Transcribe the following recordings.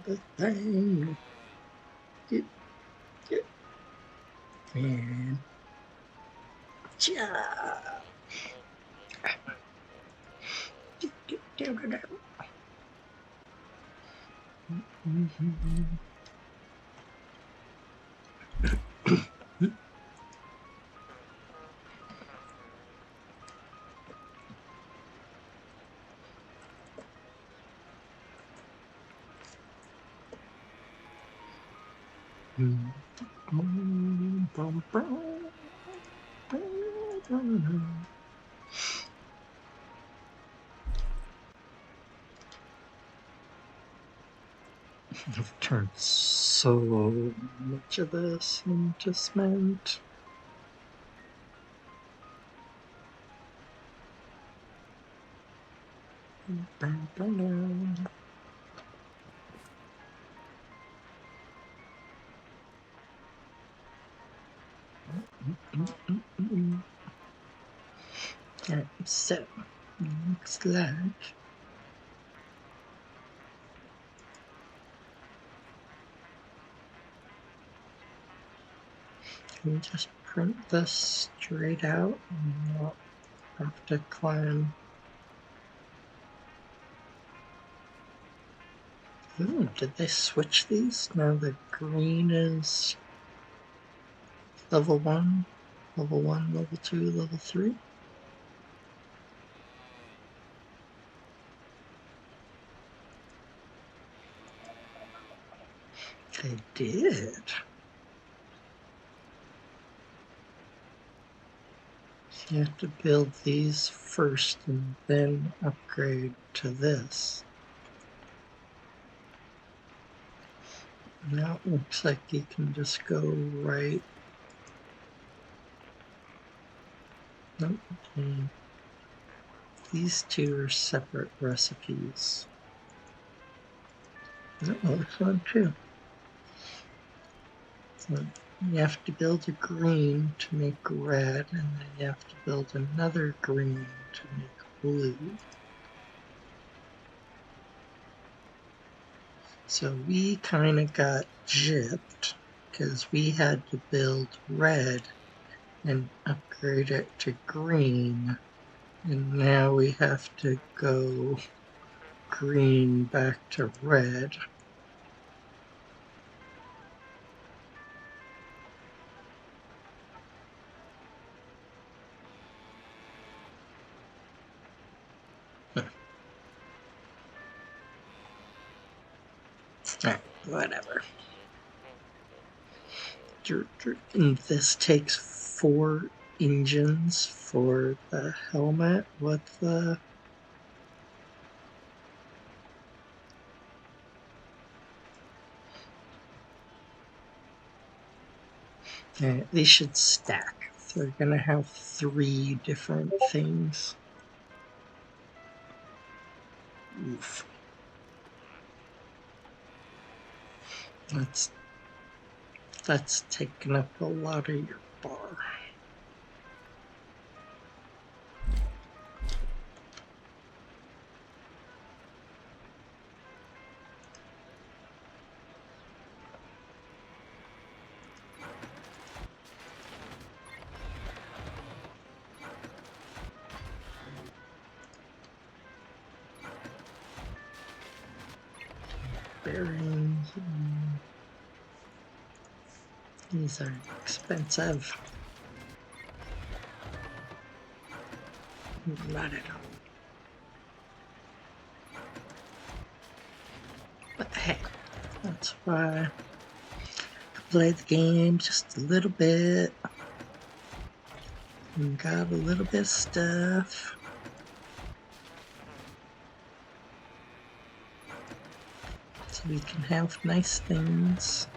the thing. Get, and ja. I've turned so much of this into cement. Alright, so looks like we just print this straight out and not have to climb. Ooh, did they switch these? Now the green is level 1, level 2, level 3? They did. So you have to build these first and then upgrade to this. Now it looks like you can just go right. Nope. These two are separate recipes. Oh, this one too. So you have to build a green to make red, and then you have to build another green to make blue. So we kind of got gypped because we had to build red and upgrade it to green, and now we have to go green back to red. Alright, whatever. And this takes 4 engines for the helmet. What the? They should stack. They're gonna have 3 different things. Oof. That's taking up a lot of your bar. Bearings. These are expensive. Not at all. But hey, that's why I play the game just a little bit. And got a little bit of stuff. So we can have nice things.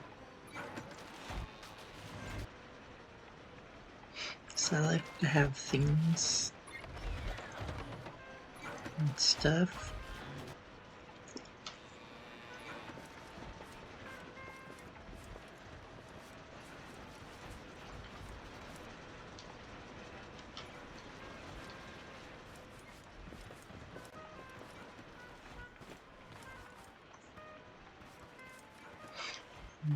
So I like to have things and stuff. I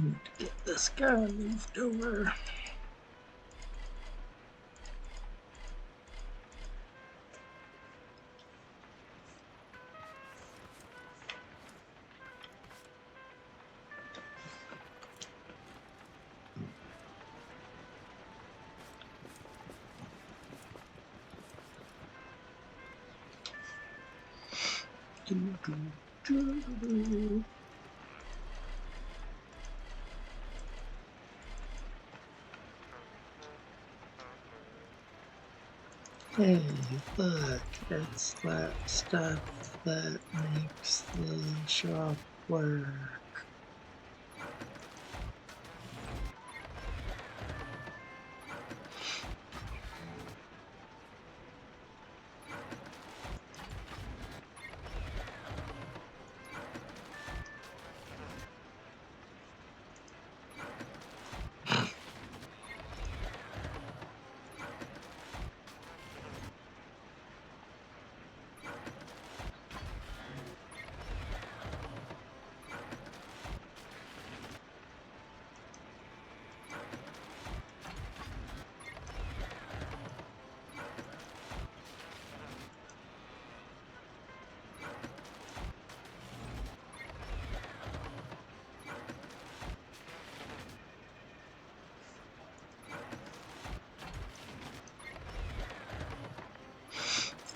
need to get this guy moved over. Hey, look, it's that stuff that makes the shop work.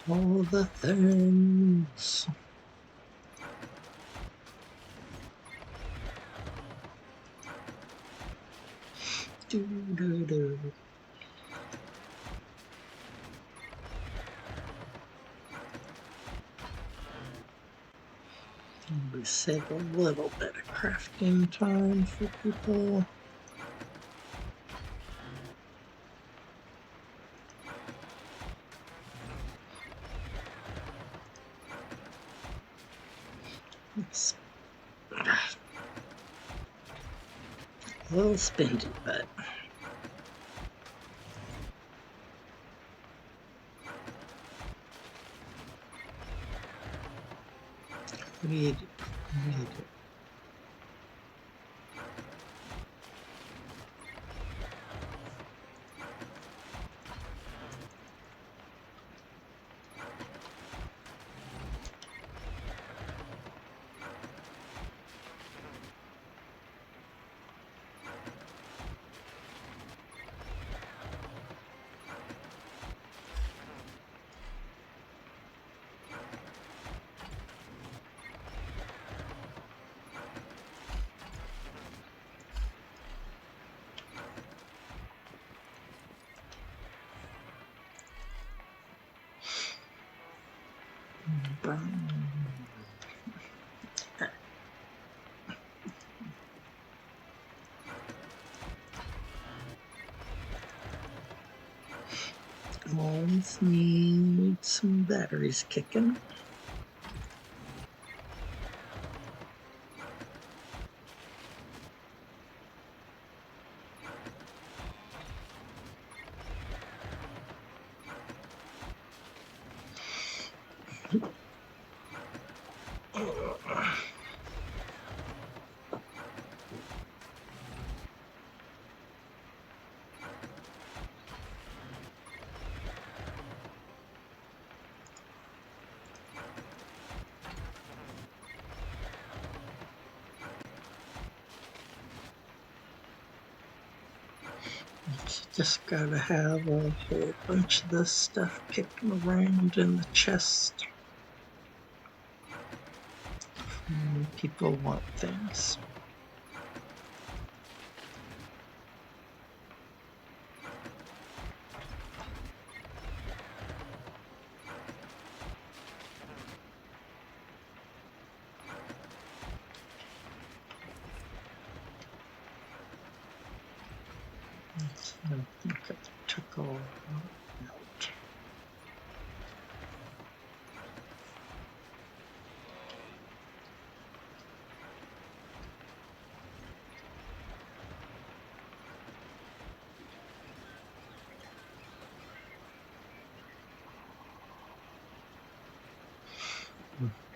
All the things. Do. We save a little bit of crafting time for people. It's a little spendy, but need it. Always need some batteries kicking. Just gotta have a whole bunch of this stuff kicking around in the chest. People want things. I think I took all out.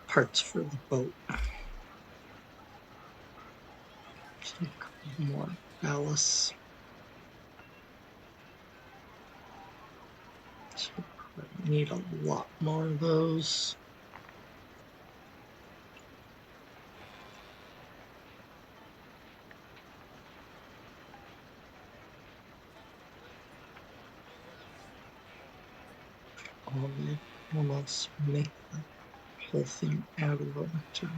parts for the boat. Just a couple more ballasts. So I need a lot more of those. Almost make the whole thing out of them too.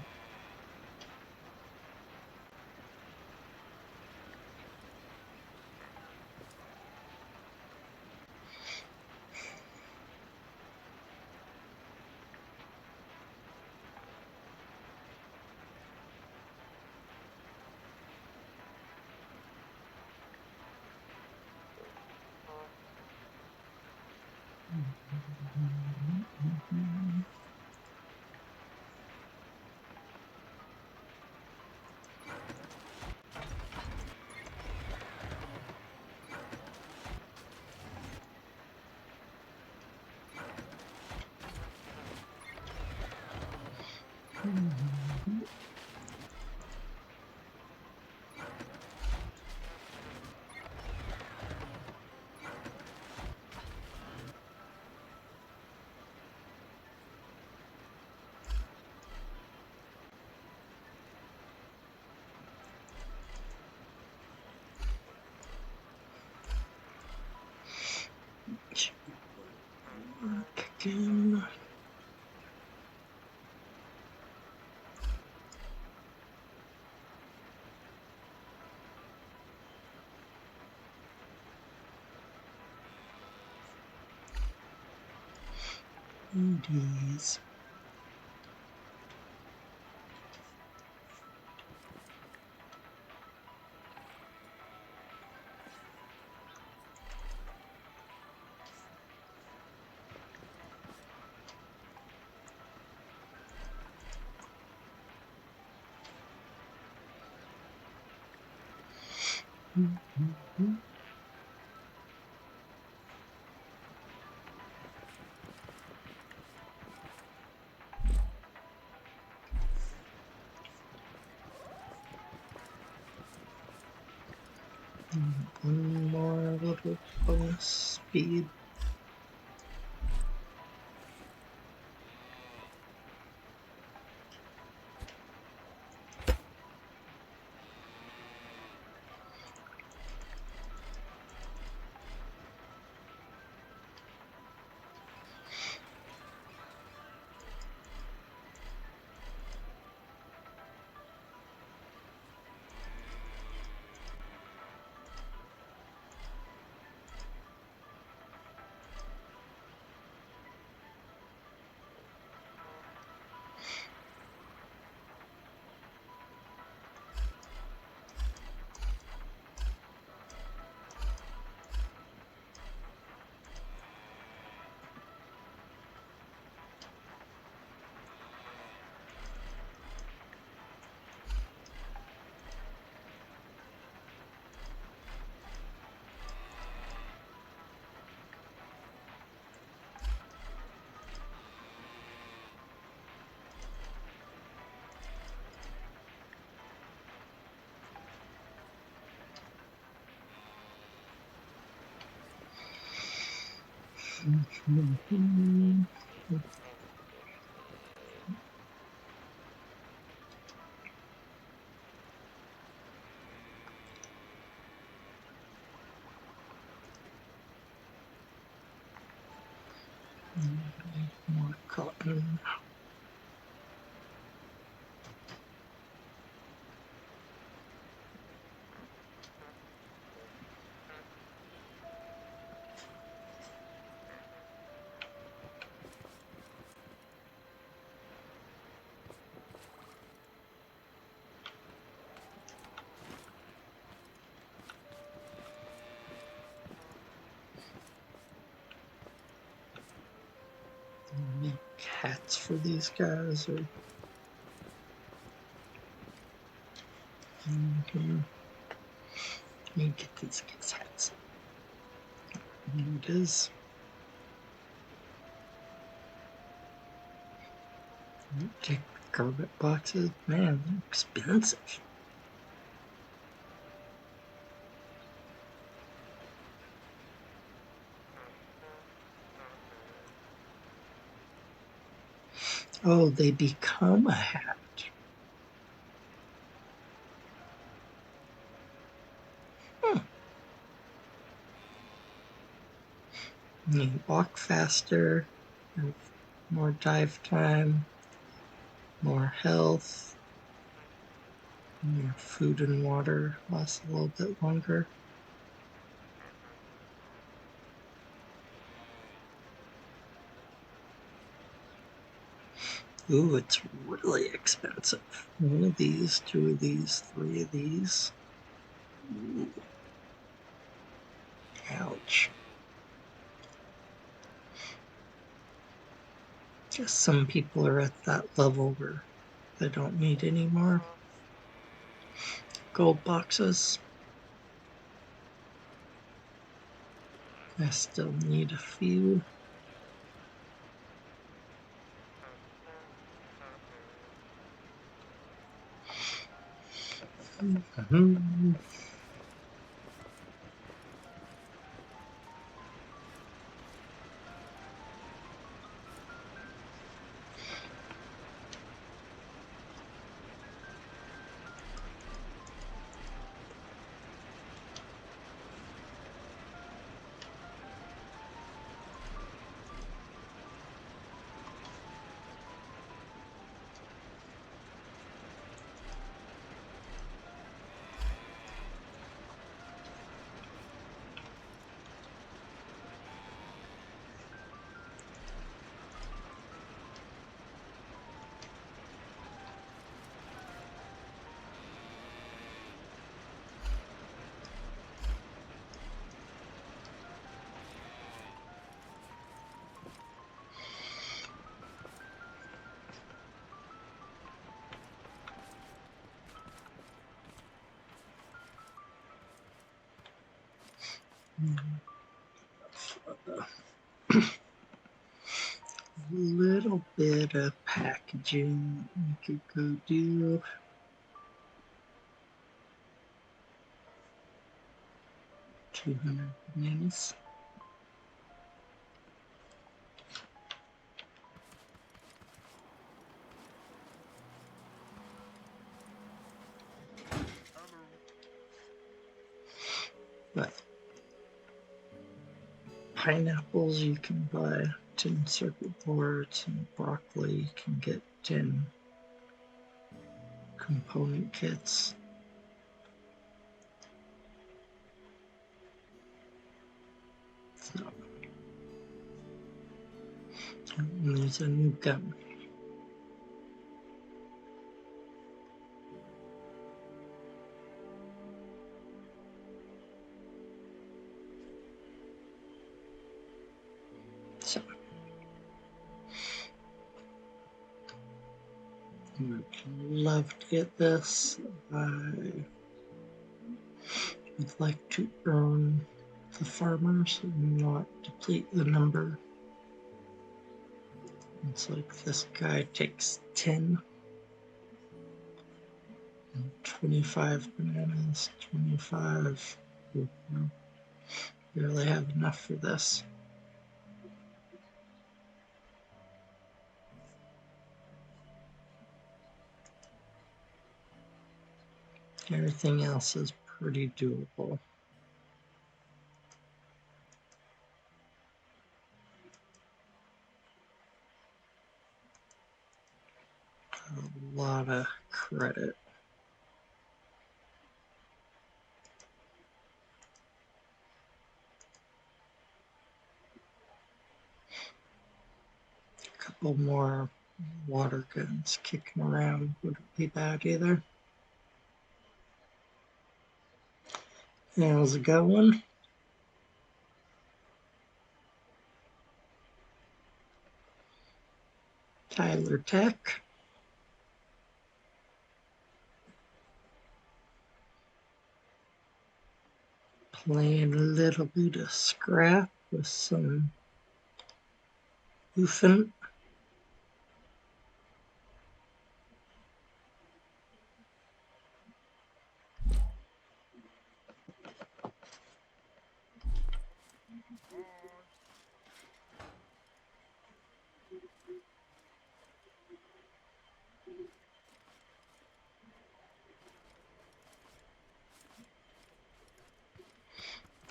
Again. These. One more little bonus speed. More cotton. Make hats for these guys, or let me get these guys hats. Here it is. Take carpet boxes, man, they're expensive. Oh, they become a hat. You walk faster, have more dive time, more health, your food and water lasts a little bit longer. Ooh, it's really expensive. One of these, two of these, three of these. Ooh, ouch. Guess some people are at that level where they don't need any more gold boxes. I still need a few. Mm-hmm. Little bit of packaging we could go do. $200 bananas. But pineapples you can buy 10 circuit boards, and broccoli you can get 10 component kits. So, and there's a new gun. So, I would love to get this. I would like to earn the farmers and not deplete the number. It's like this guy takes 10 and 25 bananas, 25. No, barely have enough for this. Everything else is pretty doable. A lot of credit. A couple more water guns kicking around wouldn't be bad either. How's it going? Tyler Tech. Playing a little bit of scrap with some oofing.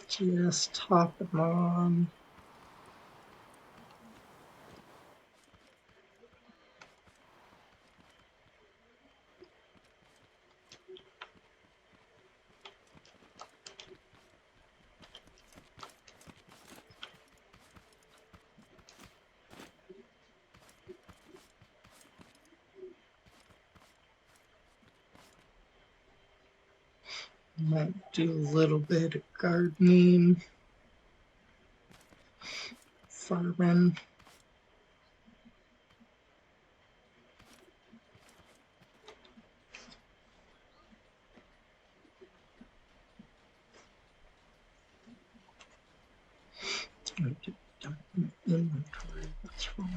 Just top them on. Might do a little bit of gardening, farming. I did dump my inventory, that's right.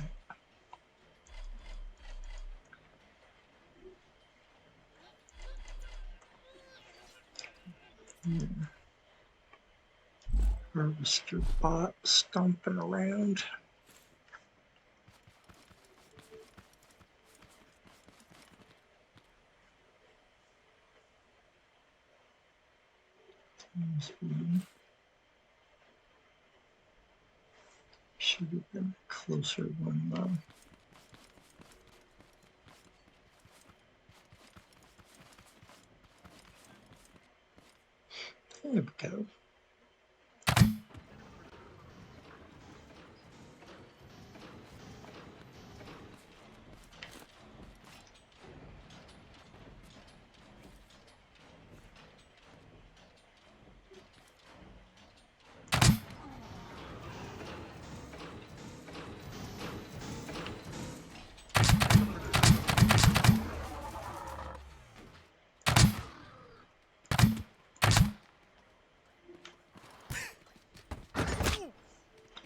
Harvester bot stomping around. Should have been a closer one though. There we go.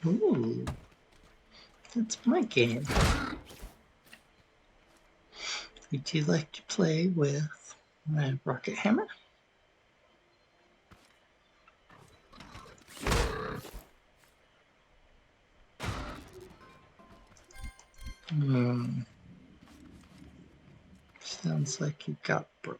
Ooh, that's my game. Would you like to play with my rocket hammer? Sounds like you got broke.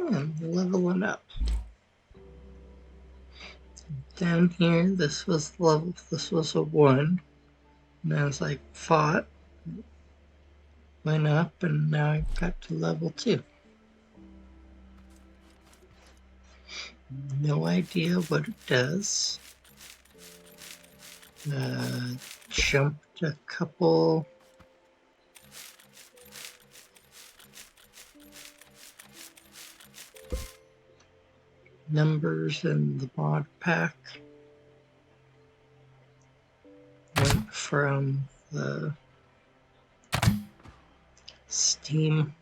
And leveling up. Down here, this was level. This was a 1. And as I fought, went up, and now I got to level 2. No idea what it does. Jumped a couple numbers in the mod pack. Went from the Steam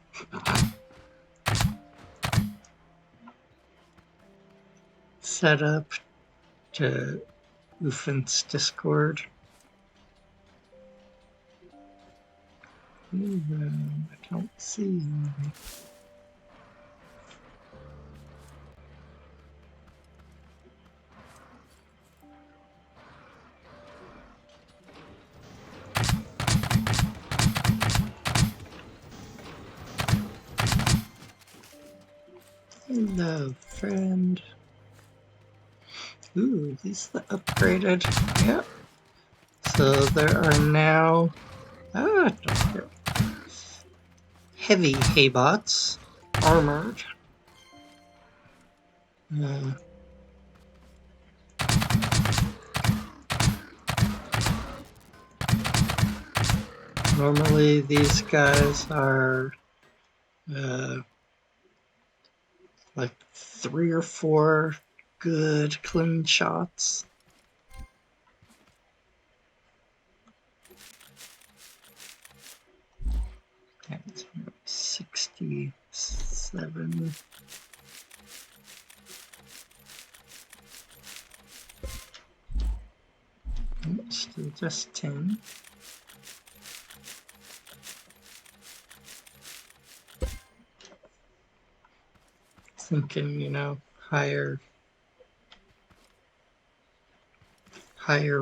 setup to th1s Discord. I don't see any. Hello, friend. Ooh, these are the upgraded. Yep. So there are now heavy haybots, armored. Normally these guys are like 3 or 4 good clean shots. That's 67. Still just 10. Thinking, you know, higher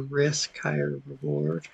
risk, higher reward.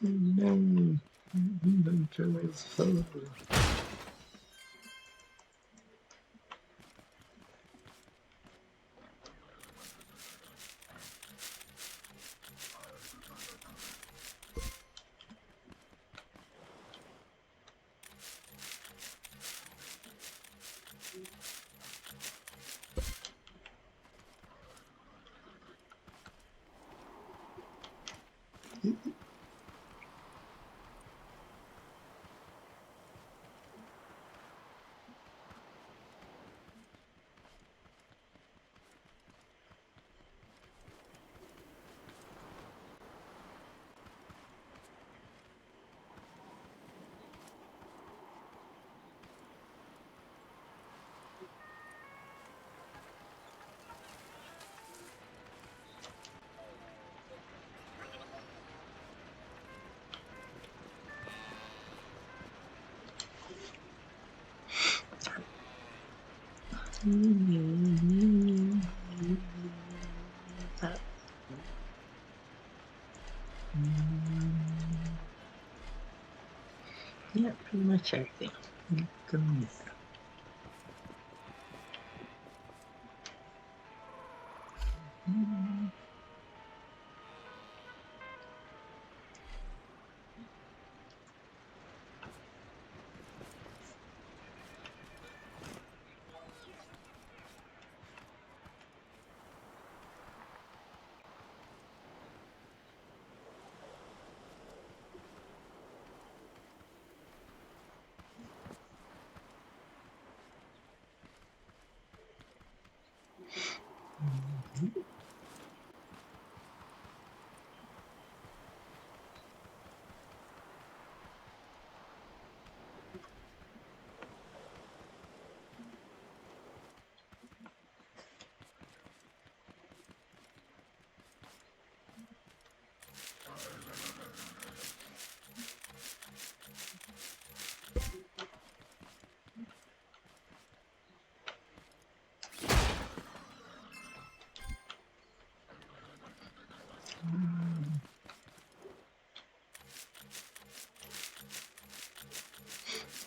No, inventory is full. Yeah, pretty much everything. Go with that.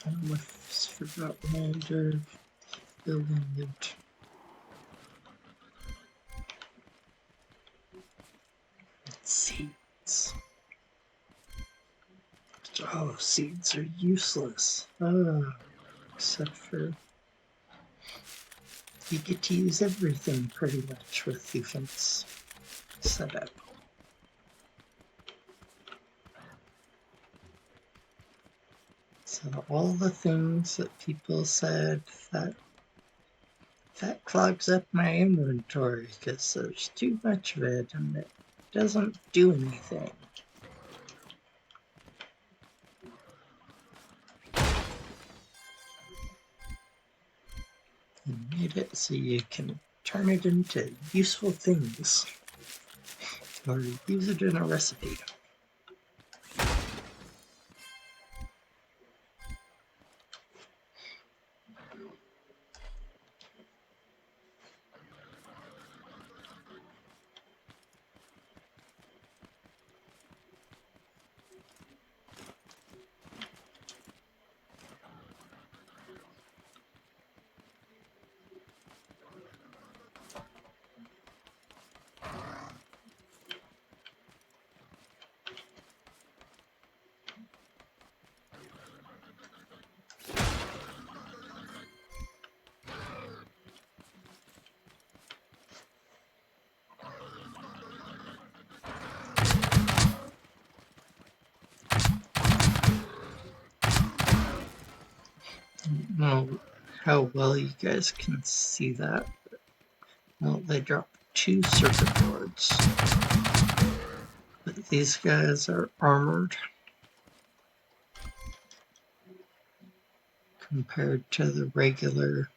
I almost forgot my other building loot. Seeds. Oh, seeds are useless. Except for you get to use everything pretty much with th1s setup. So all the things that people said that clogs up my inventory because there's too much of it and it doesn't do anything. You made it so you can turn it into useful things or use it in a recipe. I don't know how well you guys can see that. Well, they dropped 2 circuit boards. But these guys are armored compared to the regular.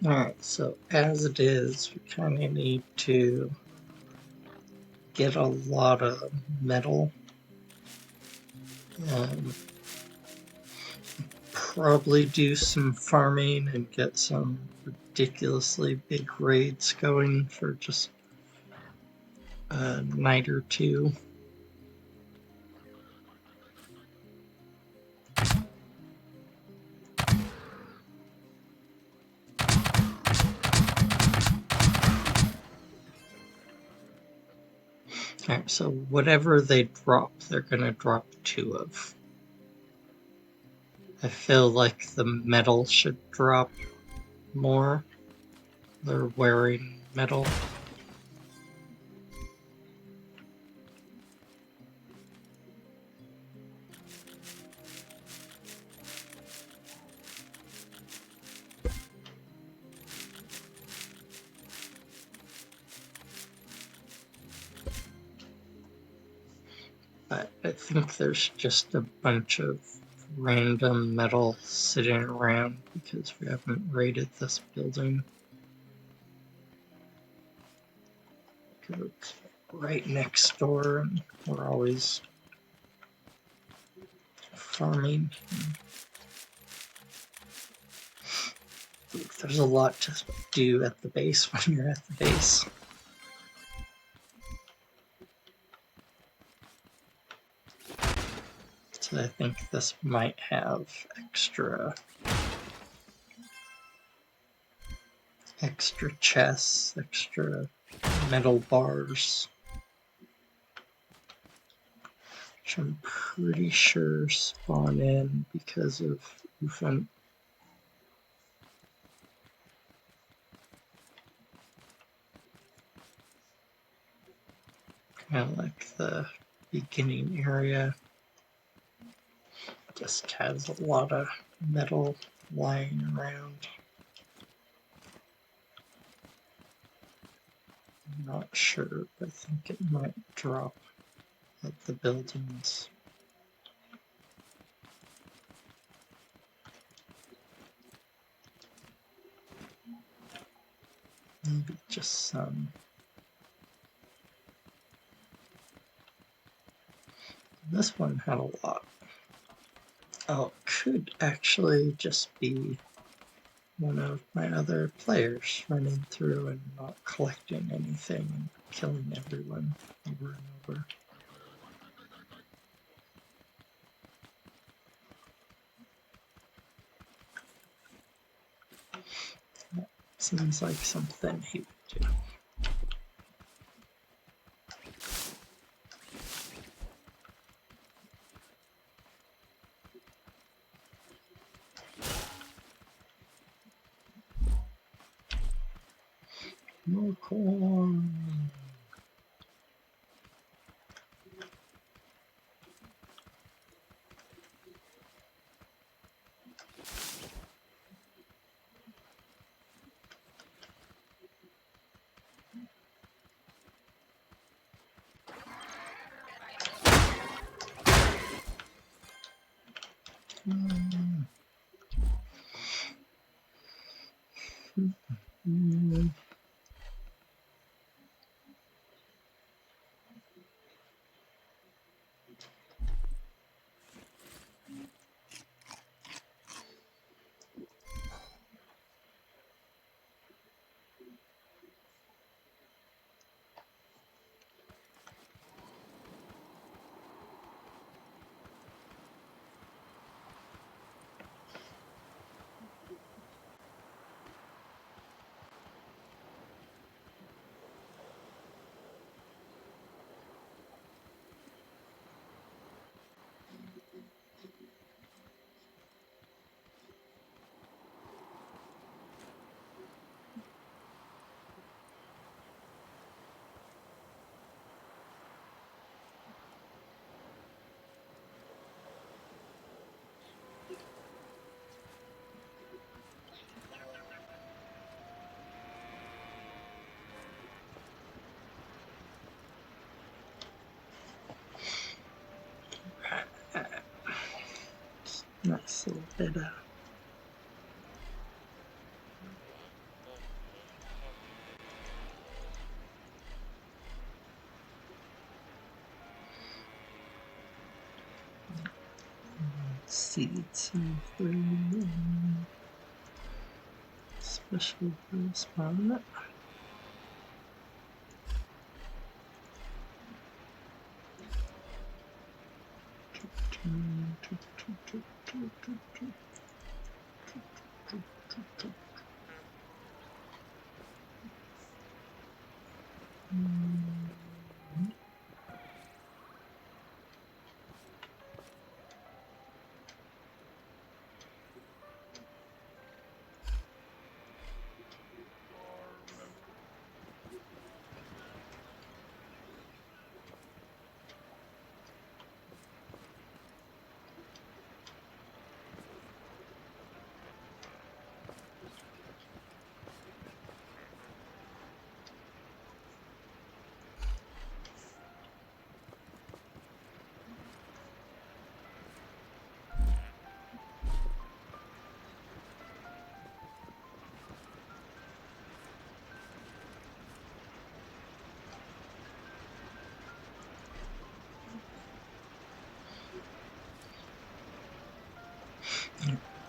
Alright, so as it is, we kind of need to get a lot of metal. Probably do some farming and get some ridiculously big raids going for just a night or two. Alright, so whatever they drop, they're gonna drop 2 of. I feel like the metal should drop more. They're wearing metal. But I think there's just a bunch of random metal sitting around because we haven't raided this building. Because it's right next door and we're always farming. There's a lot to do at the base when you're at the base. So I think this might have extra chests, extra metal bars, which I'm pretty sure spawn in because of th1. Kind of like the beginning area. Just has a lot of metal lying around. I'm not sure, but I think it might drop at the buildings. Maybe just some. This one had a lot. Oh, it could actually just be one of my other players running through and not collecting anything and killing everyone over and over. That seems like something he would do. More corn. Nice little bit of seeds for special for this one.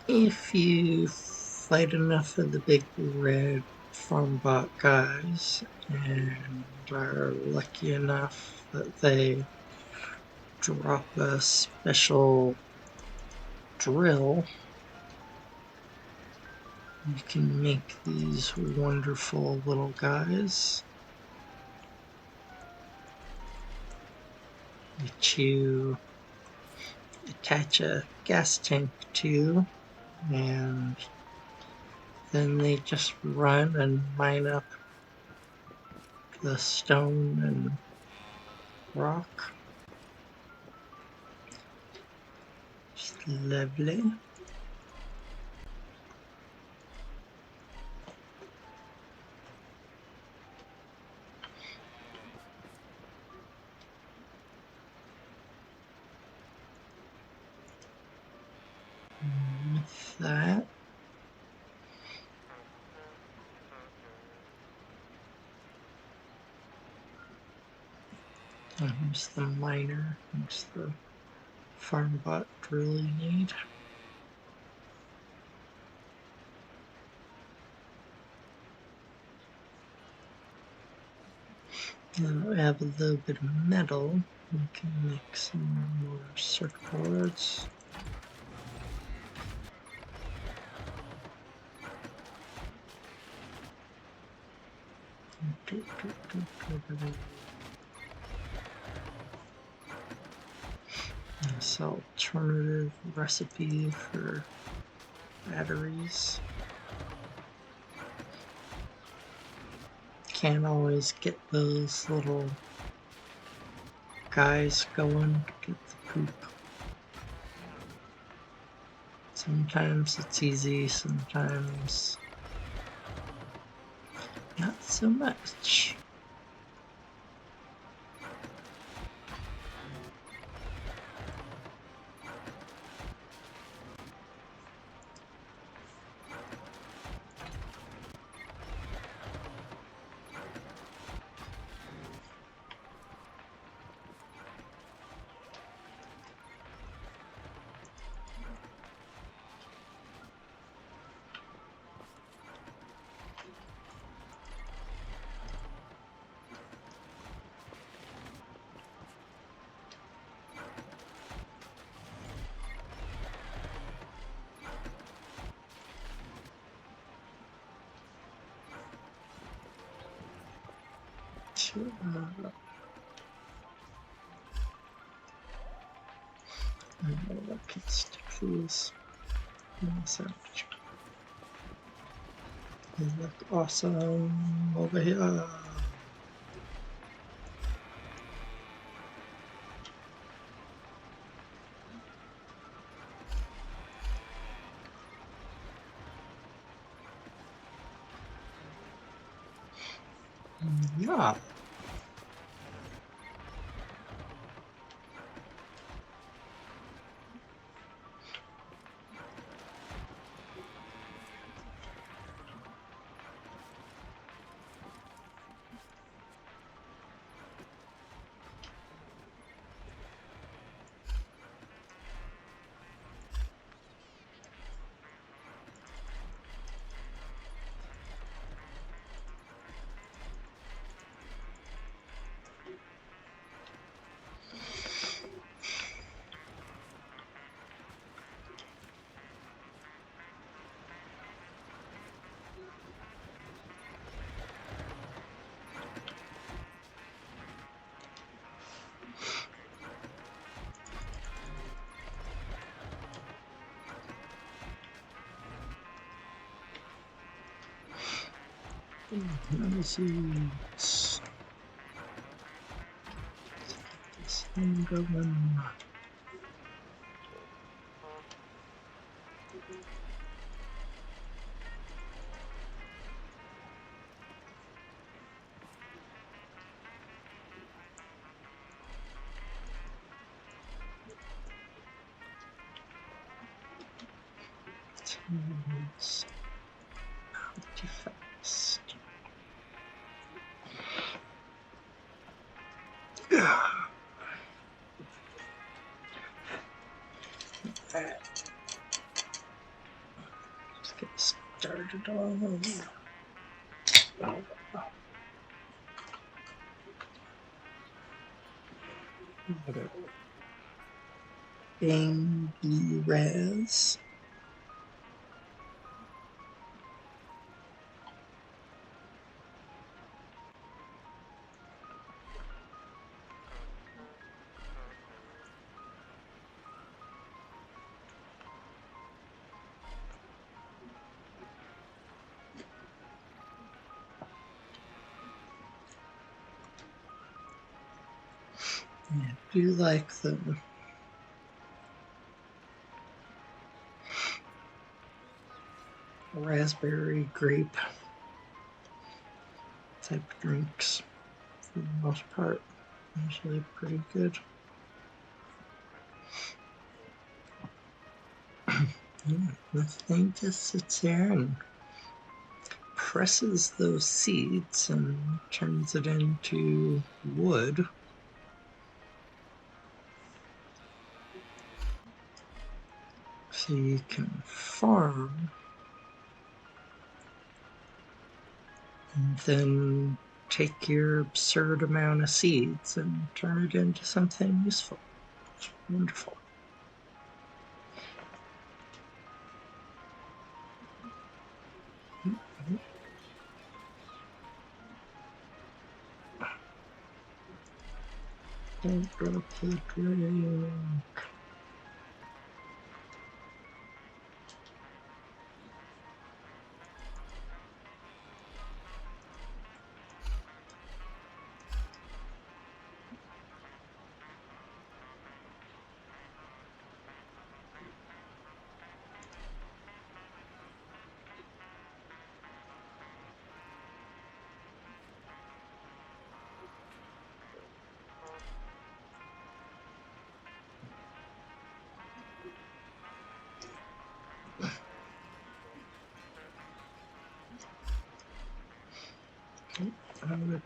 If you fight enough of the big red farm bot guys and are lucky enough that they drop a special drill, you can make these wonderful little guys, which you attach a gas tank to, and then they just run and mine up the stone and rock. Just lovely. With that, here's the miner. Here's the farm bot really need. Now we have a little bit of metal. We can make some more circuit boards. This alternative recipe for batteries. Can't always get those little guys going to get the poop. Sometimes it's easy, sometimes not so much. I don't know, I can stick these in the sandwich. They look awesome over here. Yeah. Let me see. This thing going. It's pretty fast. Alright. Let's get started on. Bing blue res. I do like the raspberry grape type drinks for the most part. Usually pretty good. The thing just sits there and presses those seeds and turns it into wood. So you can farm and then take your absurd amount of seeds and turn it into something useful. It's wonderful. Don't drop the drink.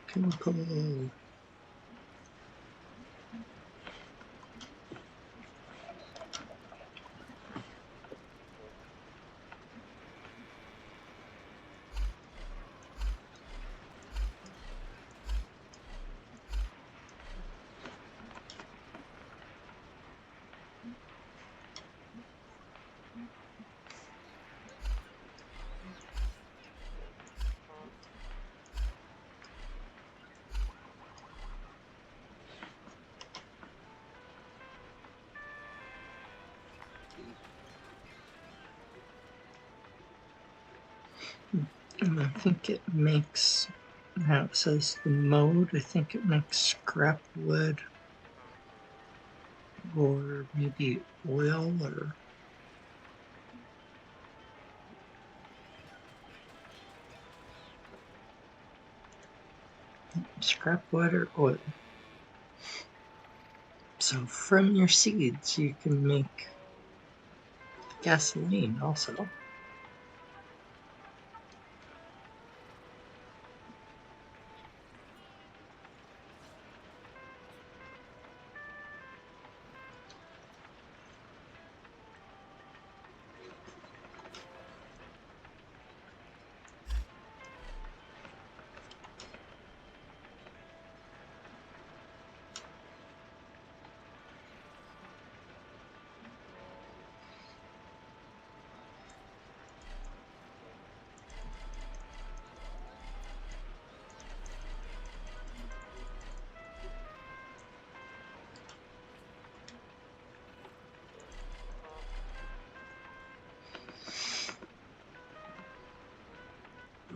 Chemical. And I think it makes, now it says the mode, I think it makes scrap wood or maybe oil or scrap wood or oil. So from your seeds you can make gasoline also.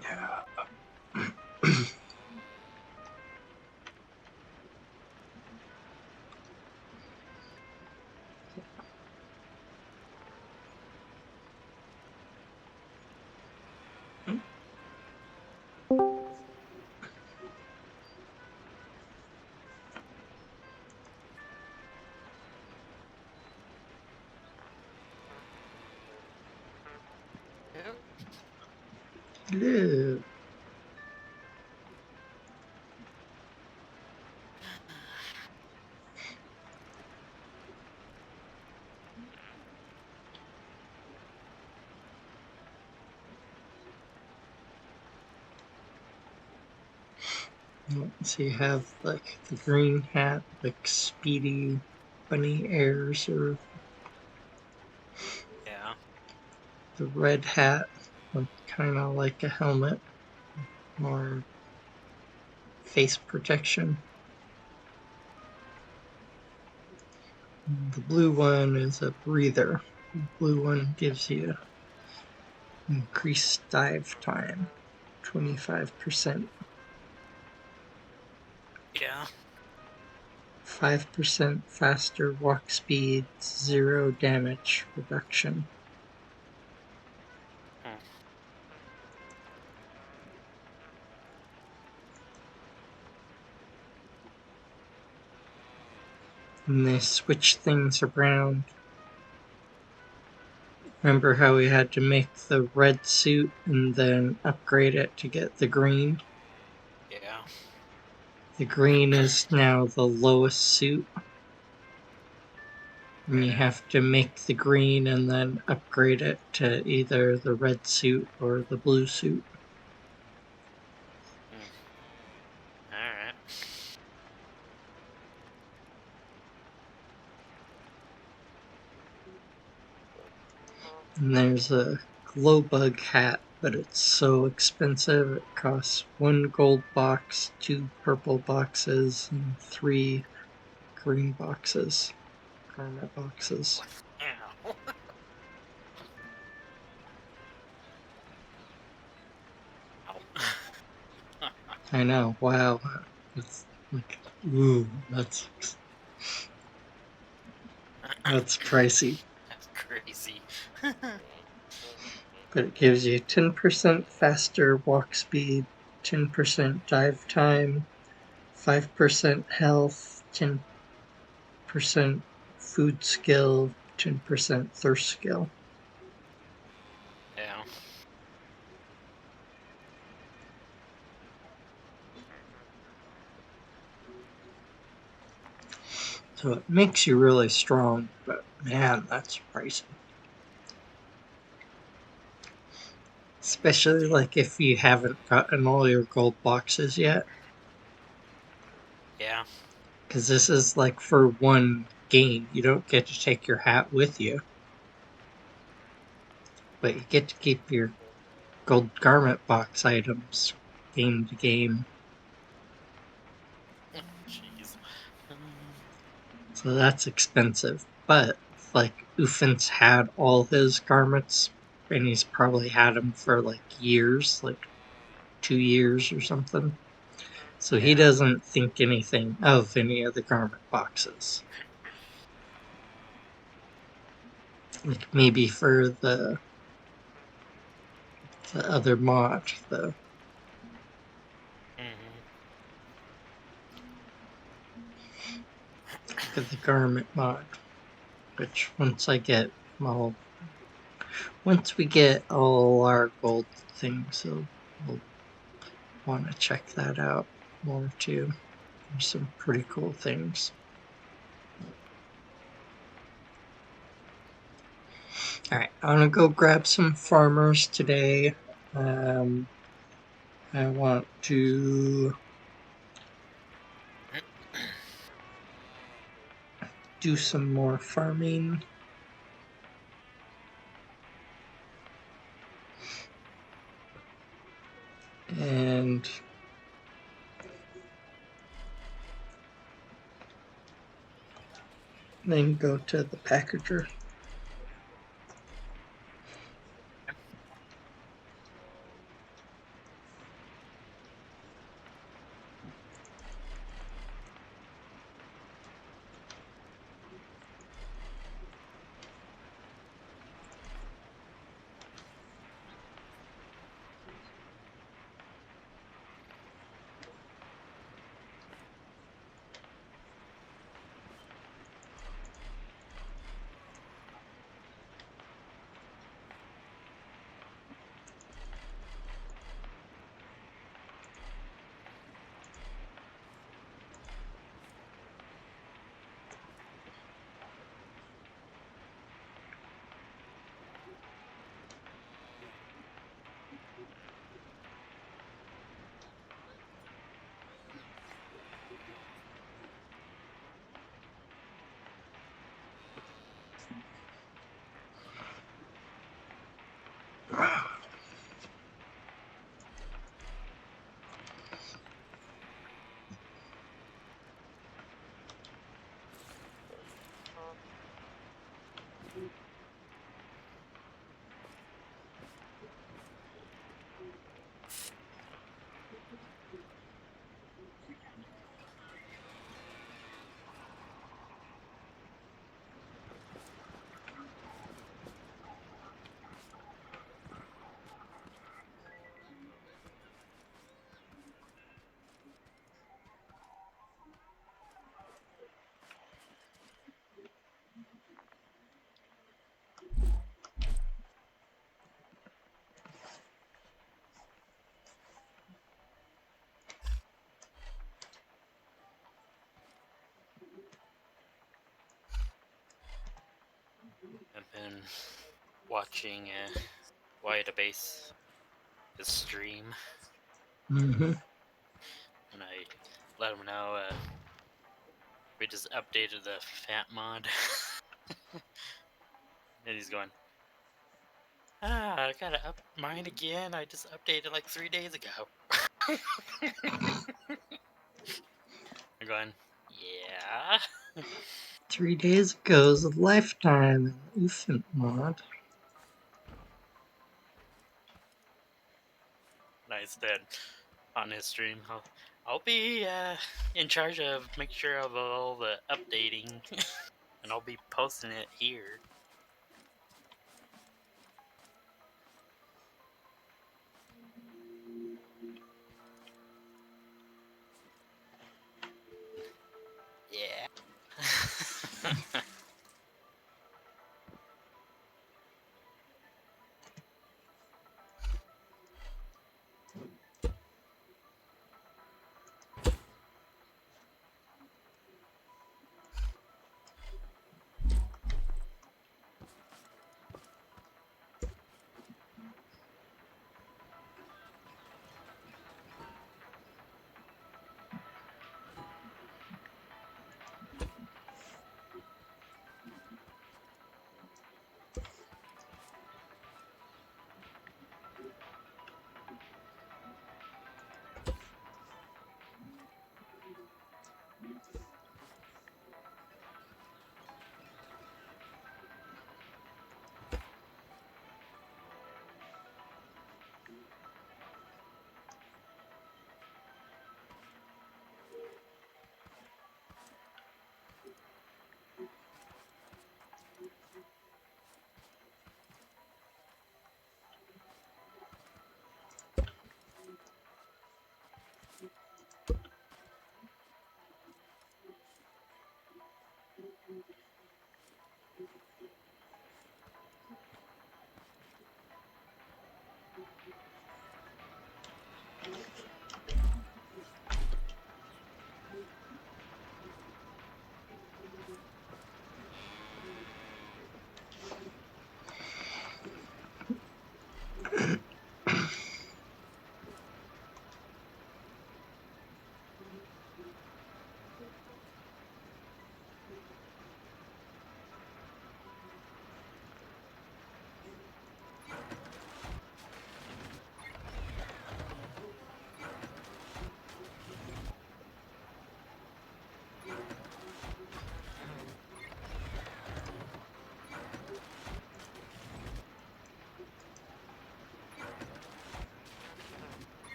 Yeah. Hello. So you have like the green hat, like Speedy Bunny Airs, or Yeah. the red hat, like kind of like a helmet or face protection. The blue one is a breather. The blue one gives you increased dive time, 25%, Yeah. 5% faster walk speed, 0 damage reduction. And they switch things around. Remember how we had to make the red suit and then upgrade it to get the green? Yeah. The green is now the lowest suit. And you Yeah. have to make the green and then upgrade it to either the red suit or the blue suit. Alright. And there's a glow bug hat, but it's so expensive. It costs 1 gold box, 2 purple boxes, and 3 green boxes, garment boxes. Ow. Ow. I know, wow. It's like, ooh, that's pricey. That's crazy. But it gives you 10% faster walk speed, 10% dive time, 5% health, 10% food skill, 10% thirst skill. Yeah. So it makes you really strong, but man, that's pricey. Especially like if you haven't gotten all your gold boxes yet. Yeah. Because this is like for one game. You don't get to take your hat with you, but you get to keep your gold garment box items game to game. Jeez. So that's expensive. But like th1s had all his garments, and he's probably had them for like years, like 2 years or something. So he Yeah. doesn't think anything of any of the garment boxes. Like maybe for the other mod, Hmm. the garment mod, which once we get all our gold things, so we'll want to check that out more too. There's some pretty cool things. All right, I want to go grab some farmers today. Um, I want to do some more farming and then go to the packager. I've been watching Wyatt Base, his stream, Mm-hmm. and I let him know we just updated the fat mod. And he's going, I gotta up mine again. I just updated like 3 days ago. I'm going, yeah. 3 days ago is a lifetime in the infant mod. And I said on his stream, I'll be in charge of make sure of all the updating, and I'll be posting it here. Yeah.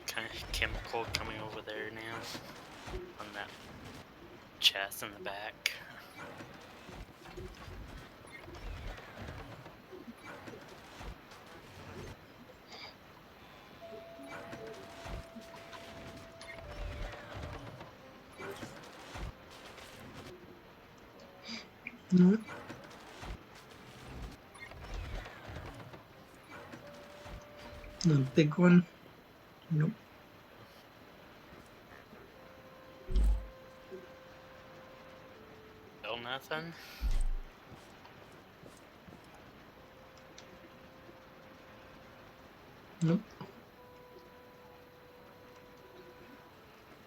Kind of chemical coming over there now on that chest in the back. Nope. The big one? Nope. Still nothing? Nope.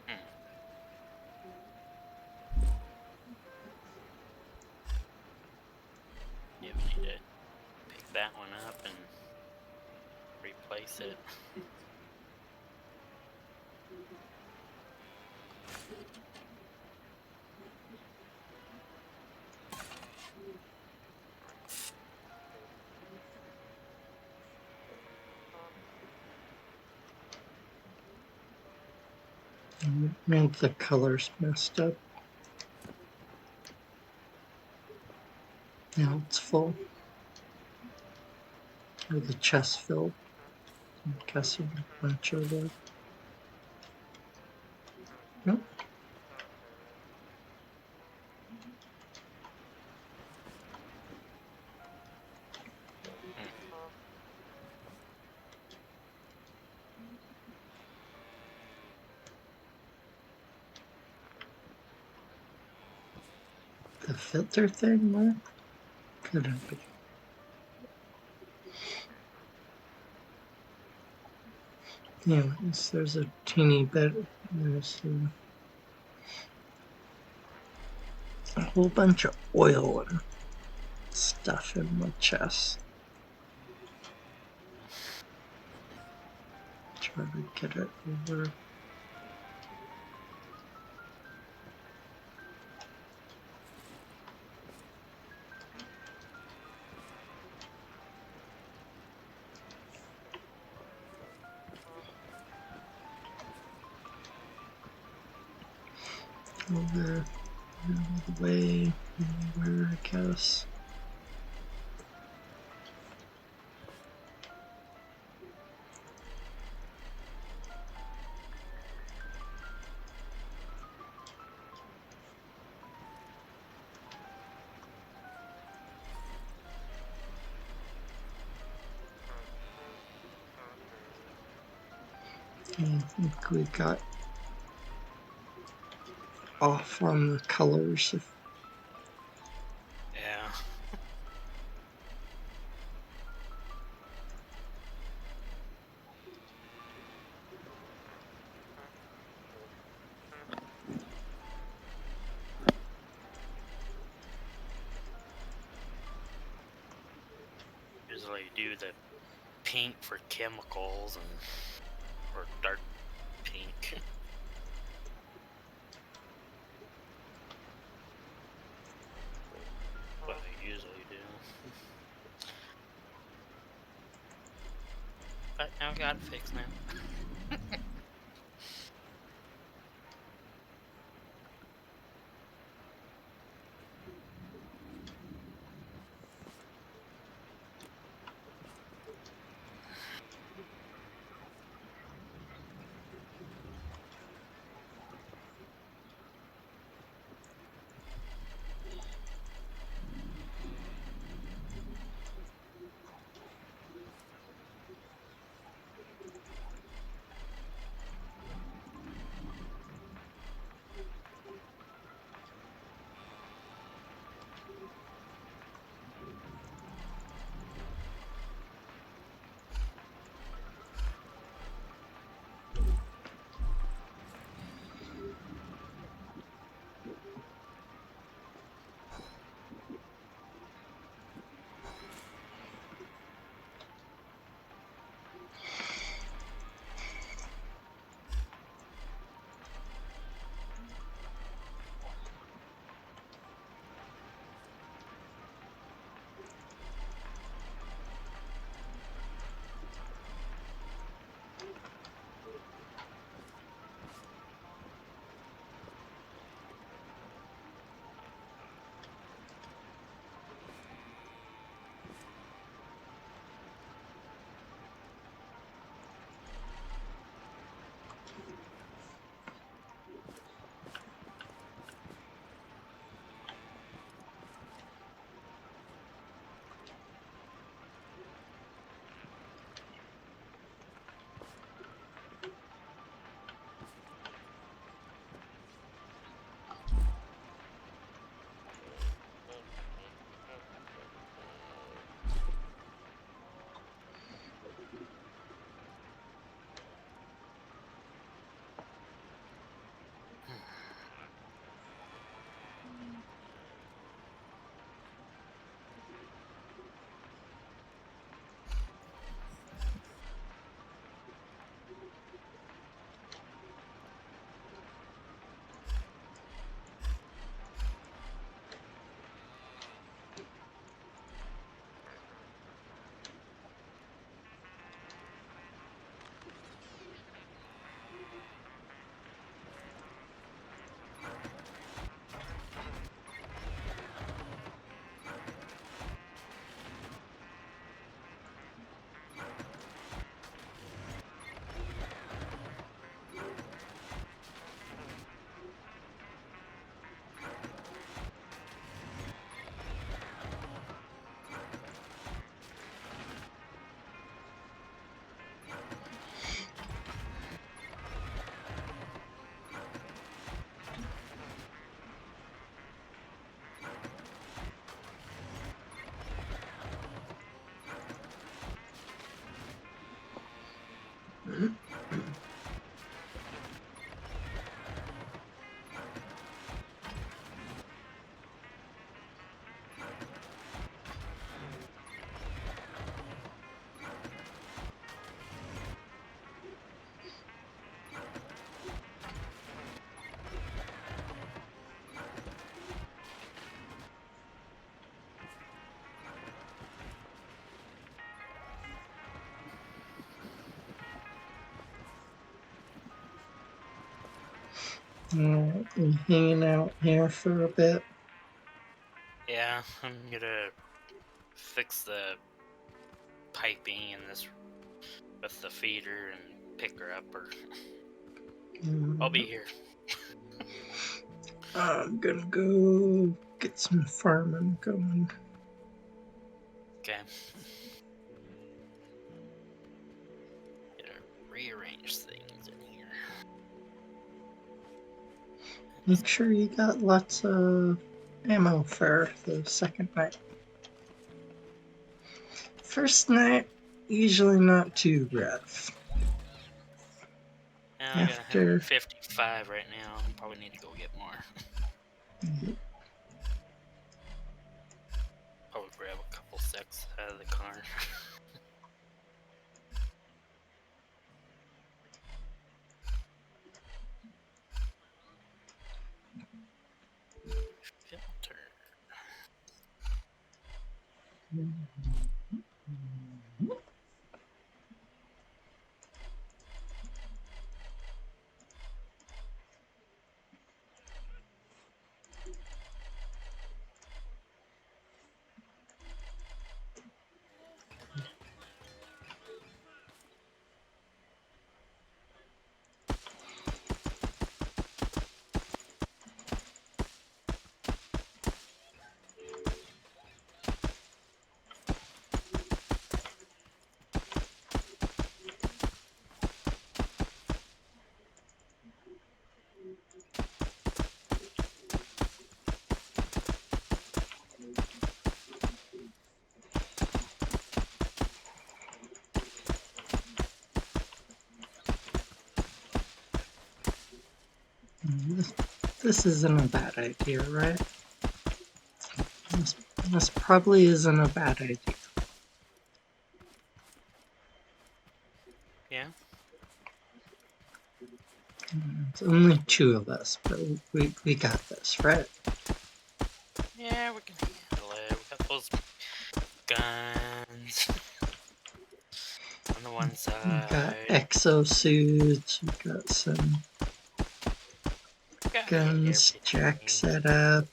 Hmm. Yeah, we need to pick that one up and replace it. Maybe the color's messed up. Now it's full. Or the chest filled. I'm guessing a bunch of the. Nope. The filter thing, Mark? Couldn't be. Anyways, there's a teeny bit. There's a whole bunch of oil and stuff in my chest. Try to get it over. Over the way, anywhere, I guess. I think we got off on the colors. Yeah. Usually do the pink for chemicals and or dark pink. What I usually do. But now I got it fixed now. You hanging out here for a bit? Yeah, I'm gonna fix the piping in this with the feeder and pick her up, or I'll be here. I'm gonna go get some farming going. Okay. Gotta rearrange things in here. Make sure you got lots of ammo for the second night. First night, usually not too rough. Now I got After 155 right now. Probably need to go get more. Probably grab a couple sacks out of the car. Filter. this isn't a bad idea, right? This probably isn't a bad idea. Yeah. It's only two of us, but we got this, right? Yeah, we can handle it. We got those guns on the one We got side. exosuits, we got some Got guns, jack everything. set up.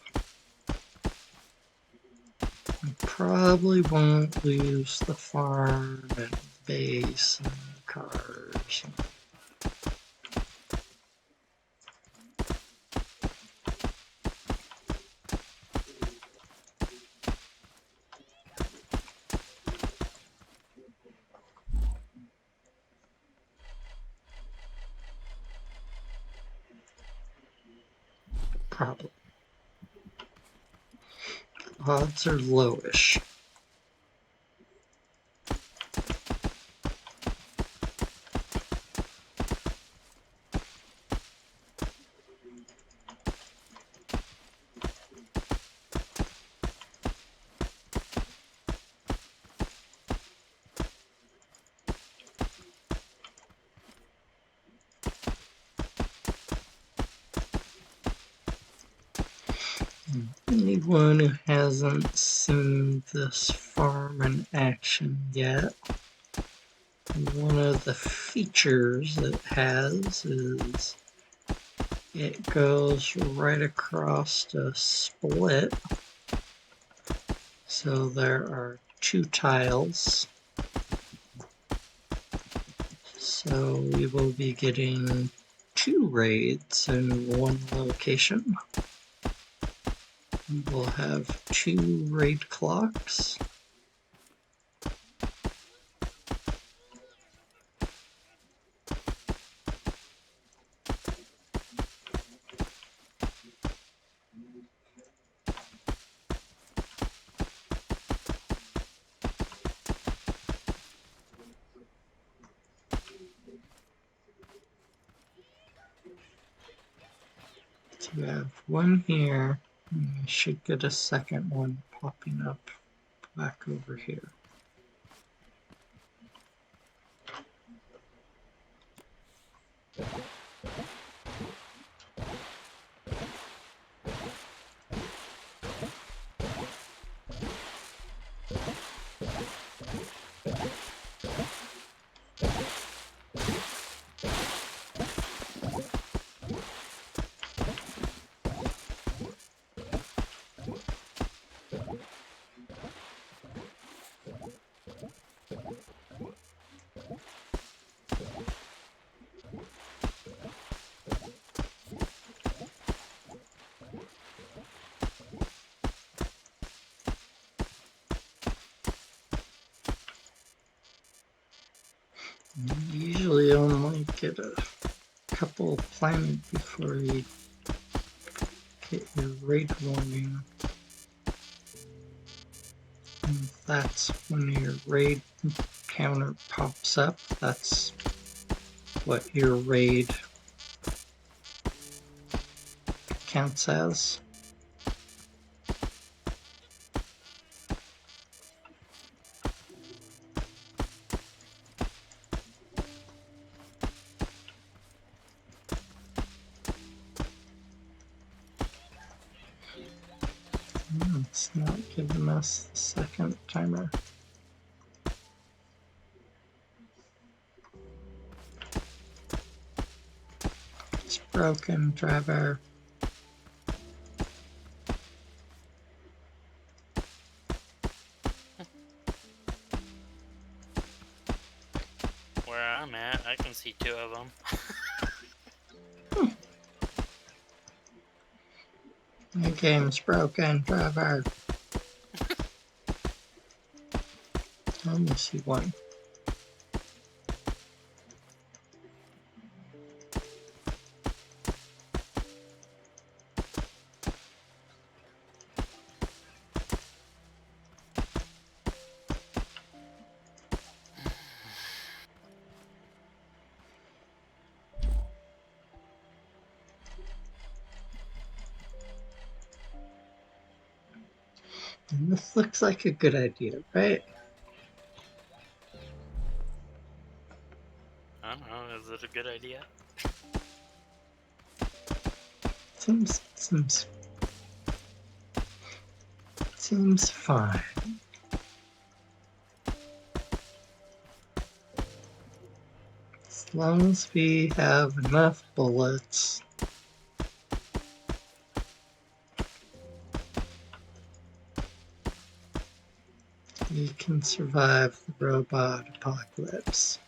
We probably won't lose the farm and base and cars. Probably. Odds are lowish. Anyone who hasn't seen this farm in action yet, one of the features it has is it goes right across a split. So there are two tiles. So we will be getting two raids in one location. We'll have two raid clocks. So we have one here, and we should get a second one popping up back over here. get a couple planted before you get your raid warning. And that's when your raid counter pops up. That's what your raid counts as. It's not giving us the second timer. It's broken, driver. Where I'm at, I can see 2 of them. My game's broken, driver. I only see one. And this looks like a good idea, right? I don't know, is it a good idea? Seems fine. As long as we have enough bullets. We can survive the robot apocalypse.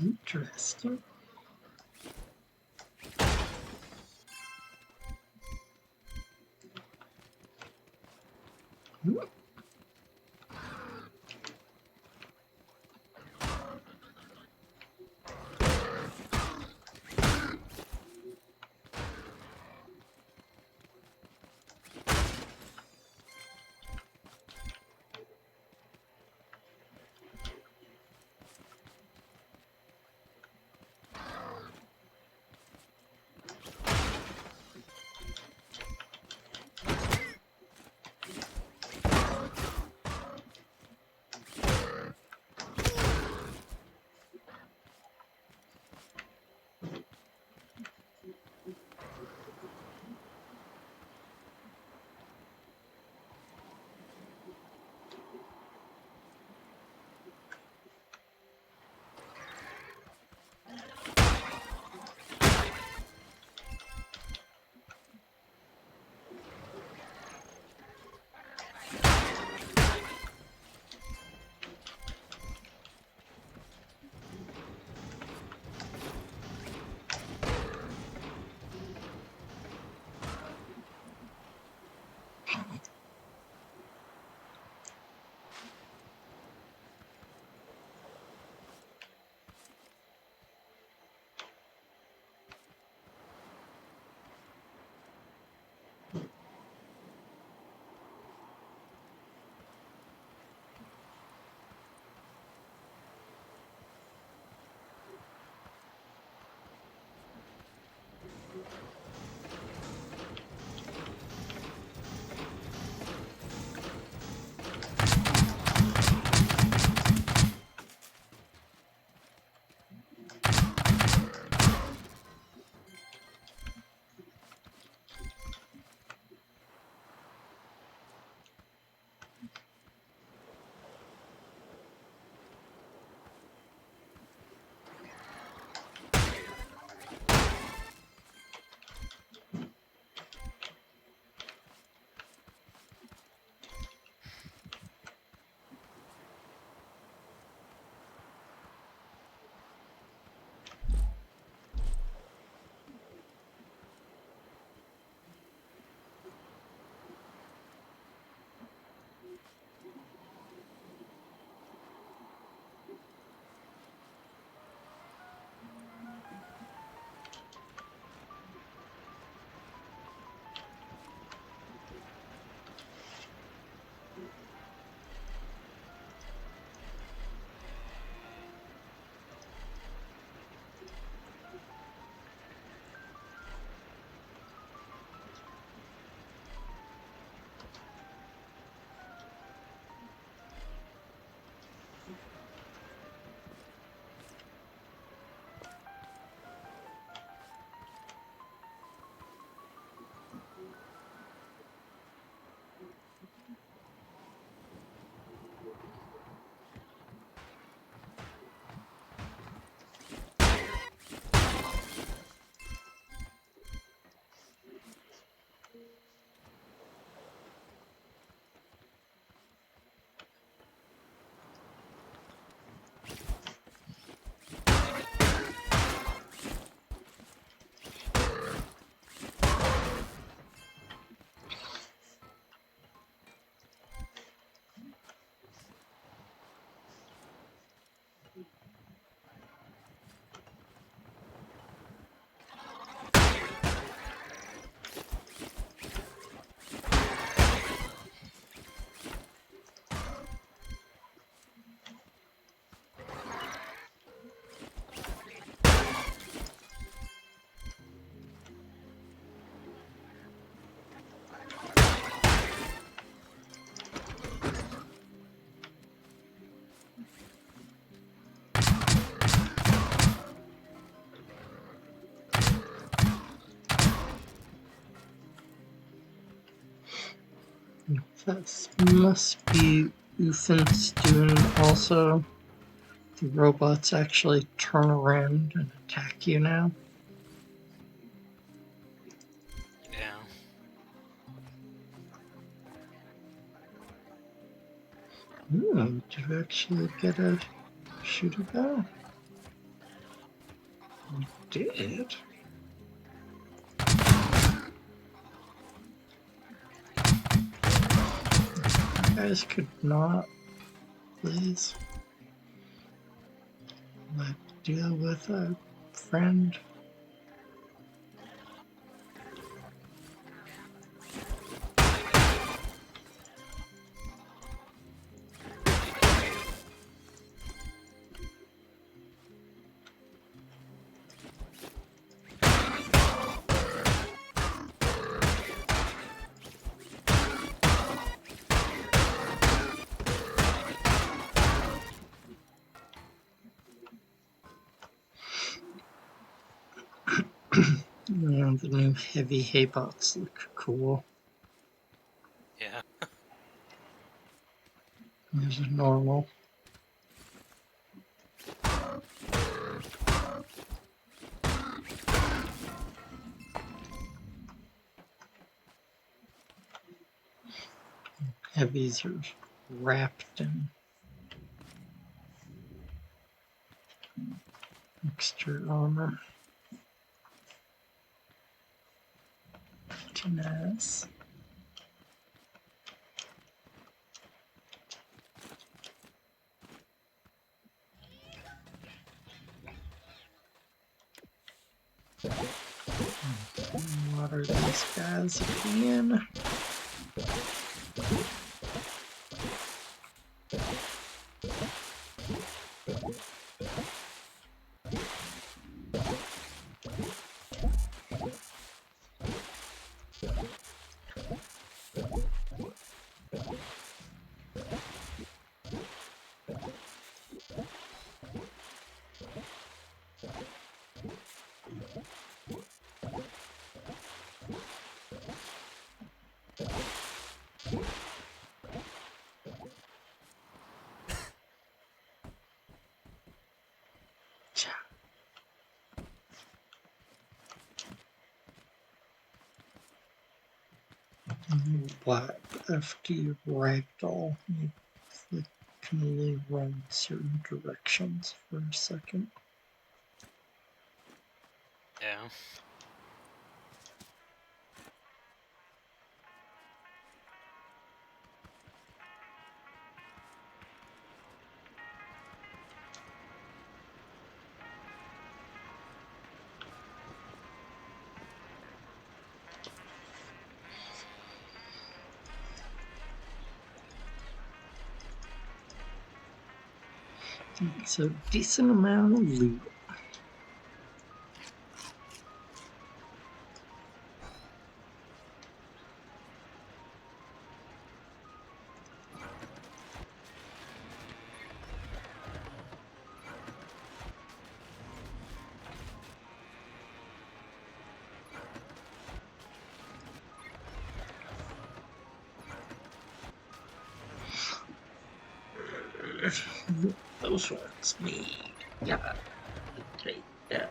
Interesting. That must be th1s doing also. The robots actually turn around and attack you now. Yeah. Ooh, did we actually get a shooter guy? Did? You guys could not, please, like, deal with a friend. The new heavy hay bots look cool. Yeah. These are normal. Heavies are wrapped in extra armor. Nice. Water these guys again. What after you ragdoll, you can only run certain directions for a second. Yeah. It's a decent amount of loot. Those ones need. Yeah. Okay. Yeah.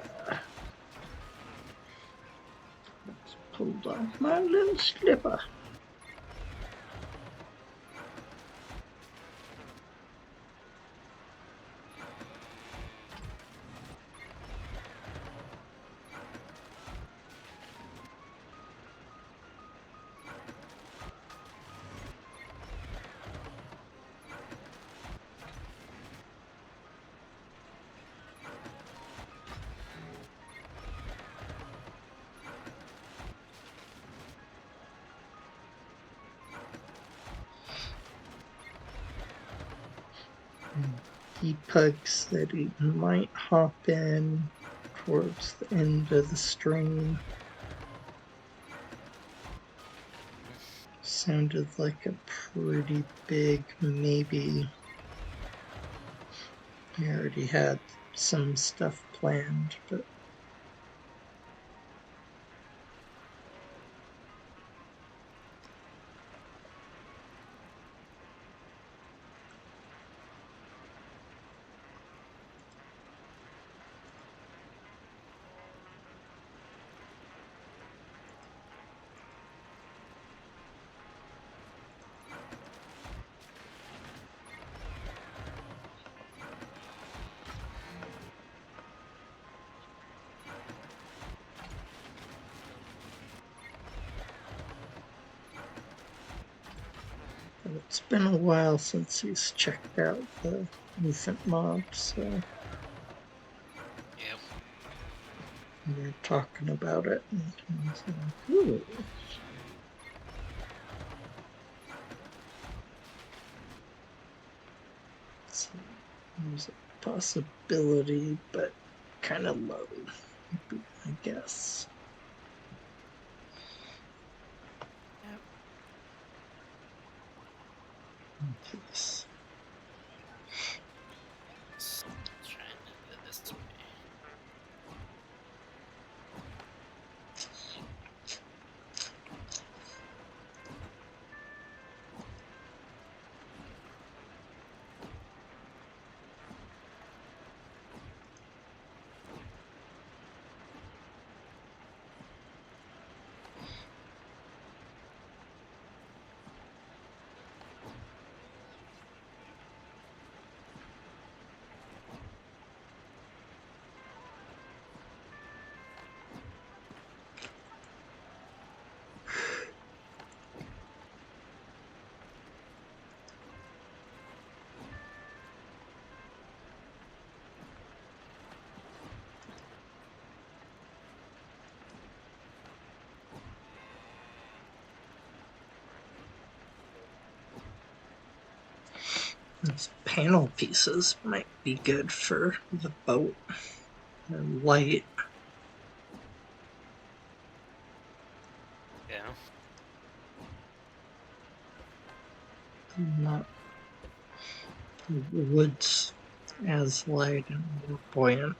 Pulled off my little slipper. He pugs that he might hop in towards the end of the stream. Sounded like a pretty big maybe. He already had some stuff planned, but It's been a while since he's checked out the infant mob, so Yep. we were talking about it, and he was like, ooh. So there's a possibility, but kind of low, I guess. Yep. Yes. Trying to do this way. These panel pieces might be good for the boat. They're light. Yeah. Not the wood's as light and more buoyant.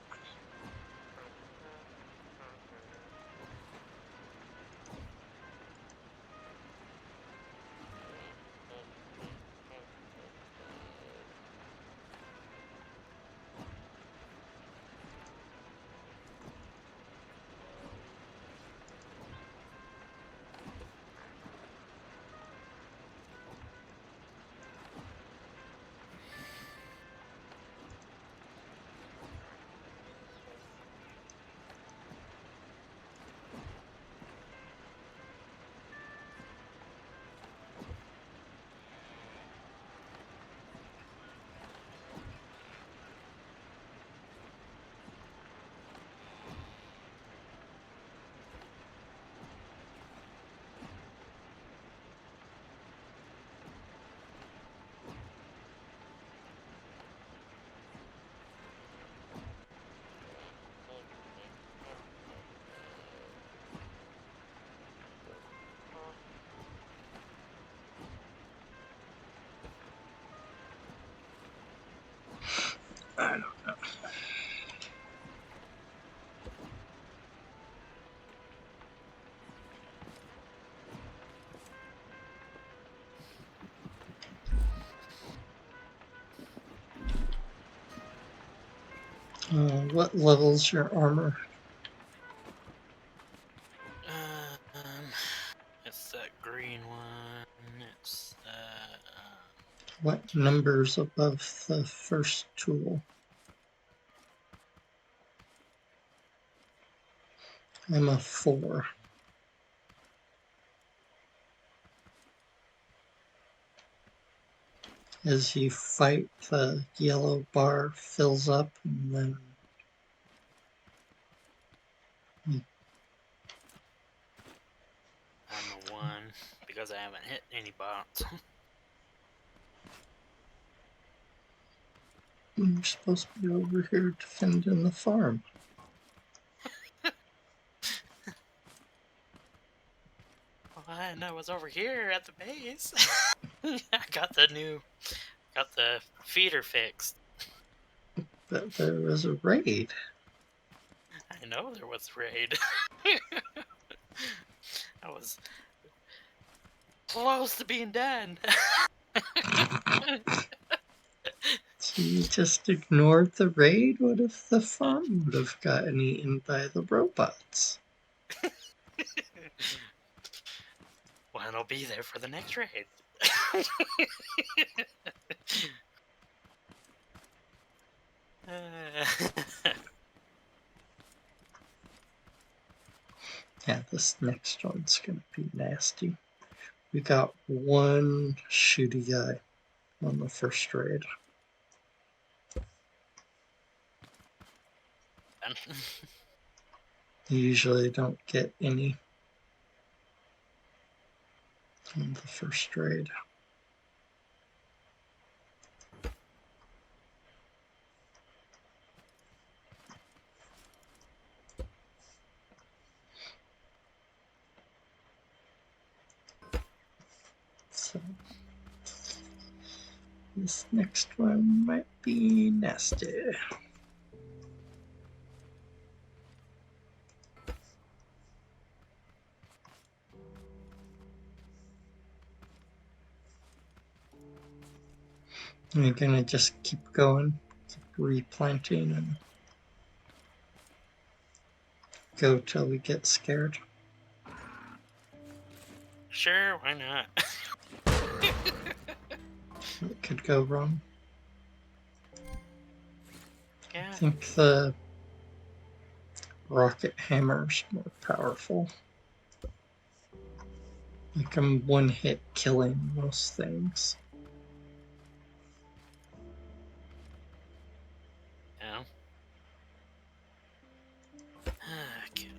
I don't know. What level's your armor? It's that green one. It's What number's above the first tool? I'm a 4. As you fight, the yellow bar fills up, and then I'm a 1 because I haven't hit any bots. you're supposed to be over here defending the farm. And I was over here at the base. I got the feeder fixed. But there was a raid. I know there was raid. I was close to being done. So you just ignored the raid? What if the farm would have gotten eaten by the robots? Well, I'll be there for the next raid. Yeah, this next one's gonna be nasty. We got one shooty guy on the first raid. You usually don't get any on the first raid. So this next one might be nasty. We're gonna just keep going, keep replanting, and go till we get scared. Sure, why not? What could go wrong? Yeah. I think the rocket hammer's more powerful. Like I'm one hit killing most things. Yeah. Okay.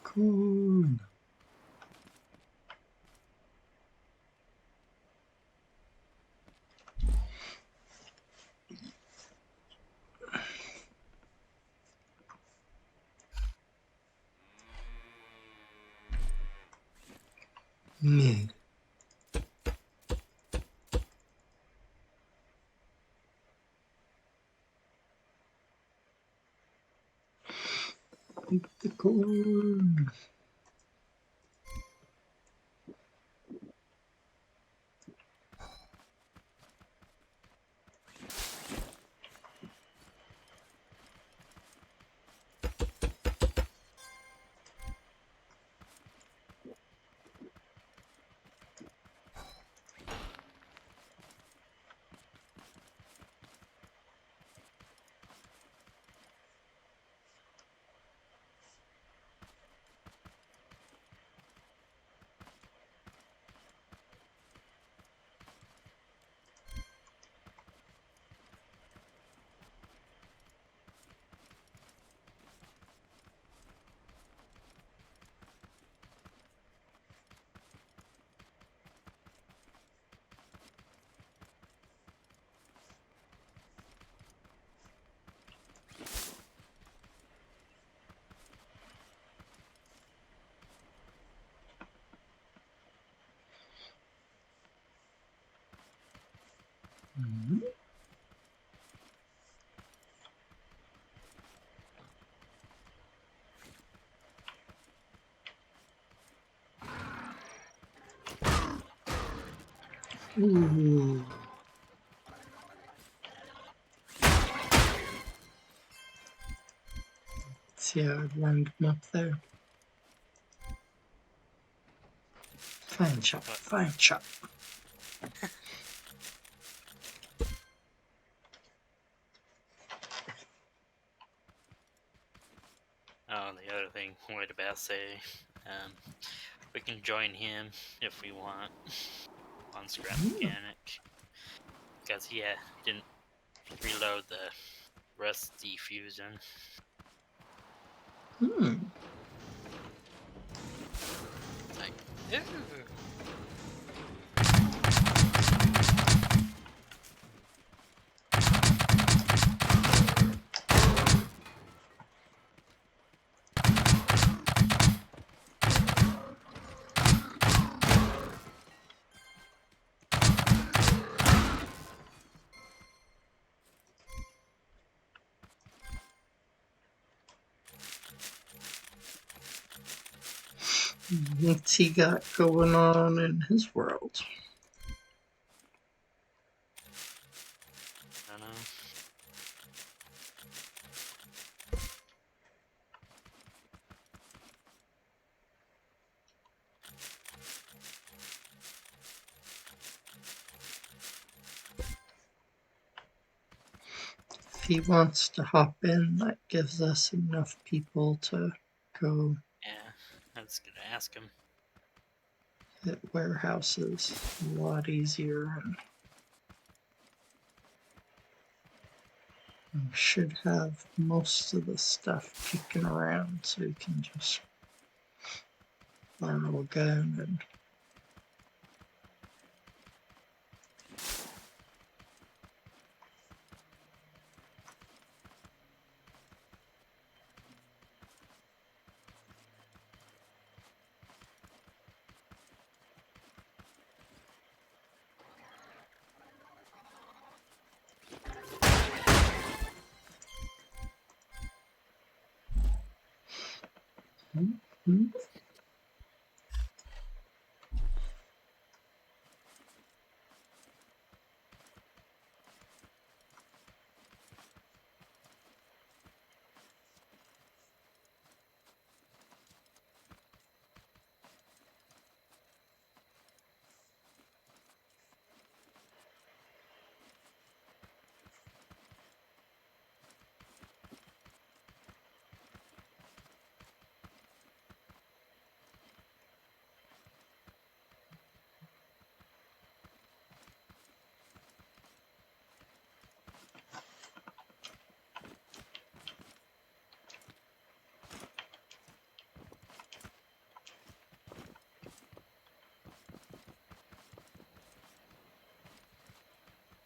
Cool. Mid. Eat the corn. Mm-hmm. Ooh. See how I lined them up there? Fine chop, fine chop. Oh, the other thing, what about say? We can join him if we want on Scrap Mechanic. Because, he didn't reload the rusty fusion. It's like, ooh. What's he got going on in his world? I don't know. If he wants to hop in, that gives us enough people to go Yeah, I was gonna ask him. hit warehouses a lot easier, and we should have most of the stuff kicking around so we can just fire a gun and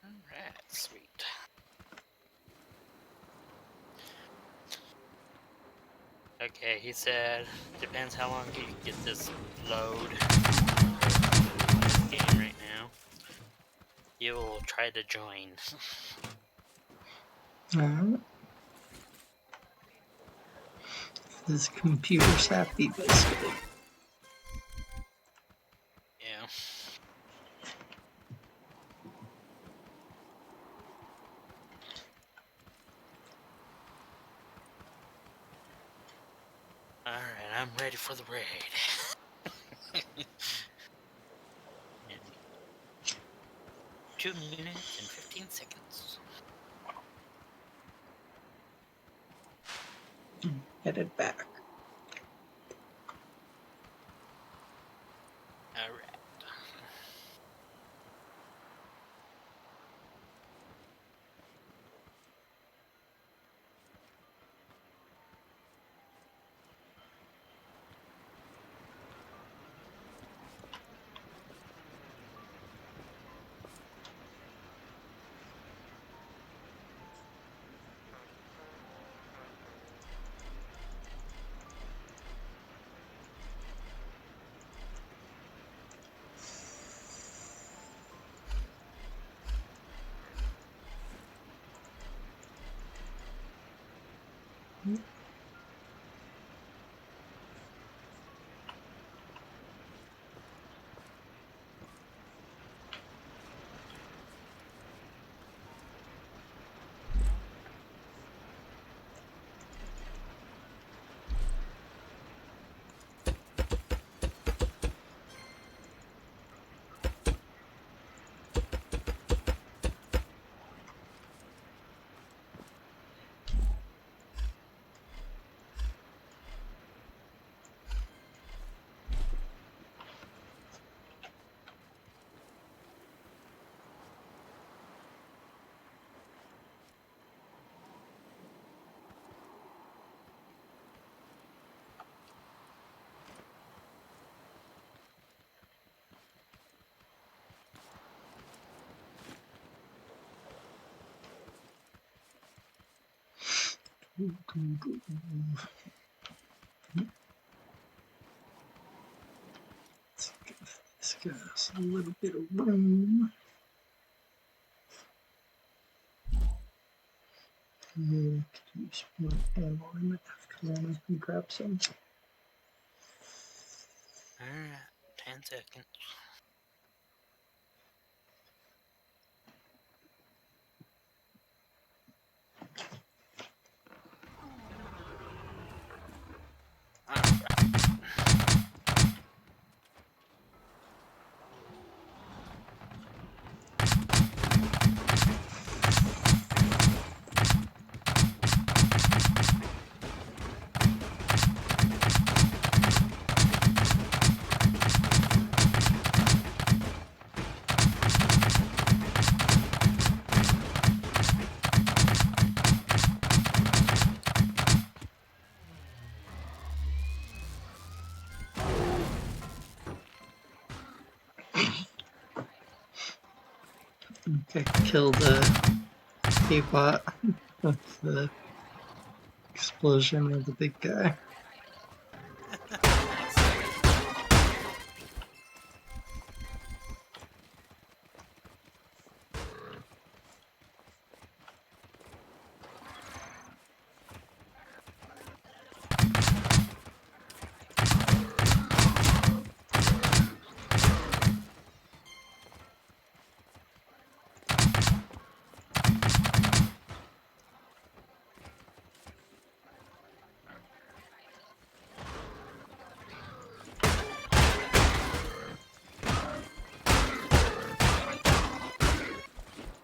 Alright, sweet. Okay, he said, depends how long you can get this load game right now. You will try to join. if His computer's happy, basically. Yeah. Alright, I'm ready for the raid. In 2 minutes and 15 seconds. Headed back. Alright. Let's give this guy a little bit of room. Could use more ammo in it because I can grab some. Alright, 10 seconds. Okay, kill the K-bot with the explosion of the big guy.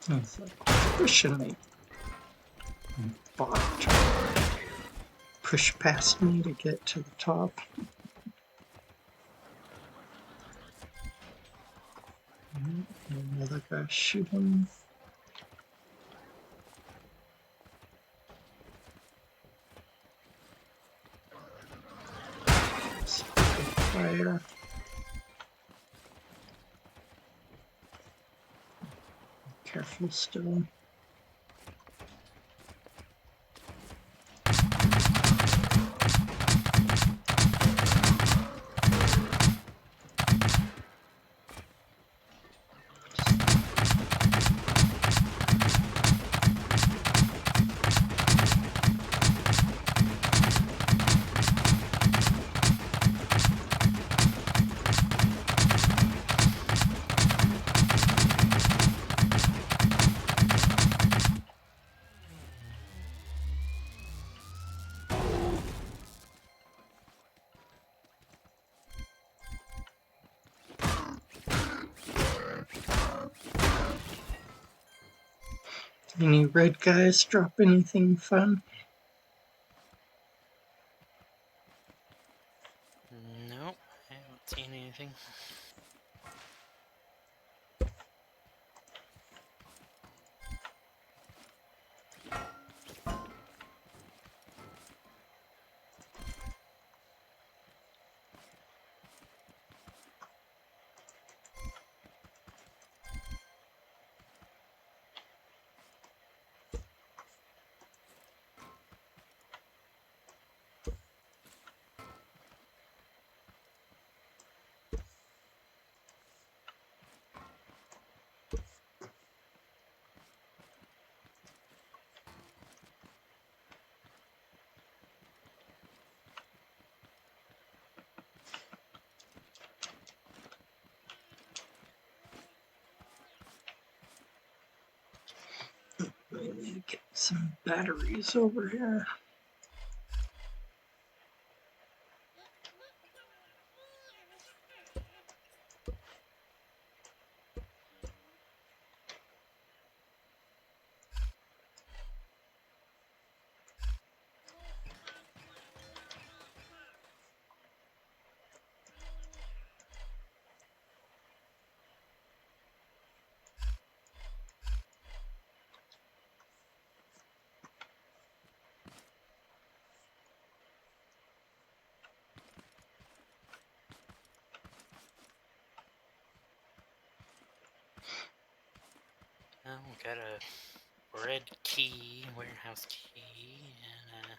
It's like pushing me. Bot trying to push past me to get to the top. Another guy shooting. Fire. Careful still. Any red guys drop anything fun? Nope, I haven't seen anything. I need to get some batteries over here. Oh, got a red key, warehouse key, and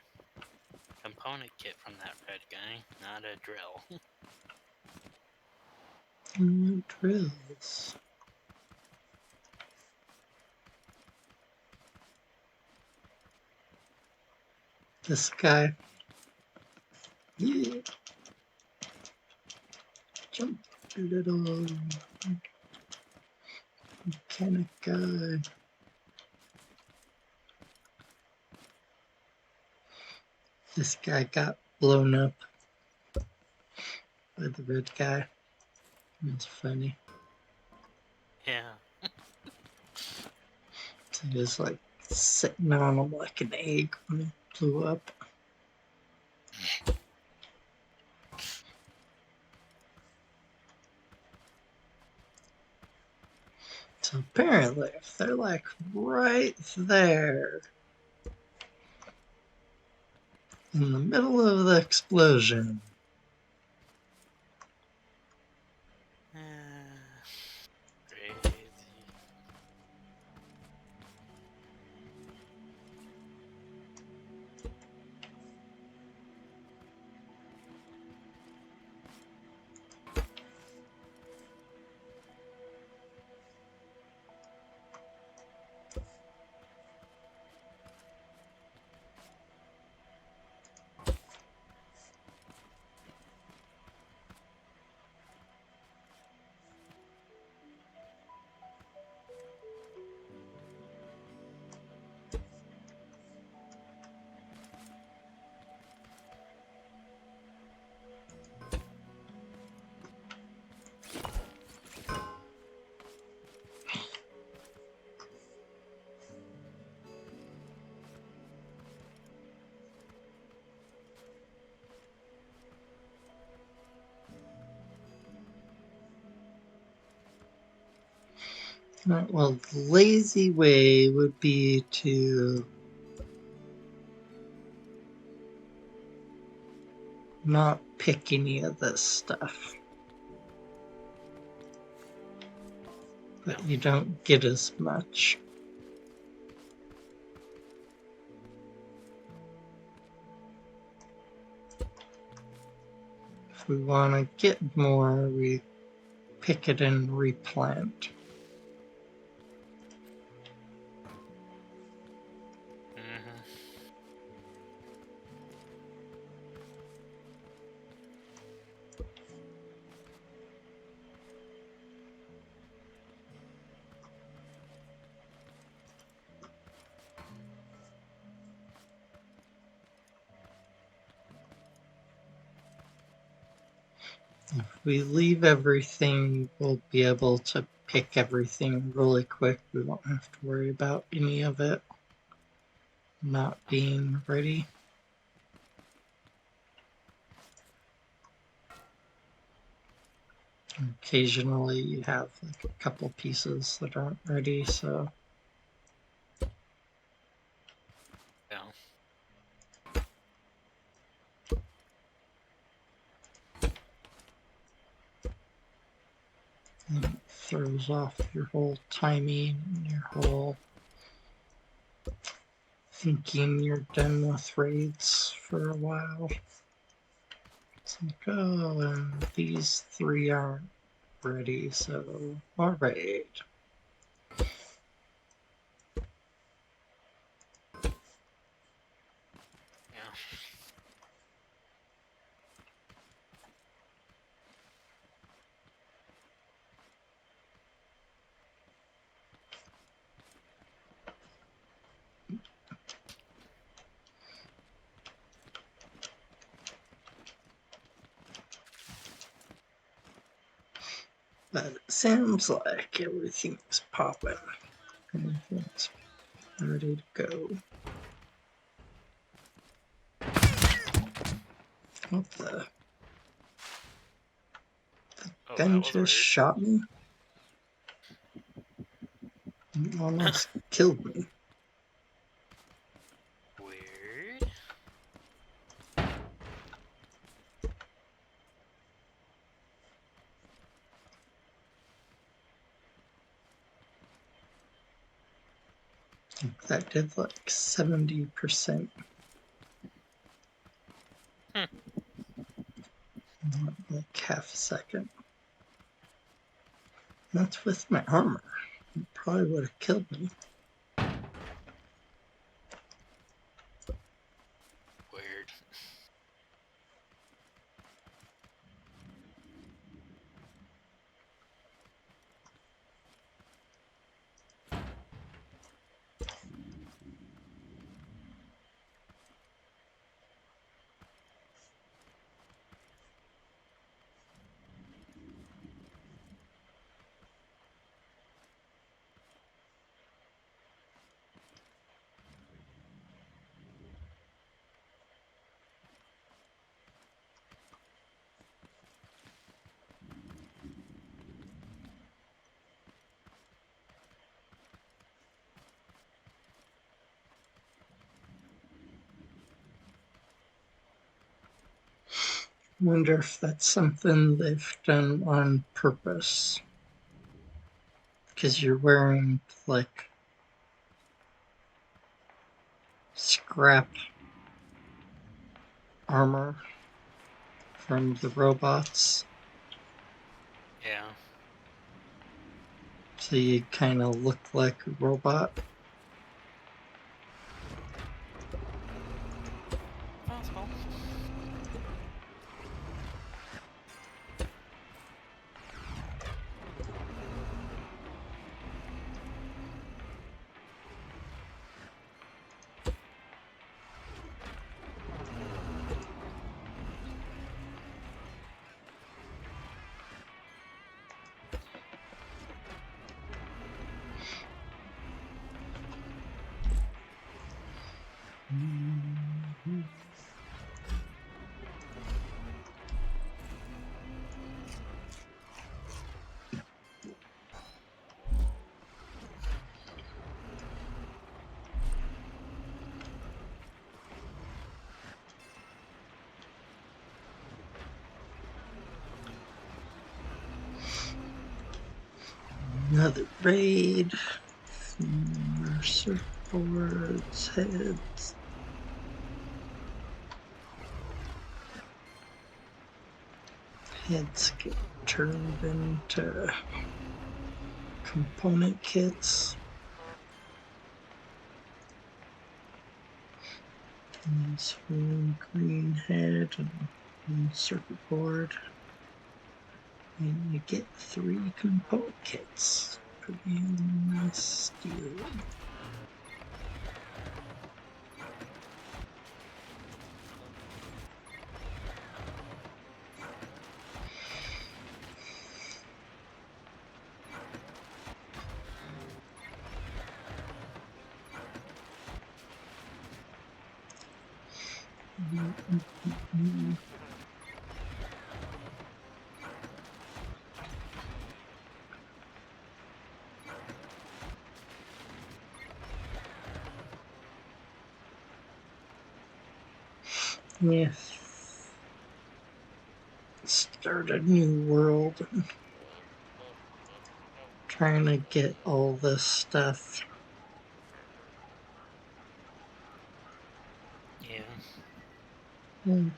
a component kit from that red guy, not a drill. Drills. This guy. Yeah. Jump, little mechanic guy. This guy got blown up by the red guy. It's funny. Yeah. So he was like sitting on him like an egg when it blew up. So apparently, if they're like right there in the middle of the explosion, Crazy. well, the lazy way would be to not pick any of this stuff. But you don't get as much. If we want to get more, we pick it and replant. If we leave everything, we'll be able to pick everything really quick. We won't have to worry about any of it not being ready. Occasionally you have like a couple pieces that aren't ready, so Yeah. it throws off your whole timing, your whole thinking you're done with raids for a while. It's like, oh, and these 3 aren't ready, so alright. Yeah. But it sounds like everything's popping. Everything's ready to go. What the? Oh, Gun that was just weird. shot me? It almost killed me. Weird. That did like 70%. Like half a second. That's with my armor. It probably would have killed me. Weird. Wonder if that's something they've done on purpose. Because you're wearing like scrap armor from the robots. Yeah. So you kind of look like a robot. Possible. Another raid. More surfboards, heads. Heads get turned into component kits. Nice one green head and one circuit board. And you get 3 component kits. Pretty nice deal. Yes. Start a new world. Trying to get all this stuff. Yeah.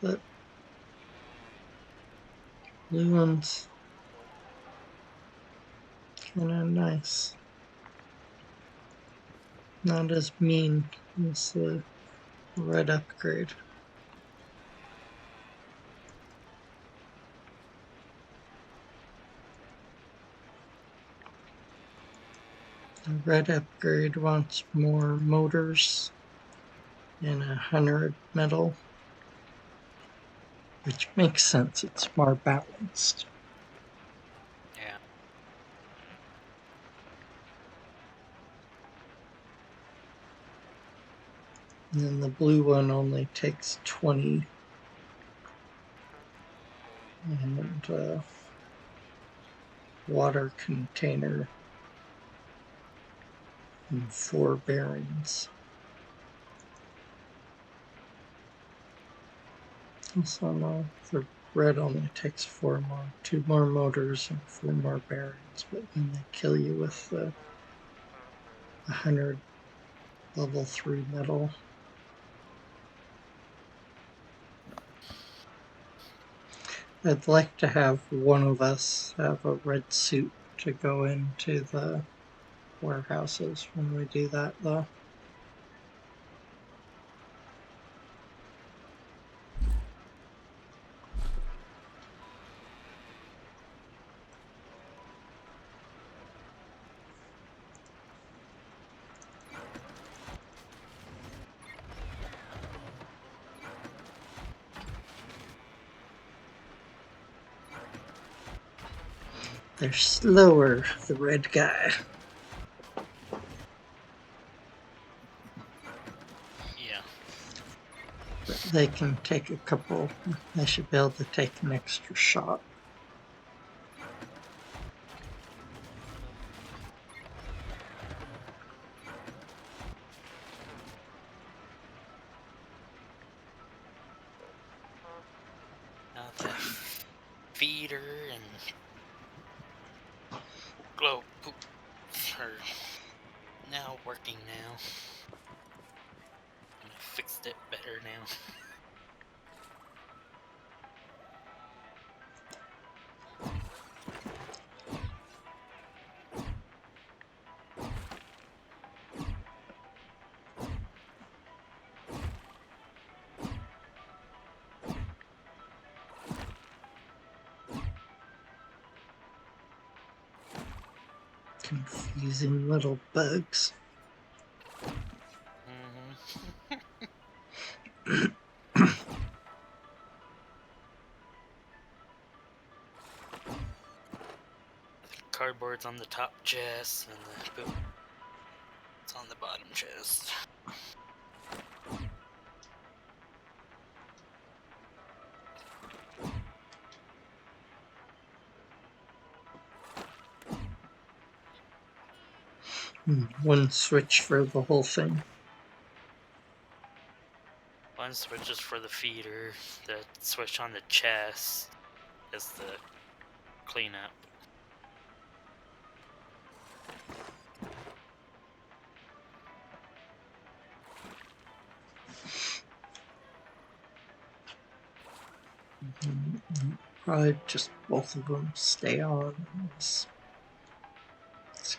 But blue one's kind of nice. Not as mean as the red upgrade. The red upgrade wants more motors and 100 metal, which makes sense. It's more balanced. Yeah. And then the blue one only takes 20. And water container and 4 bearings. Also, no, the red only takes 4 more, 2 more motors and 4 more bearings, but then they kill you with the 100 level 3 metal. I'd like to have one of us have a red suit to go into the warehouses when we do that, though. They're slower, the red guy. Yeah. But they can take a couple, they should be able to take an extra shot. Now the feeder and glow poop are now working now. And I fixed it better now. Confusing little bugs. Cardboard's on the top chest and the poop it's on the bottom chest. One switch for the whole thing. One switch is for the feeder. The switch on the chest is the cleanup. Probably just both of them stay on. It's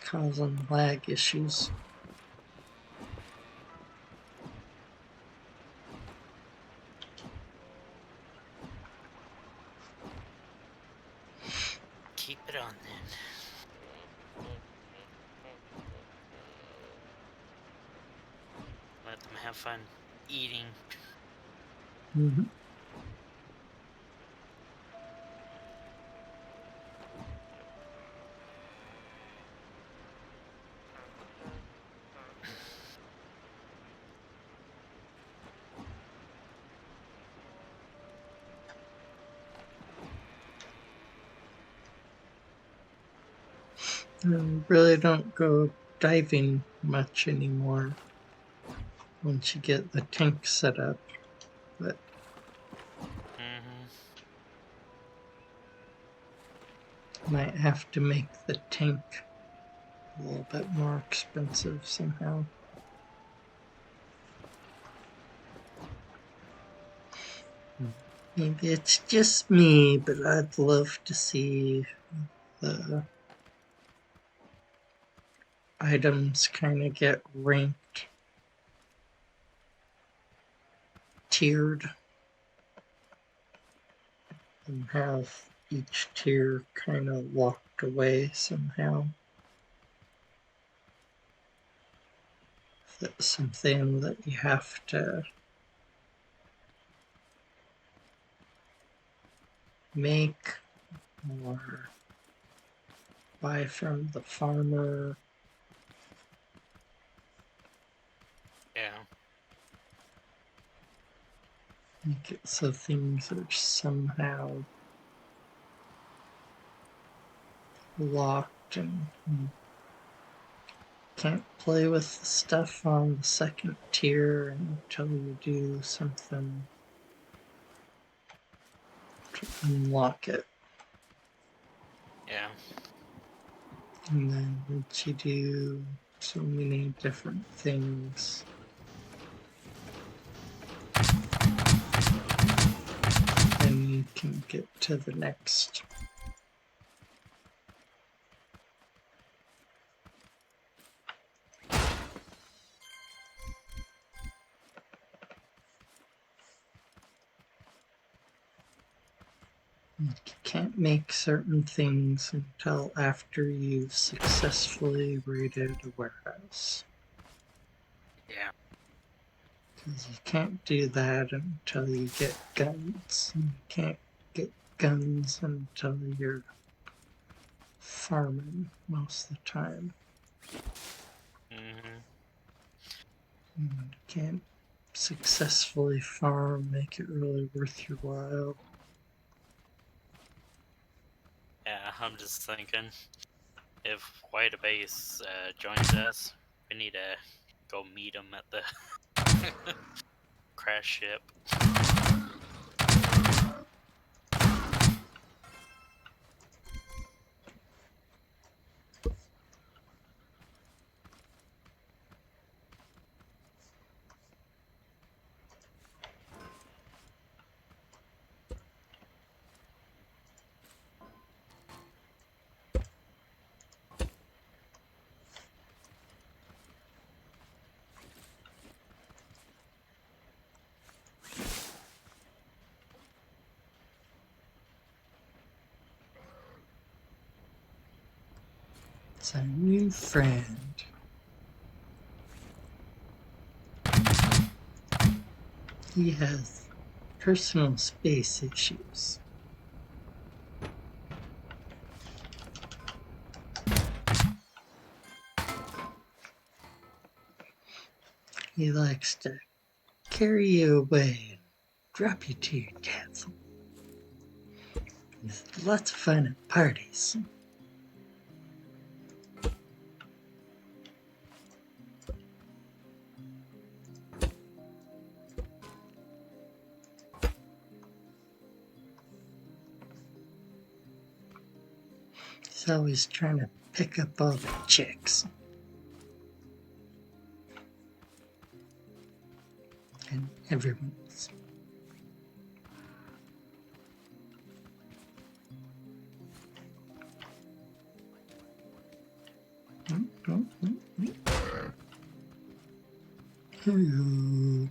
causing lag issues. Keep it on then. Let them have fun eating. Mm-hmm. Really don't go diving much anymore once you get the tank set up, but might have to make the tank a little bit more expensive somehow. Maybe it's just me, but I'd love to see the items kind of get ranked, tiered, and have each tier kind of locked away somehow. If that's something that you have to make or buy from the farmer. Yeah. Make it so things are somehow locked and you can't play with the stuff on the second tier until you do something to unlock it. Yeah. And then once you do so many different things, then you can get to the next. You can't make certain things until after you've successfully raided a warehouse. Yeah. Because you can't do that until you get guns. And you can't get guns until you're farming most of the time. You can't successfully farm, make it really worth your while. Yeah, I'm just thinking, if White Base joins us, we need to go meet him at the crash ship. It's a new friend. He has personal space issues. He likes to carry you away and drop you to your death. He's lots of fun at parties. He's always trying to pick up all the chicks. And everyone's. Hello.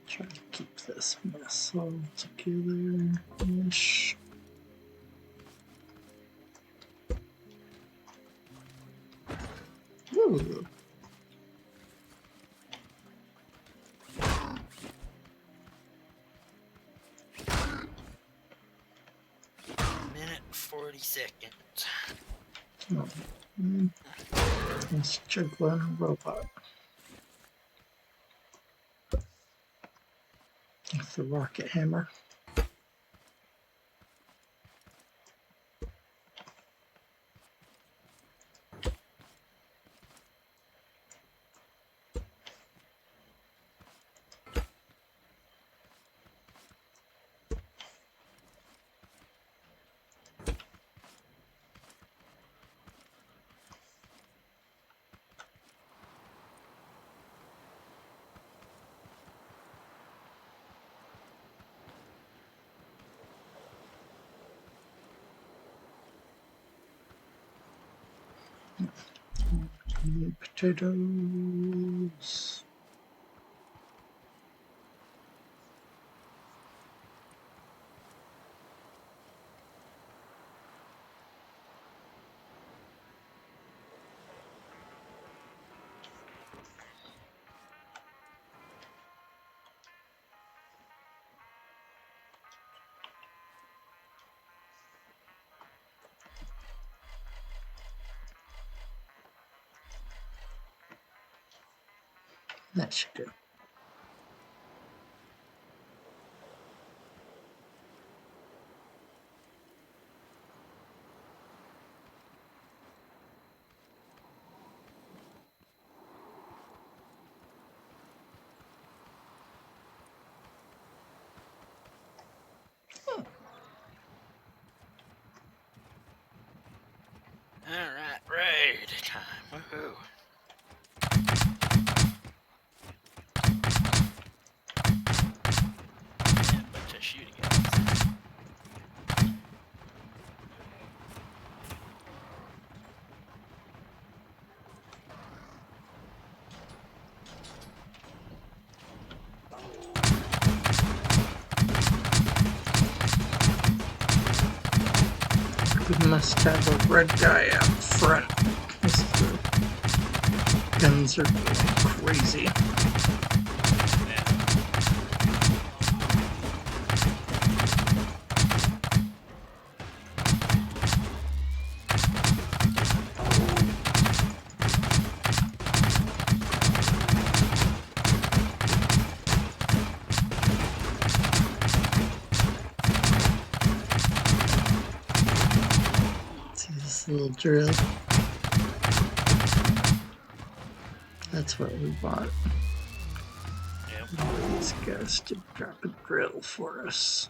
Try to keep this mess all together-ish. Ooh. seconds. Oh, it's juggling a robot. With the rocket hammer. Potatoes. That should do. Alright, raid time. Woohoo. Yeah, a bunch of shooting guns. We must have a red guy out front. The guns are going crazy. See this little drill? That's what we want. Yep. These guys to drop a drill for us.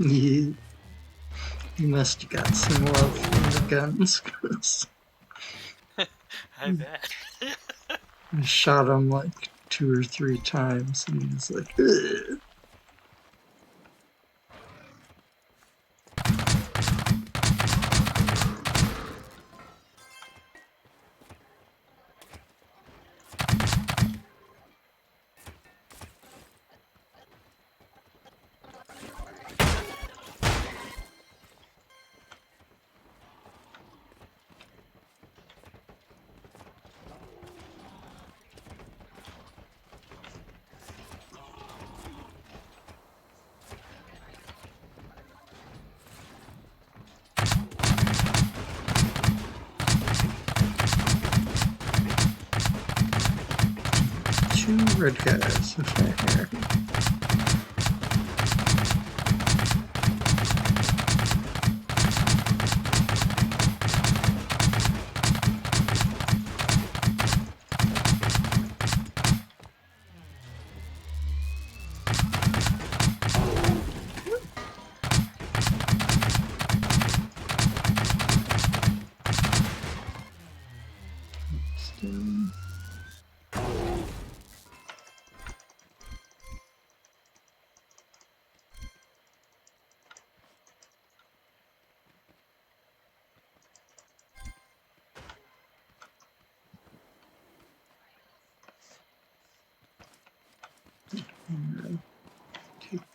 You must have got some love from the guns. I bet. I shot him like 2 or 3 times and he was like, ugh. Two red guys with my hair. Still.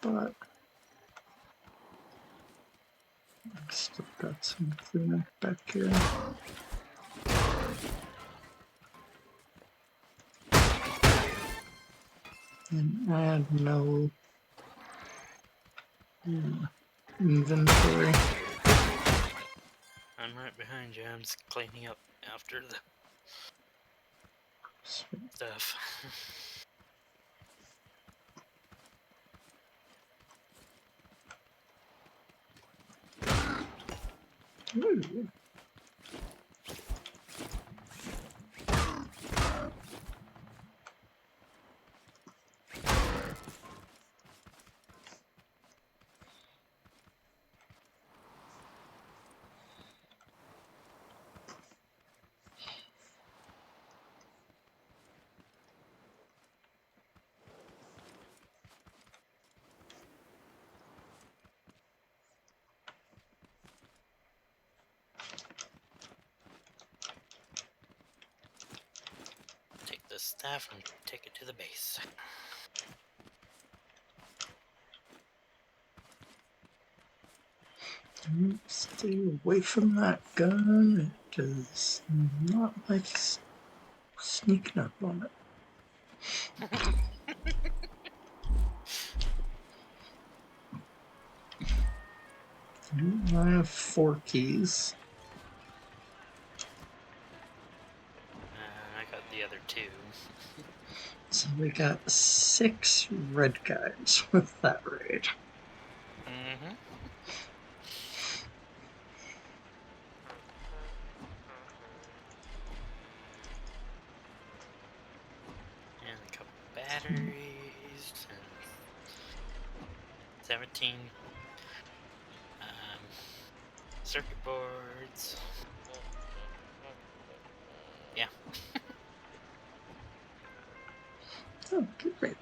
but I've still got some cleanup back here. And I had no inventory. I'm right behind you. I'm just cleaning up after the stuff. Ooh. Take the staff and take it to the base. Stay away from that gun. It does not like sneaking up on it. I have 4 keys. I got the other 2. So we got 6 red guys with that raid. Mm-hmm. And a couple batteries and 17 circuit boards. Yeah. Oh, great.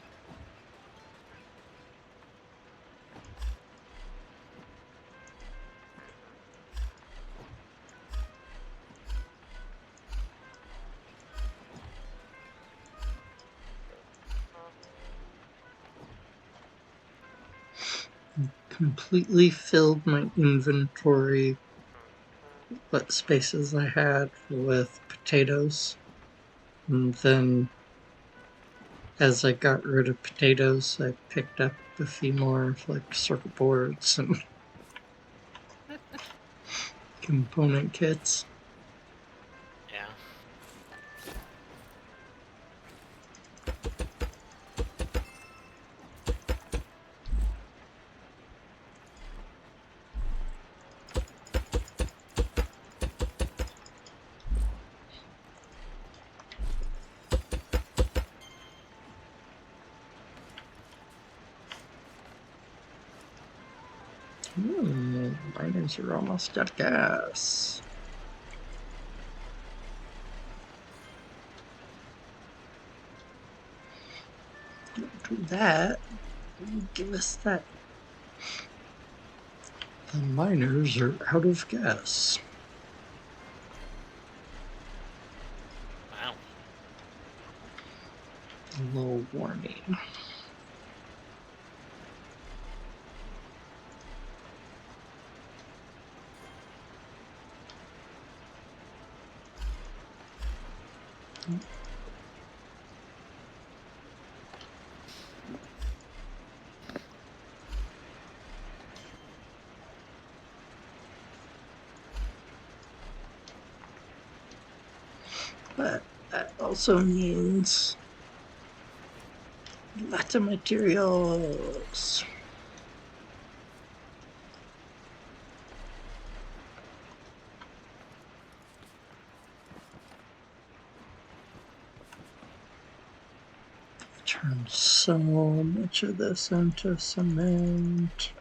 Completely filled my inventory, what spaces I had, with potatoes. And then as I got rid of potatoes, I picked up a few more like circuit boards and component kits. Yeah. Miners are almost out of gas. Don't do that. Give us that. The miners are out of gas. Wow. A little warning. But that also means lots of materials. Turn so much of this into cement.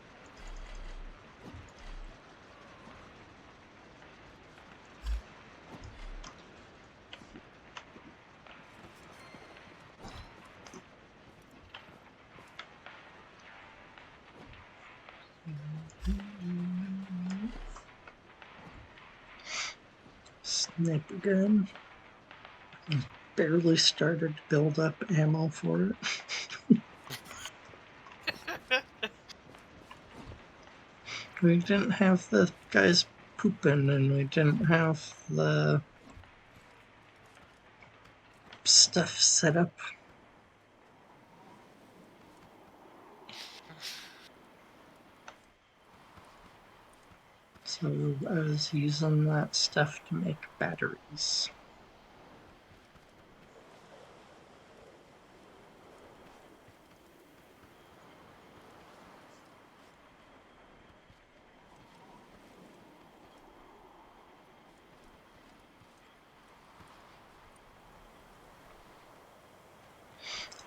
Sniper gun. Barely started to build up ammo for it. We didn't have the guys pooping, and we didn't have the stuff set up. So I was using that stuff to make batteries.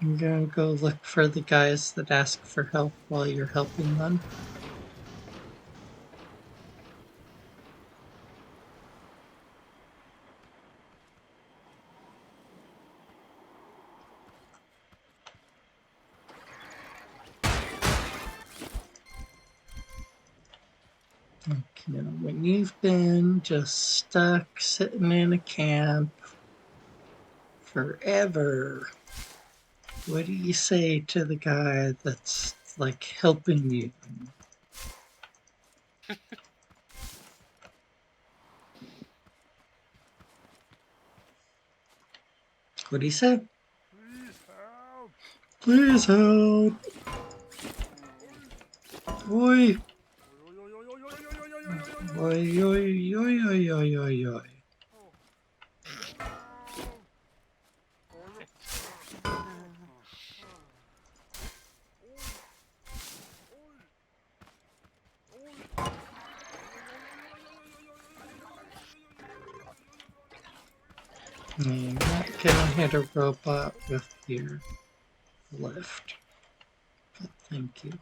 I'm gonna go look for the guys that ask for help while you're helping them. Okay, when you've been just stuck sitting in a camp forever, what do you say to the guy that's like helping you? What do you say? Please help! Please help! Oi! Oi, oi, oi, oi, oi, oi, oi. You're not gonna hit a robot with your lift. But thank you.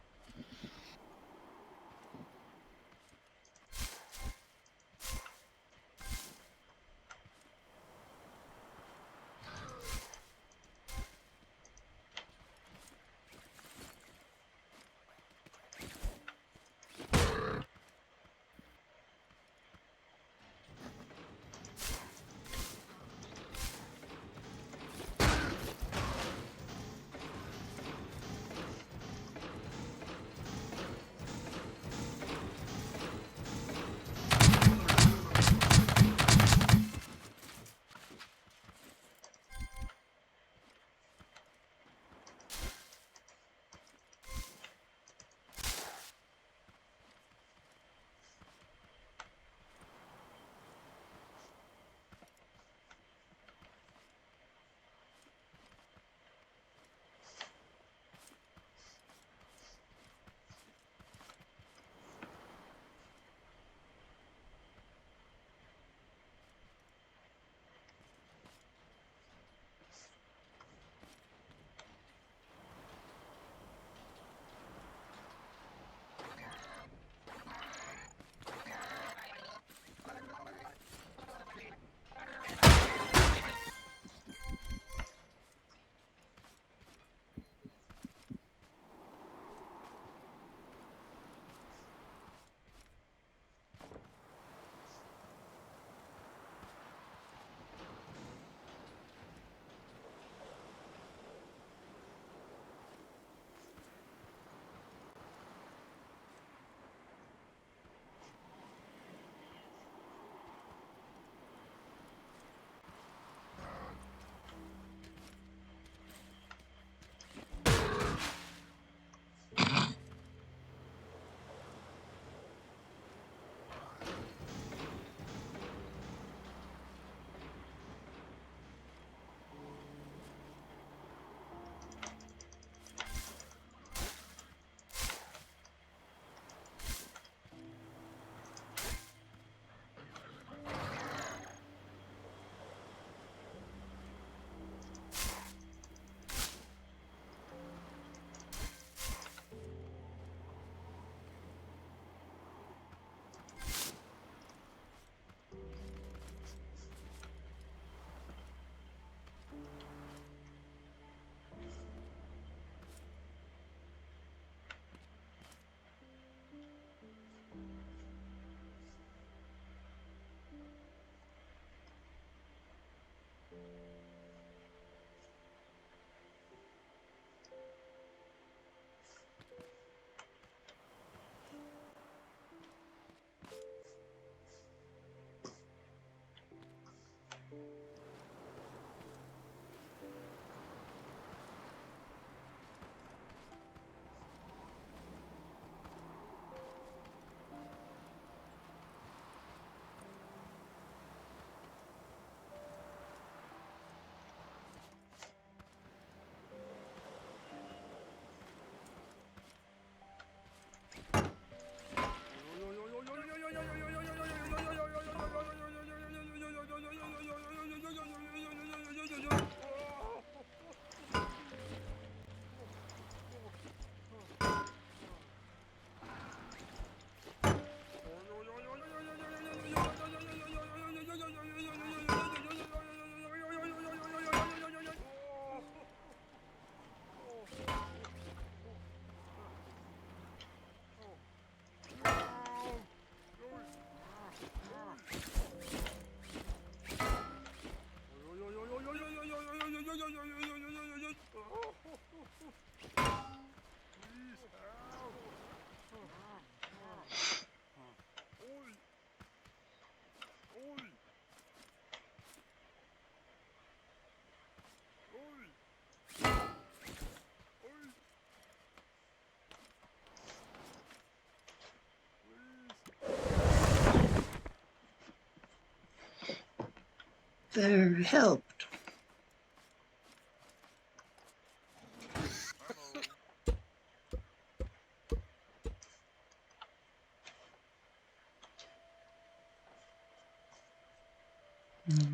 There, helped.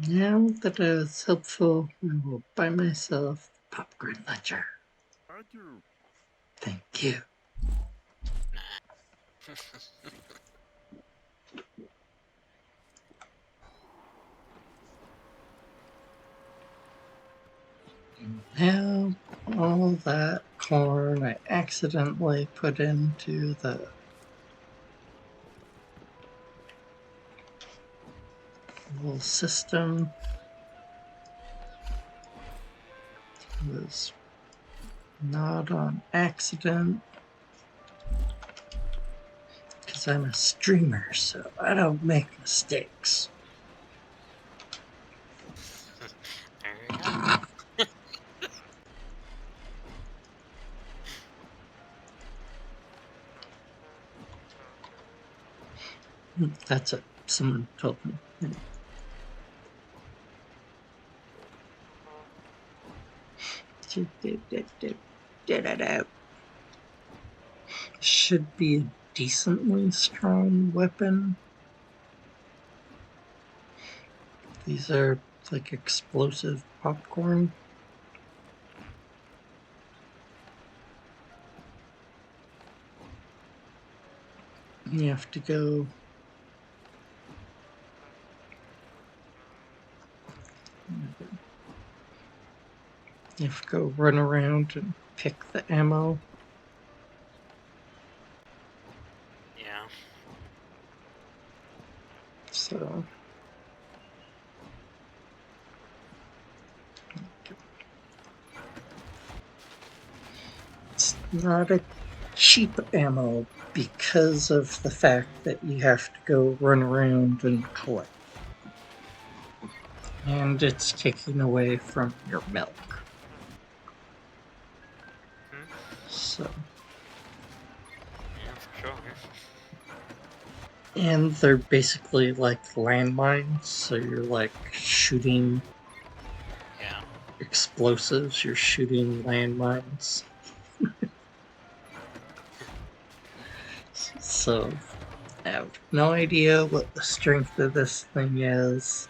Now that I was helpful, I will buy myself a popcorn launcher. Thank you. Thank you. And now all that corn I accidentally put into the little system was not on accident, because I'm a streamer, so I don't make mistakes. There you go. That's what someone told me. Should be a decently strong weapon. These are like explosive popcorn. You have to go. You have to go run around and pick the ammo. Yeah. So it's not a cheap ammo because of the fact that you have to go run around and collect. And it's taking away from your milk. So, Yeah, for sure. and they're basically like landmines, so you're like shooting Yeah. explosives, you're shooting landmines. So, I have no idea what the strength of this thing is.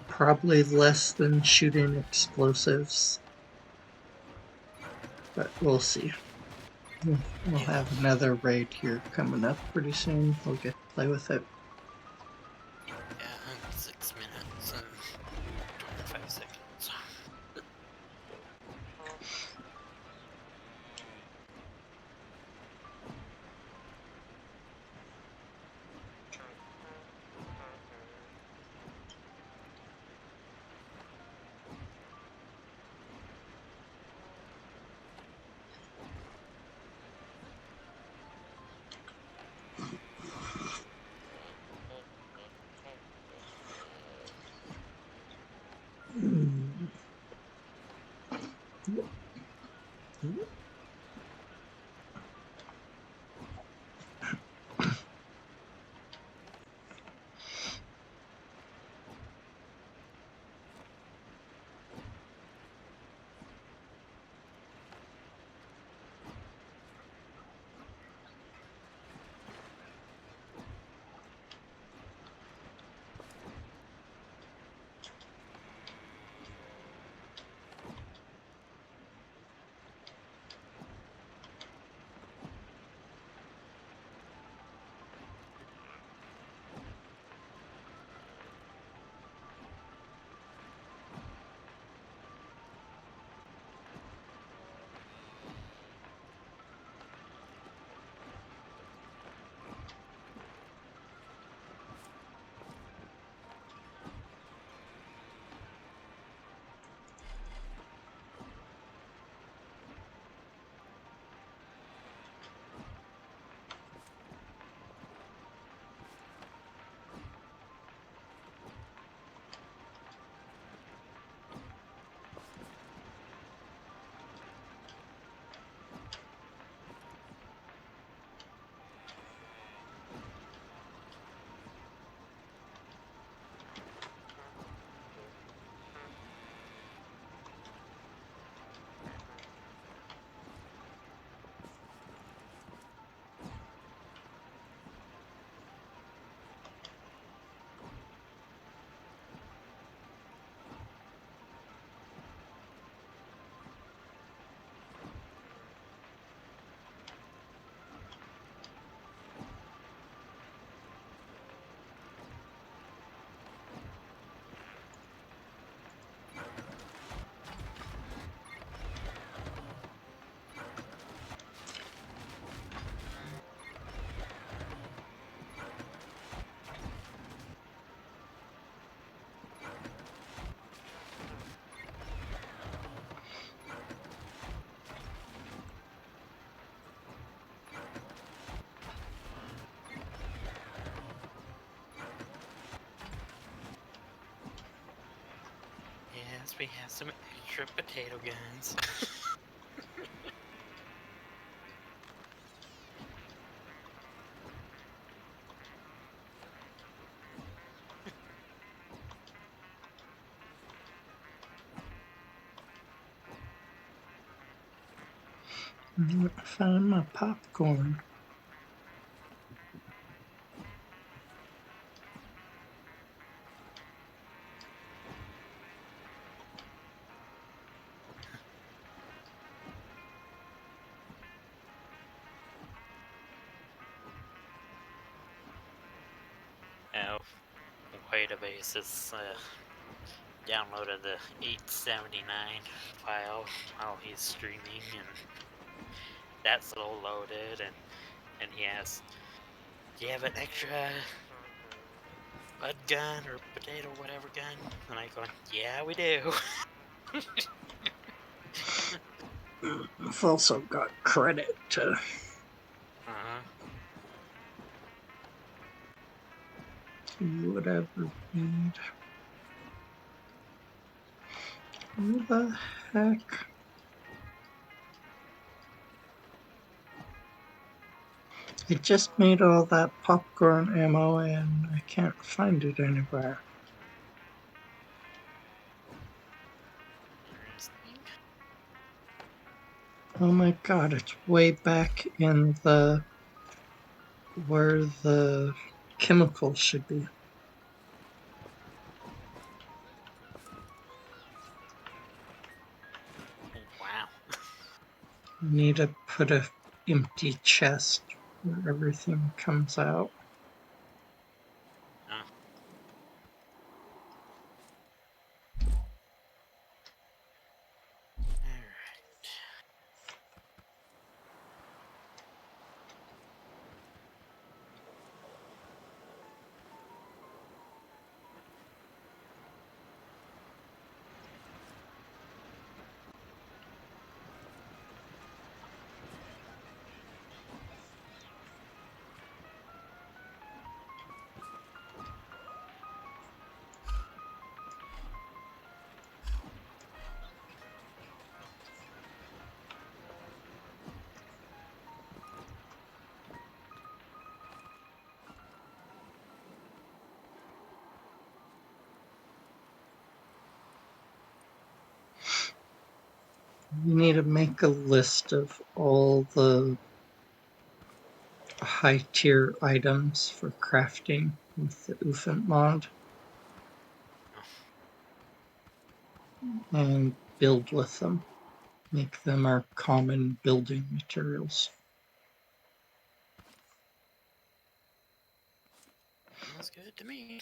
Probably less than shooting explosives, but we'll see. We'll have another raid here coming up pretty soon. We'll get to play with it. Yeah, 6 minutes and 25 seconds. Yes, we have some extra potato guns. Found my popcorn. Oh, wait a basis. Downloaded the 879 file while he's streaming, and that's all loaded. And he asks, "Do you have an extra bud gun or potato whatever gun?" And I go, "Yeah, we do." I've also got credit to do whatever we need. Who the heck? I just made all that popcorn ammo and I can't find it anywhere. Interesting. Oh my god, it's way back in the where the chemicals should be. Wow. I need to put a empty chest where everything comes out. Alright. You need to make a list of all the high tier items for crafting with the th1s mod and build with them. Make them our common building materials. Sounds good to me.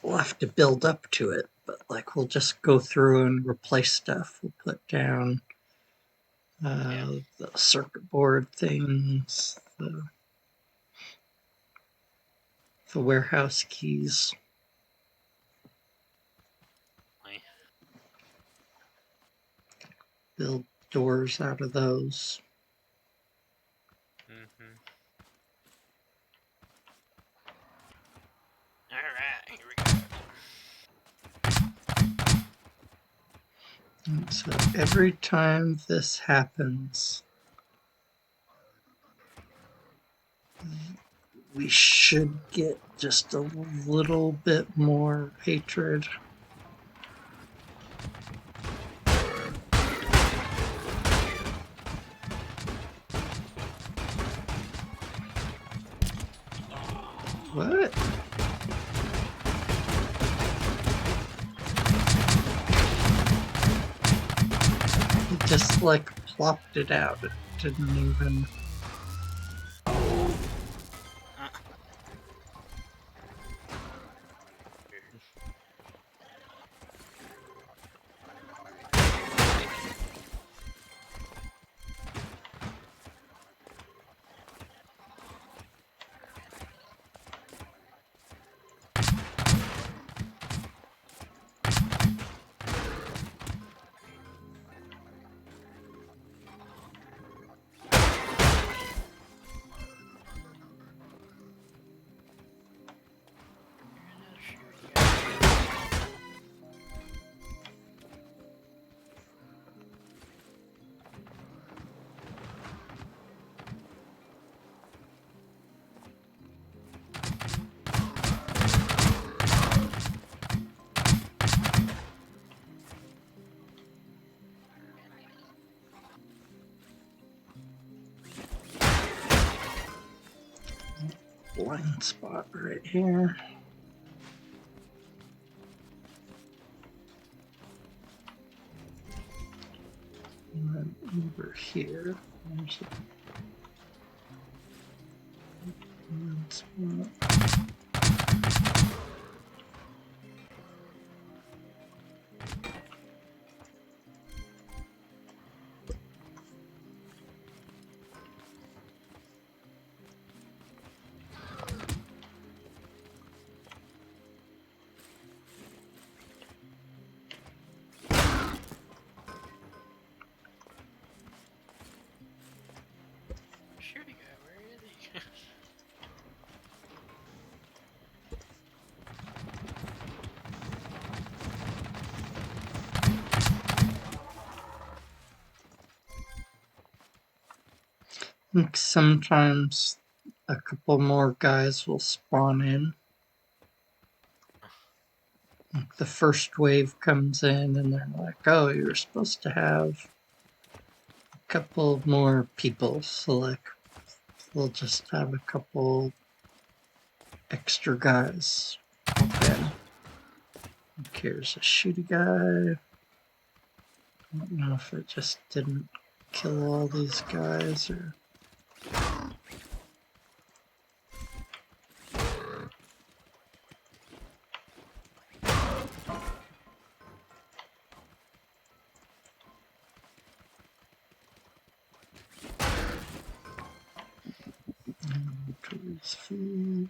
We'll have to build up to it, but like we'll just go through and replace stuff. We'll put down the circuit board things, the warehouse keys. Build doors out of those. Alright, here we go. And so every time this happens, we should get just a little bit more hatred. What? It just like plopped it out. It didn't even. blind spot right here. And then over here, there's a blind spot. Shooting guy, where is he? I think sometimes a couple more guys will spawn in. Like the first wave comes in and they're like, oh, you're supposed to have a couple more people. So like we'll just have a couple extra guys pop in. Like here's a shooty guy. I don't know if it just didn't kill all these guys or... Inventory's full.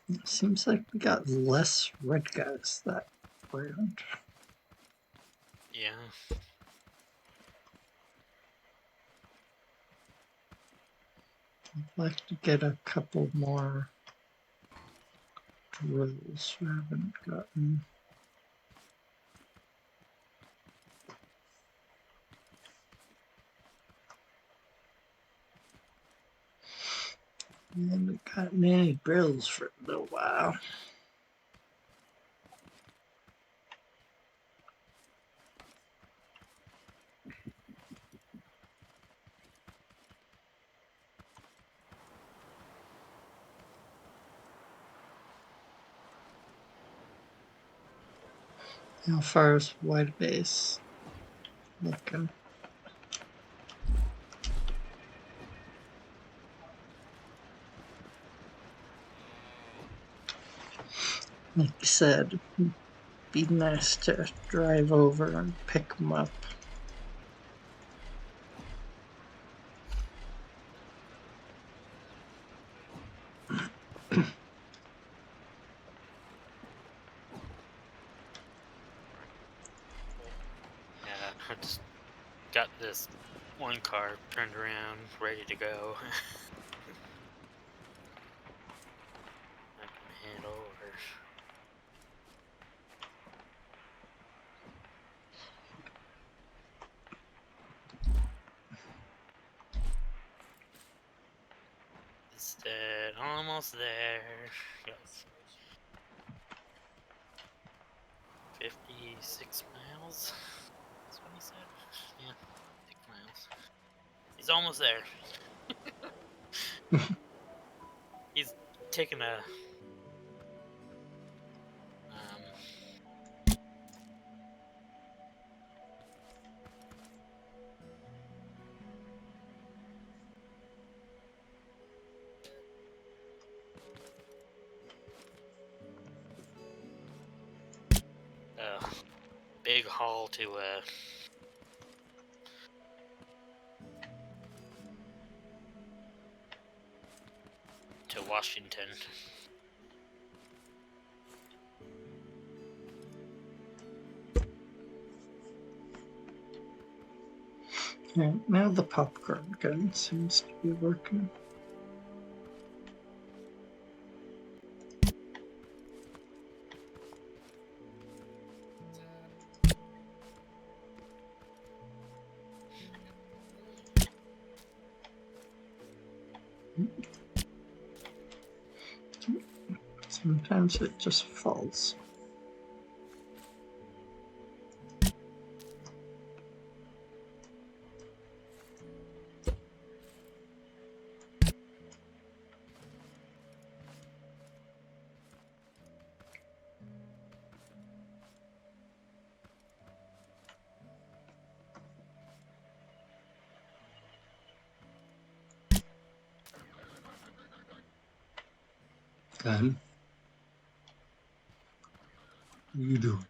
It seems like we got less red guys that round. Yeah. I'd like to get a couple more drills we haven't gotten. We haven't gotten any drills for a little while. How far is White Base looking? Like you said, it'd be nice to drive over and pick them up. Yeah, I just got this one car turned around, ready to go. I can head over. It's almost there. Yes. 56 miles. That's what he said. Yeah, 6 miles. He's almost there. He's taking a big haul to Washington. And now the popcorn gun seems to be working. Sometimes it just falls. Gun. What are you doing?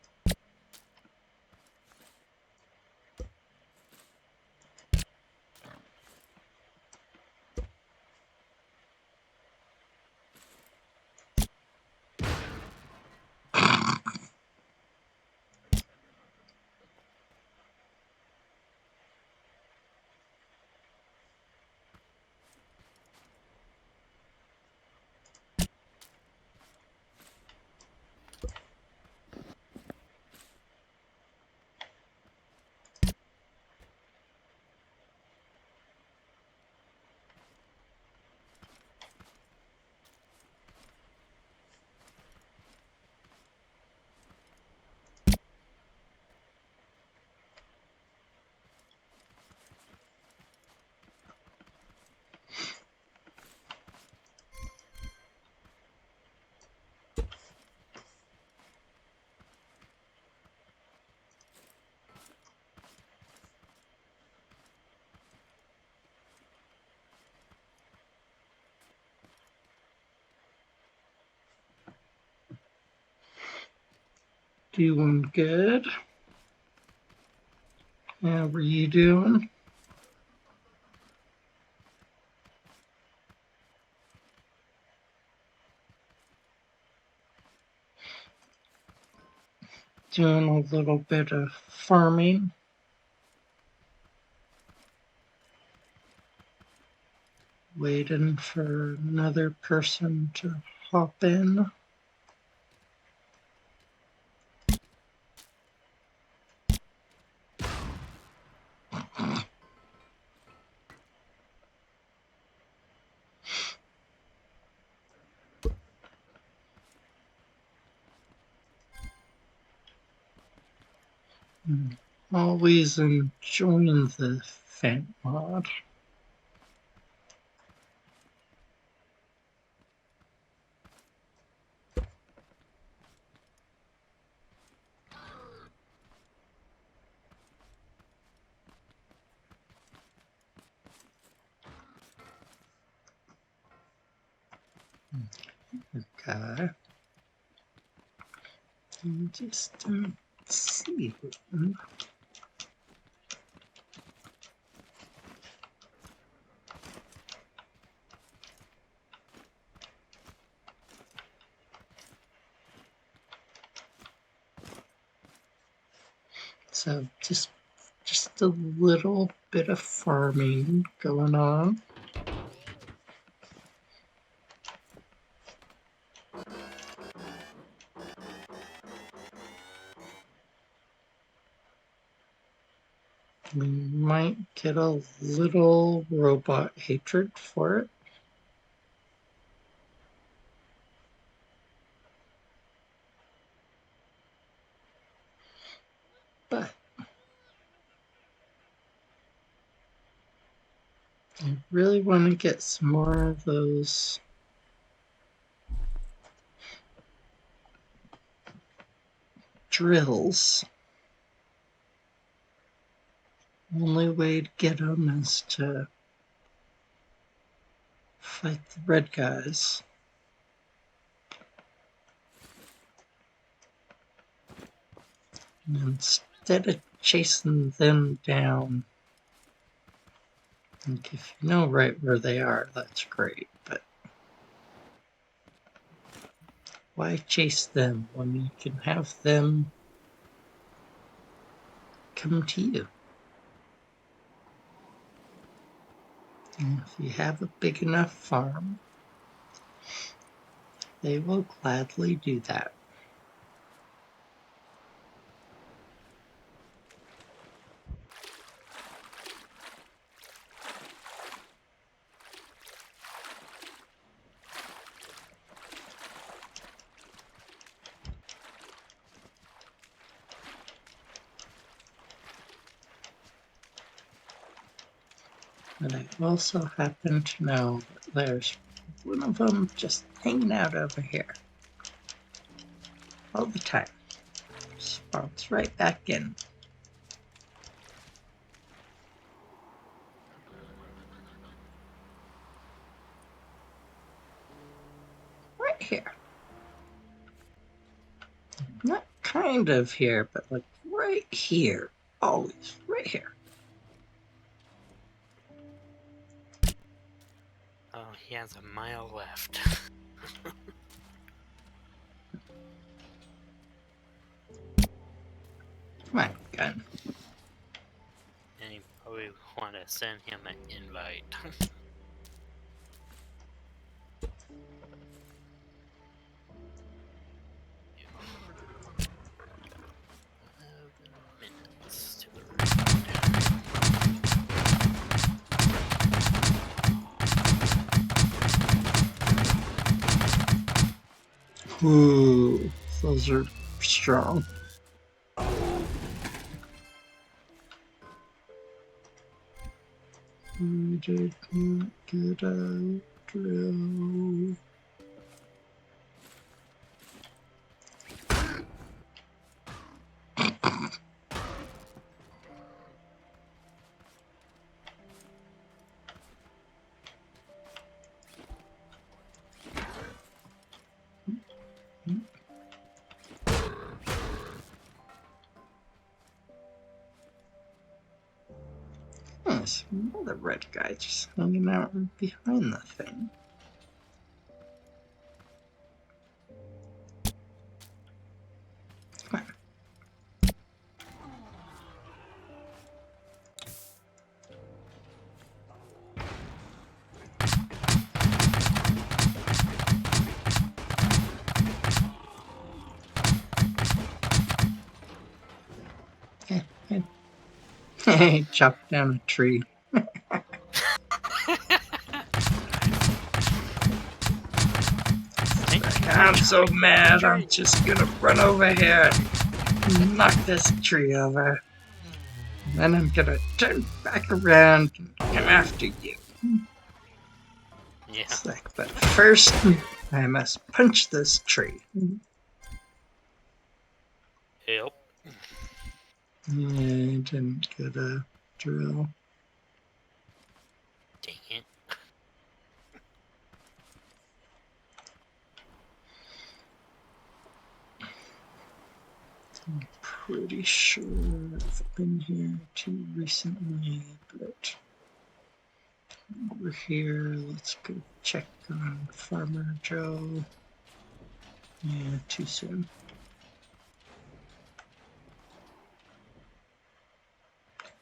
Doing good. How are you doing? Doing a little bit of farming. Waiting for another person to hop in. Always enjoying the vent mod. Okay. Just see. So just a little bit of farming going on. We might get a little robot hatred for it. But I really want to get some more of those drills. Only way to get them is to fight the red guys. And instead of chasing them down, like if you know right where they are, that's great, but Why chase them when you can have them come to you? And if you have a big enough farm, they will gladly do that. But I also happen to know that there's one of them just hanging out over here all the time. Spawns right back in. Right here. Not kind of here, but like right here. Always right here. Oh, he has a mile left. Come on, gun. And you probably want to send him an invite. Minutes to the Ooh, those are strong. I did not get a drill. There's another red guy just hanging out behind the thing. Come on. Hey, chopped down a tree. I'm so mad, I'm just gonna run over here and knock this tree over. And then I'm gonna turn back around and come after you. Yeah. It's like, but first, I must punch this tree. Yep. I didn't get a drill. Dang it. I'm pretty sure I've been here too recently, but over here, let's go check on Farmer Joe. Yeah, too soon.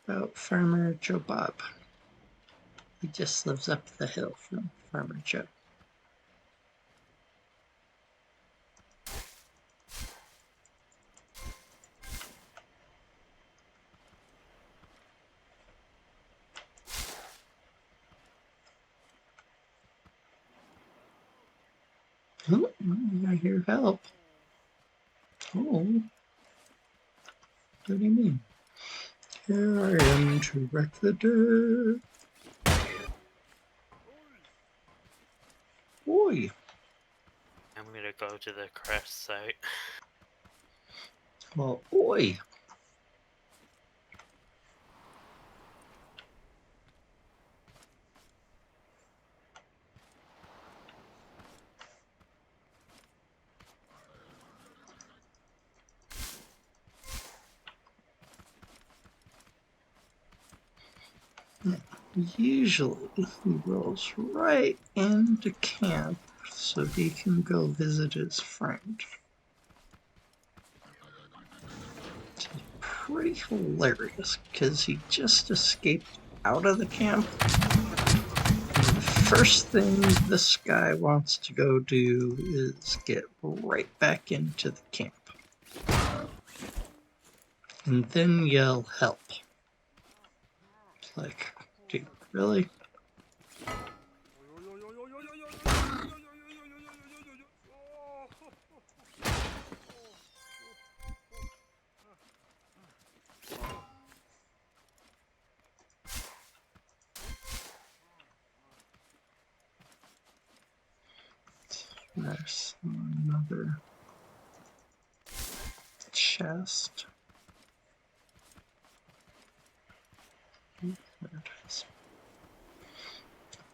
About Farmer Joe Bob. He just lives up the hill from Farmer Joe. Oh, I hear help. Oh, what do you mean? Here I am to wreck the day. Oi! I'm gonna go to the crash site. Well, oi! Usually he rolls right into camp so he can go visit his friend. It's pretty hilarious because he just escaped out of the camp. And the first thing this guy wants to go do is get right back into the camp. And then yell help. It's like, dude, really? There's another chest. There it is.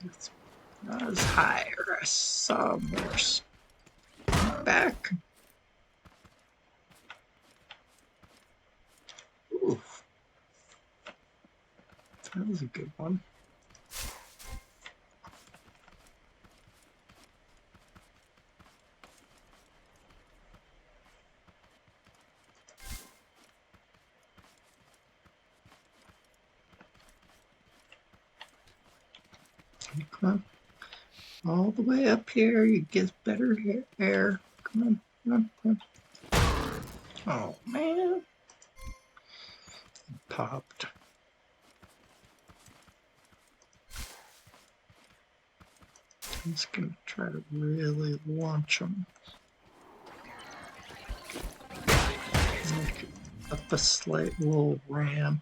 It's not as high, or I saw more back. Ooh. That was a good one. Come on. All the way up here, you get better air. Come on, come on, come on. Oh, man. Popped. I'm just gonna try to really launch them. Like up a slight little ramp.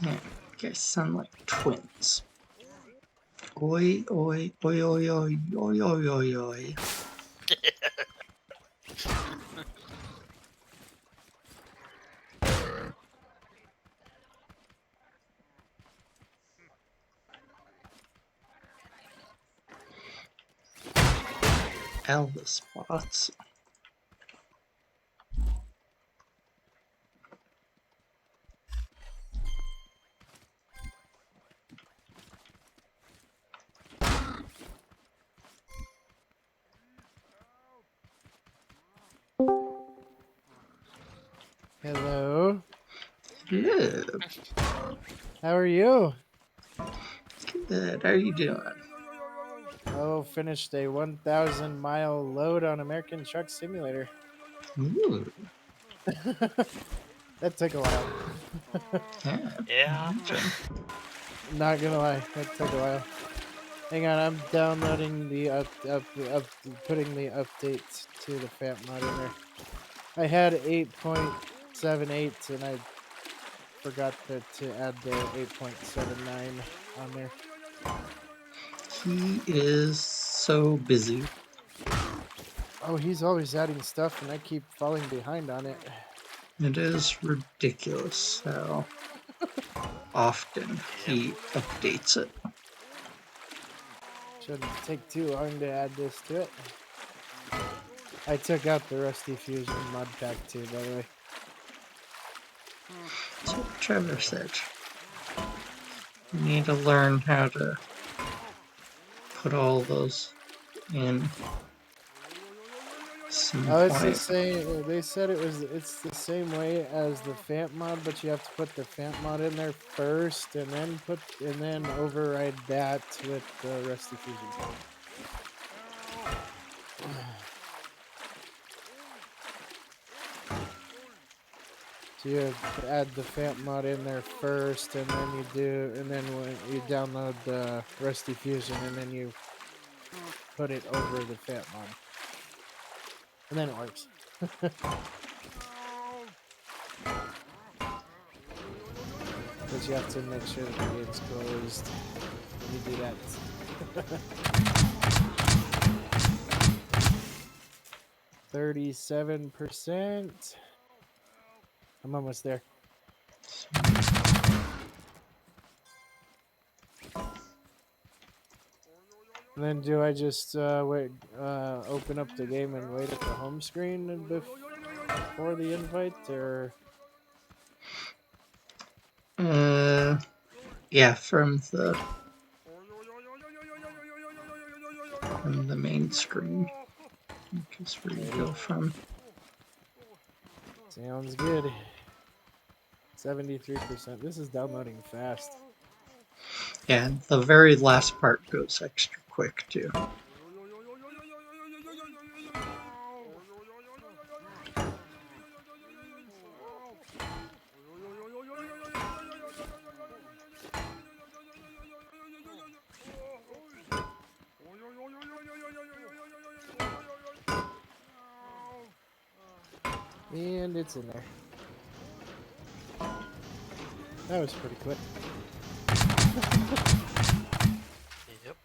Yeah, you guys sound like twins. Oi, oi, oi, oi, oi, oi, oi, oi, oi. Elvis spots. Hello. Hello. How are you? Good. How are you doing? Oh, finished a 1,000-mile load on American Truck Simulator. Ooh. That took a while. Yeah. Yeah. Not gonna lie, that took a while. Hang on, I'm downloading the putting the updates to the FAT mod in there. I had 8.78 and I forgot to add the 8.79 on there. He is so busy. Oh, he's always adding stuff and I keep falling behind on it. It is ridiculous how often he updates it. Shouldn't take too long to add this to it. I took out the Rusty Fusion mod pack too, by the way. That's what Trevor said. You need to learn how to put all those in. some Oh, it's the point. same. They said it's the same way as the FAMP mod, but you have to put the FAMP mod in there first, and then override that with the Rusty Fusion. So you have to add the FAMP mod in there first, and then when you download the Rusty Fusion, and then you put it over the FAMP mod, and then it works. But you have to make sure that the game's closed when you do that. 37%. I'm almost there. And then do I just open up the game and wait at the home screen before the invite, or? Yeah, from the main screen. Just where you go from. Sounds good. 73%. This is downloading fast. Yeah, and the very last part goes extra quick too. And it's in there. That was pretty quick. Yep.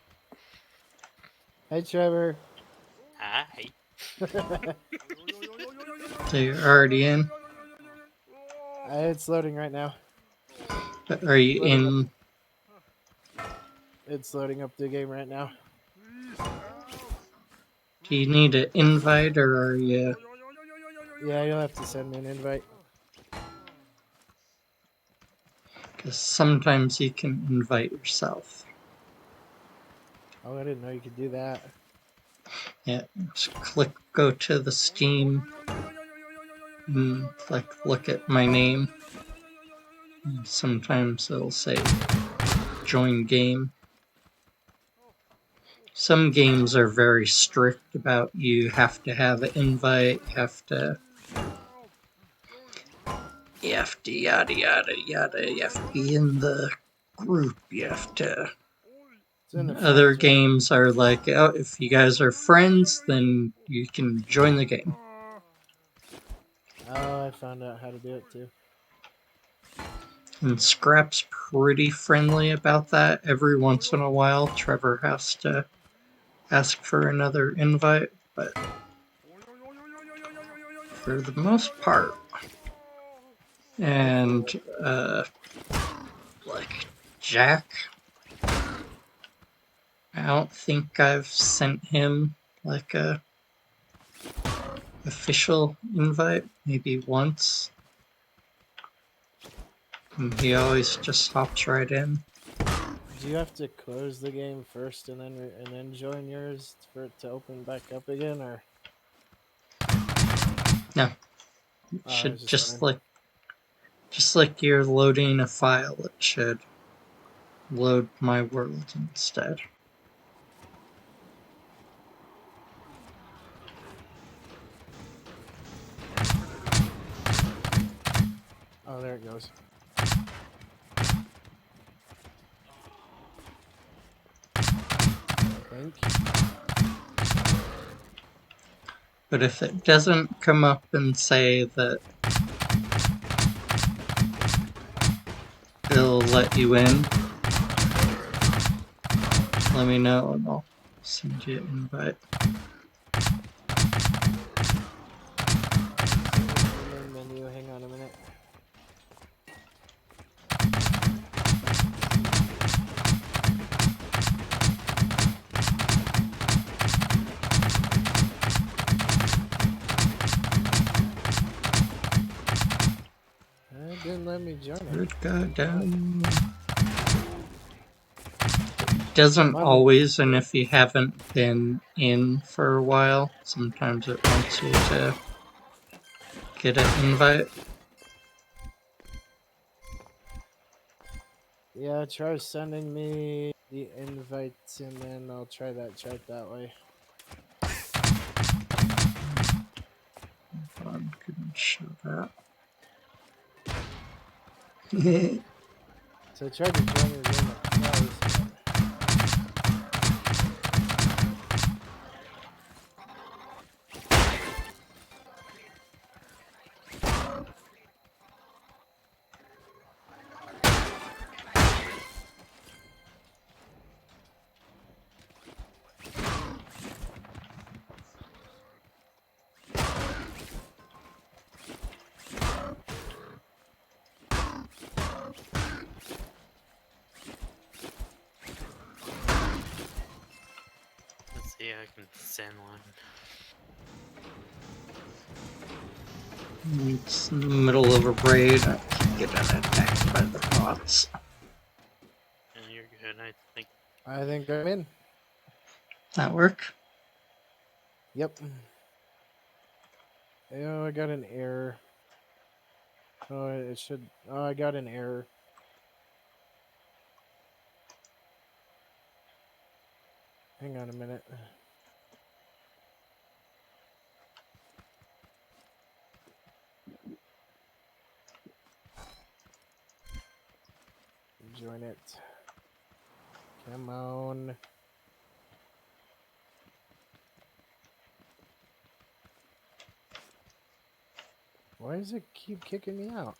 Hey, Trevor. Hi. So you're already in? It's loading right now. But are you in? It's loading up the game right now. Do you need an invite or are you? Yeah, you'll have to send me an invite. Because sometimes you can invite yourself. Oh, I didn't know you could do that. Yeah, just go to the Steam, and look at my name. And sometimes it'll say join game. Some games are very strict about you have to have an invite, you have to yada yada yada, you have to be in the group, you have to. Other games are like, oh, if you guys are friends, then you can join the game. Oh, I found out how to do it too. And Scrap's pretty friendly about that. Every once in a while, Trevor has to ask for another invite, but for the most part. And, like, Jack, I don't think I've sent him, like, a official invite, maybe once. And he always just hops right in. Do you have to close the game first and then join yours for it to open back up again, or? No. It should just like you're loading a file, it should load my world instead. Oh, there it goes. Thank you. But if it doesn't come up and say that it'll let you in, let me know and I'll send you an invite. Menu, hang on a minute. It didn't let me join it. Good God damn. doesn't I'm always, and if you haven't been in for a while, sometimes it wants you to get an invite. Yeah, try sending me the invites and then I'll try that way. Couldn't show that. So I tried to join your game twice. Let's see, I can send one. It's in the middle of a raid. I keep getting attacked by the bots. And you're good, I think. I think I'm in. That work? Yep. Oh, I got an error. Oh, it should. Oh, I got an error. Hang on a minute. Join it. Come on. Why does it keep kicking me out?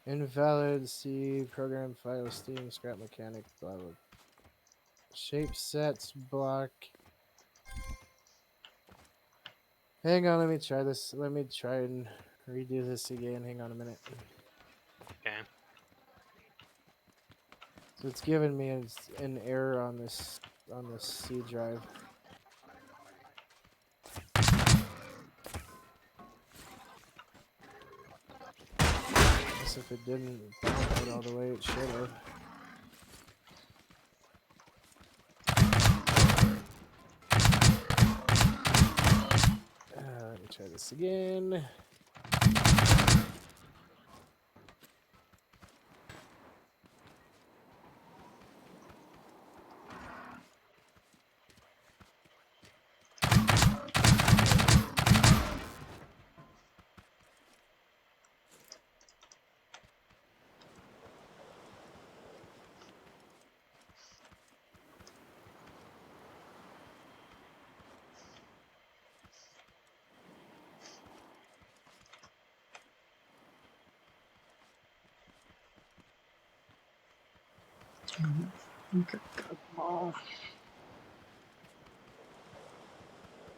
Invalid C program file Steam scrap mechanic blah blah. Shape sets block. Hang on, let me try this. Let me try and redo this again. Hang on a minute. Okay. So it's giving me an error on this C drive. Guess if it didn't download all the way, it should have. Let me try this again.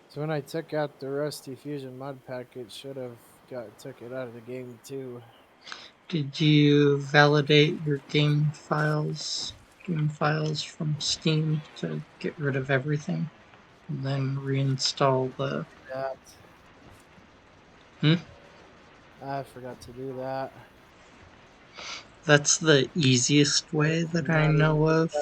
So when I took out the Rusty Fusion mod pack, it should have took it out of the game too. Did you validate your game files from Steam to get rid of everything? And then reinstall the... I forgot to do that. That's the easiest way that I know of.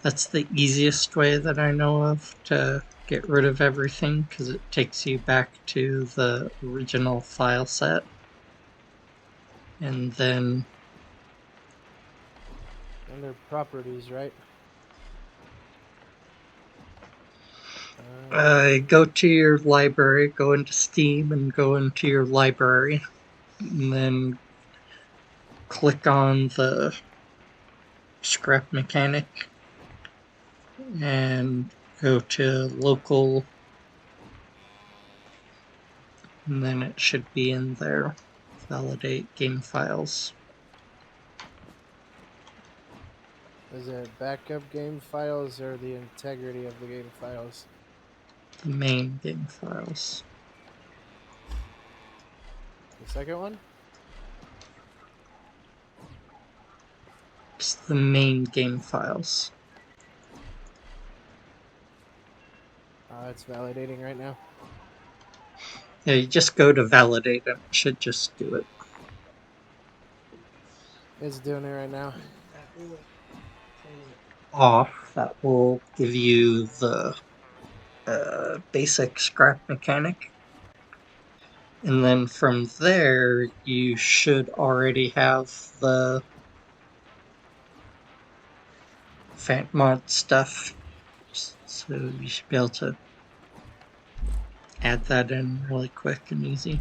That's the easiest way that I know of to get rid of everything, because it takes you back to the original file set. And then... Under properties, right? go to your library, go into Steam and go into your library, and then click on the scrap mechanic and go to local, and then it should be in there. Validate game files. Is it backup game files or the integrity of the game files? The main game files. The second one? It's the main game files. It's validating right now. Yeah, you just go to validate and it should just do it. It's doing it right now. Off, that will give you the basic scrap mechanic. And then from there, you should already have the Fant mod stuff. So you should be able to add that in really quick and easy.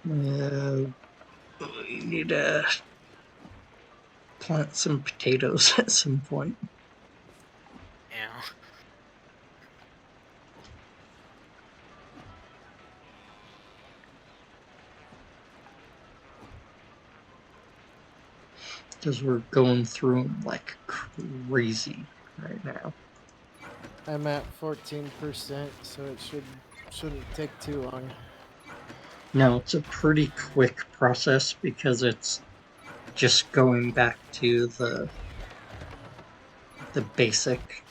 You need to plant some potatoes at some point. Yeah. Because we're going through them like crazy right now. I'm at 14%, so it shouldn't take too long. No, it's a pretty quick process because it's just going back to the basic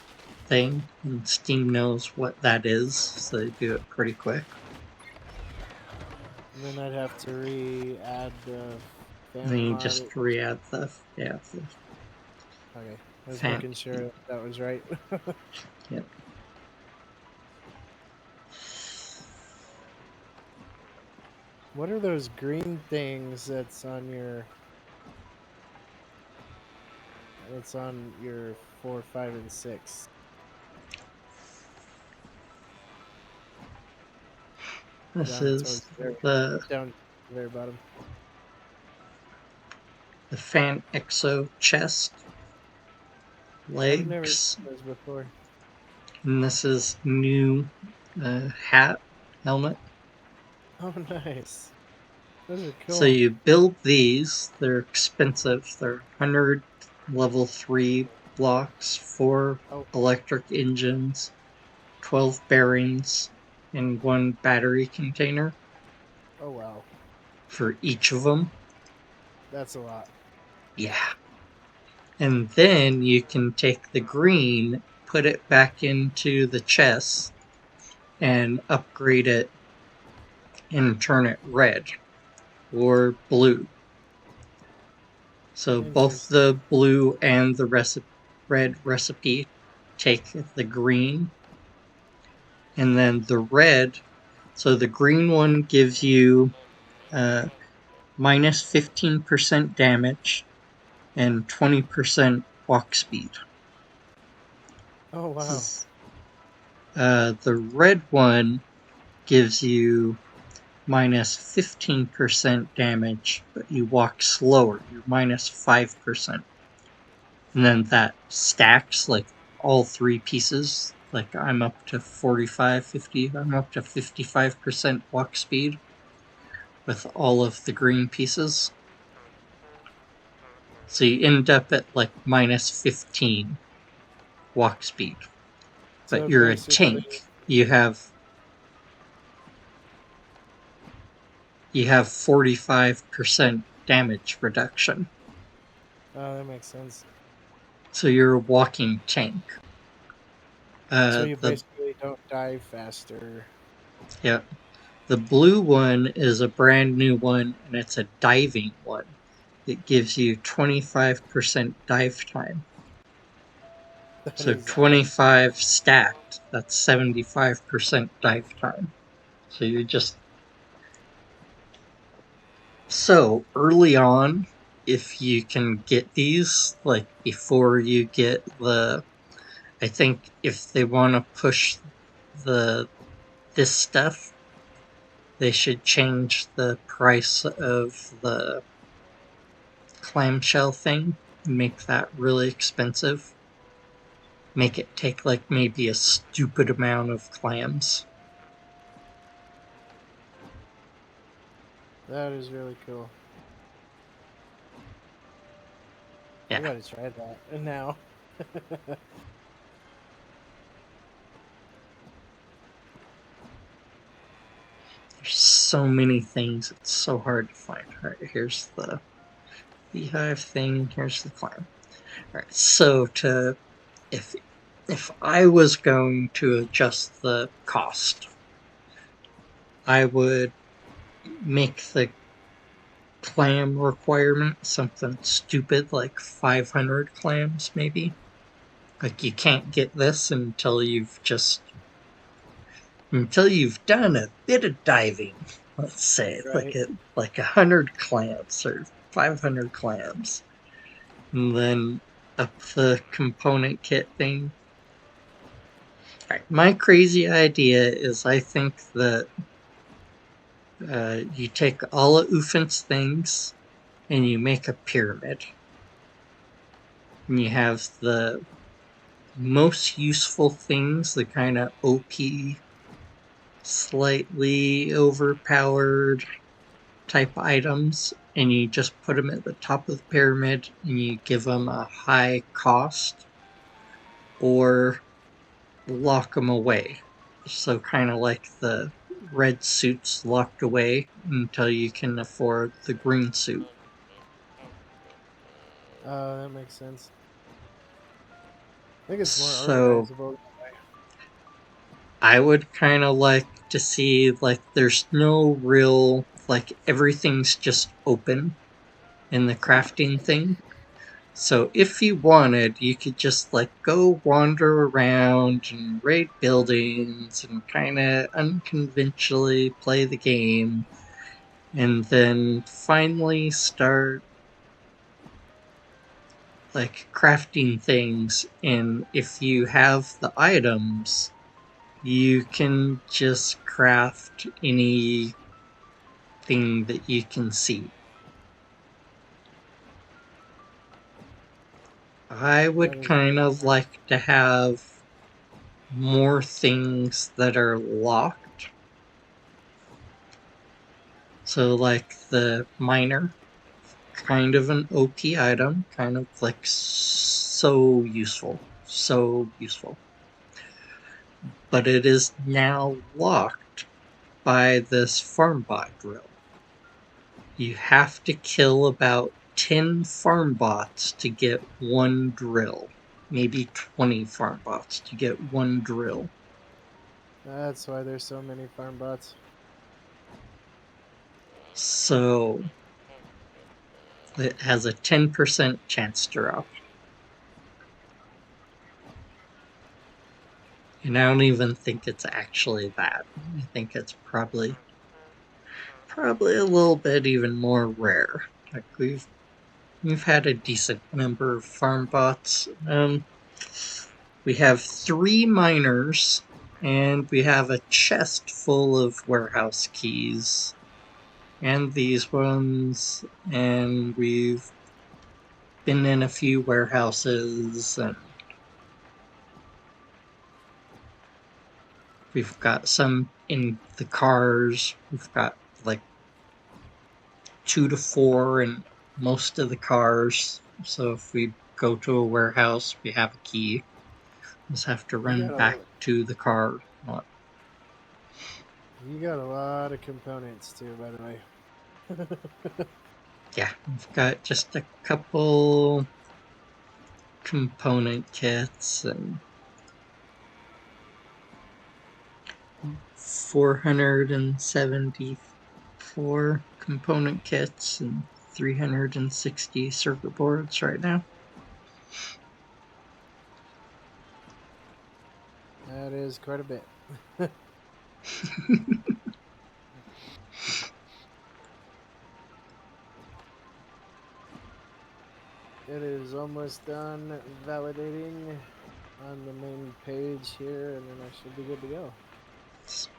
thing, and Steam knows what that is, so they do it pretty quick. And then I'd have to re-add the And fan then you mod. just re-add the Okay, I was fan. making sure that was right. Yep. What are those green things that's on your 4, 5, and 6? This Down is towards the the down the very bottom. the fan exo chest I've never legs, seen those before. and this is new hat helmet. Oh, nice. Those are So cool. you build these. They're expensive. They're 100 level 3 blocks, 4 Oh, electric engines, 12 bearings, and 1 battery container oh wow, for each of them. that's a lot. Yeah. And then you can take the green, put it back into the chest, and upgrade it and turn it red or blue. So both Interesting. the blue and the red recipe take the green, and then the red. So the green one gives you minus 15% damage and 20% walk speed. Oh wow. The red one gives you minus 15% damage, but you walk slower. You're minus 5%. And then that stacks like all 3 pieces. Like I'm up to 45, 50. I'm up to 55% walk speed with all of the green pieces. So you end up at like minus 15 walk speed. But So you're a basically, tank. You have 45% damage reduction. oh, that makes sense. So you're a walking tank. So you The basically don't die faster. Yeah, the blue one is a brand new one, and it's a diving one. It gives you 25% dive time. That So is awesome. 25 stacked, that's 75% dive time. So you're just so early on, if you can get these, like before you get I think if they want to push the this stuff, they should change the price of the clamshell thing, make that really expensive. Make it take like maybe a stupid amount of clams. That is really cool. I Yeah. gotta try that. And now, so many things, it's so hard to find. Alright, here's the beehive thing, here's the clam. Alright, so if I was going to adjust the cost, I would make the clam requirement something stupid like 500 clams, maybe. Like, you can't get this until you've done a bit of diving. Let's say Right. like 100 clams or 500 clams, and then up the component kit thing. Right, my crazy idea is I think that you take all of th1s things and you make a pyramid. And you have the most useful things, the kind of OP, slightly overpowered type items, and you just put them at the top of the pyramid and you give them a high cost or lock them away. So, kind of like the red suits locked away until you can afford the green suit. That makes sense. I think it's more So, organizable. I would kind of like to see, like, there's no real, like, everything's just open in the crafting thing. So if you wanted, you could just like go wander around and raid buildings and kind of unconventionally play the game, and then finally start like crafting things. And if you have the items, you can just craft anything that you can see. I That would is kind very of smart. like to have more things that are locked. So, like the miner, kind of an OP item, kind of like so useful. So useful. But it is now locked by this farm bot drill. You have to kill about 10 farm bots to get one drill. Maybe 20 farm bots to get one drill. That's why there's so many farm bots. So it has a 10% chance to drop. And I don't even think it's actually that. I think it's probably a little bit even more rare. Like, we've had a decent number of farm bots. We have 3 miners, and we have a chest full of warehouse keys, and these ones, and we've been in a few warehouses, and we've got some in the cars. We've got like 2 to 4 in most of the cars. So if we go to a warehouse, we have a key. Just have to You run got back a to the car. you got a lot of components too, by the way. Yeah, we've got just a couple component kits and 474 component kits and 360 circuit boards right now. That is quite a bit. It is almost done validating on the main page here, and then I should be good to go. So,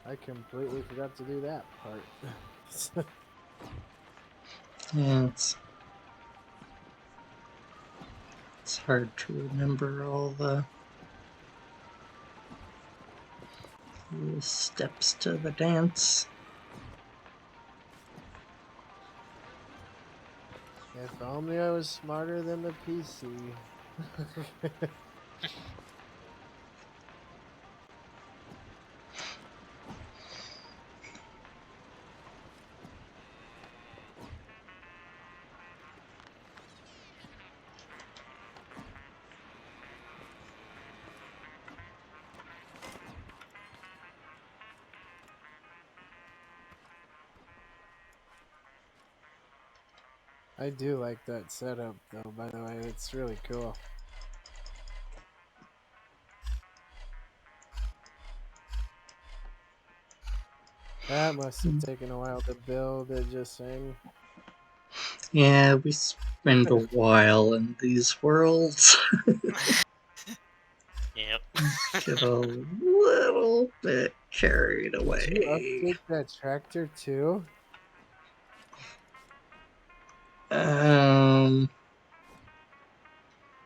I completely forgot to do that part. yeah, it's hard to remember all the steps to the dance. If only I was smarter than the PC. I do like that setup, though. By the way, it's really cool. That must have taken a while to build it. Just saying. Yeah, we spend a while in these worlds. Yep. Get a little bit carried Did you away. update that tractor too? Um,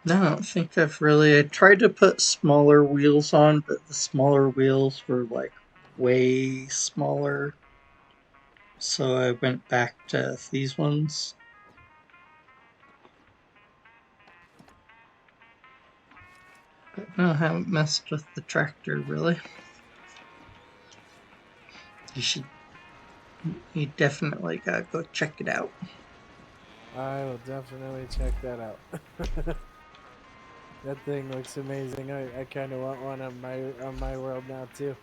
no, I don't think I've really. I tried to put smaller wheels on, but the smaller wheels were like way smaller. So I went back to these ones. But no, I haven't messed with the tractor really. You should. You definitely gotta go check it out. I will definitely check that out. That thing looks amazing. I kind of want one on my world now too.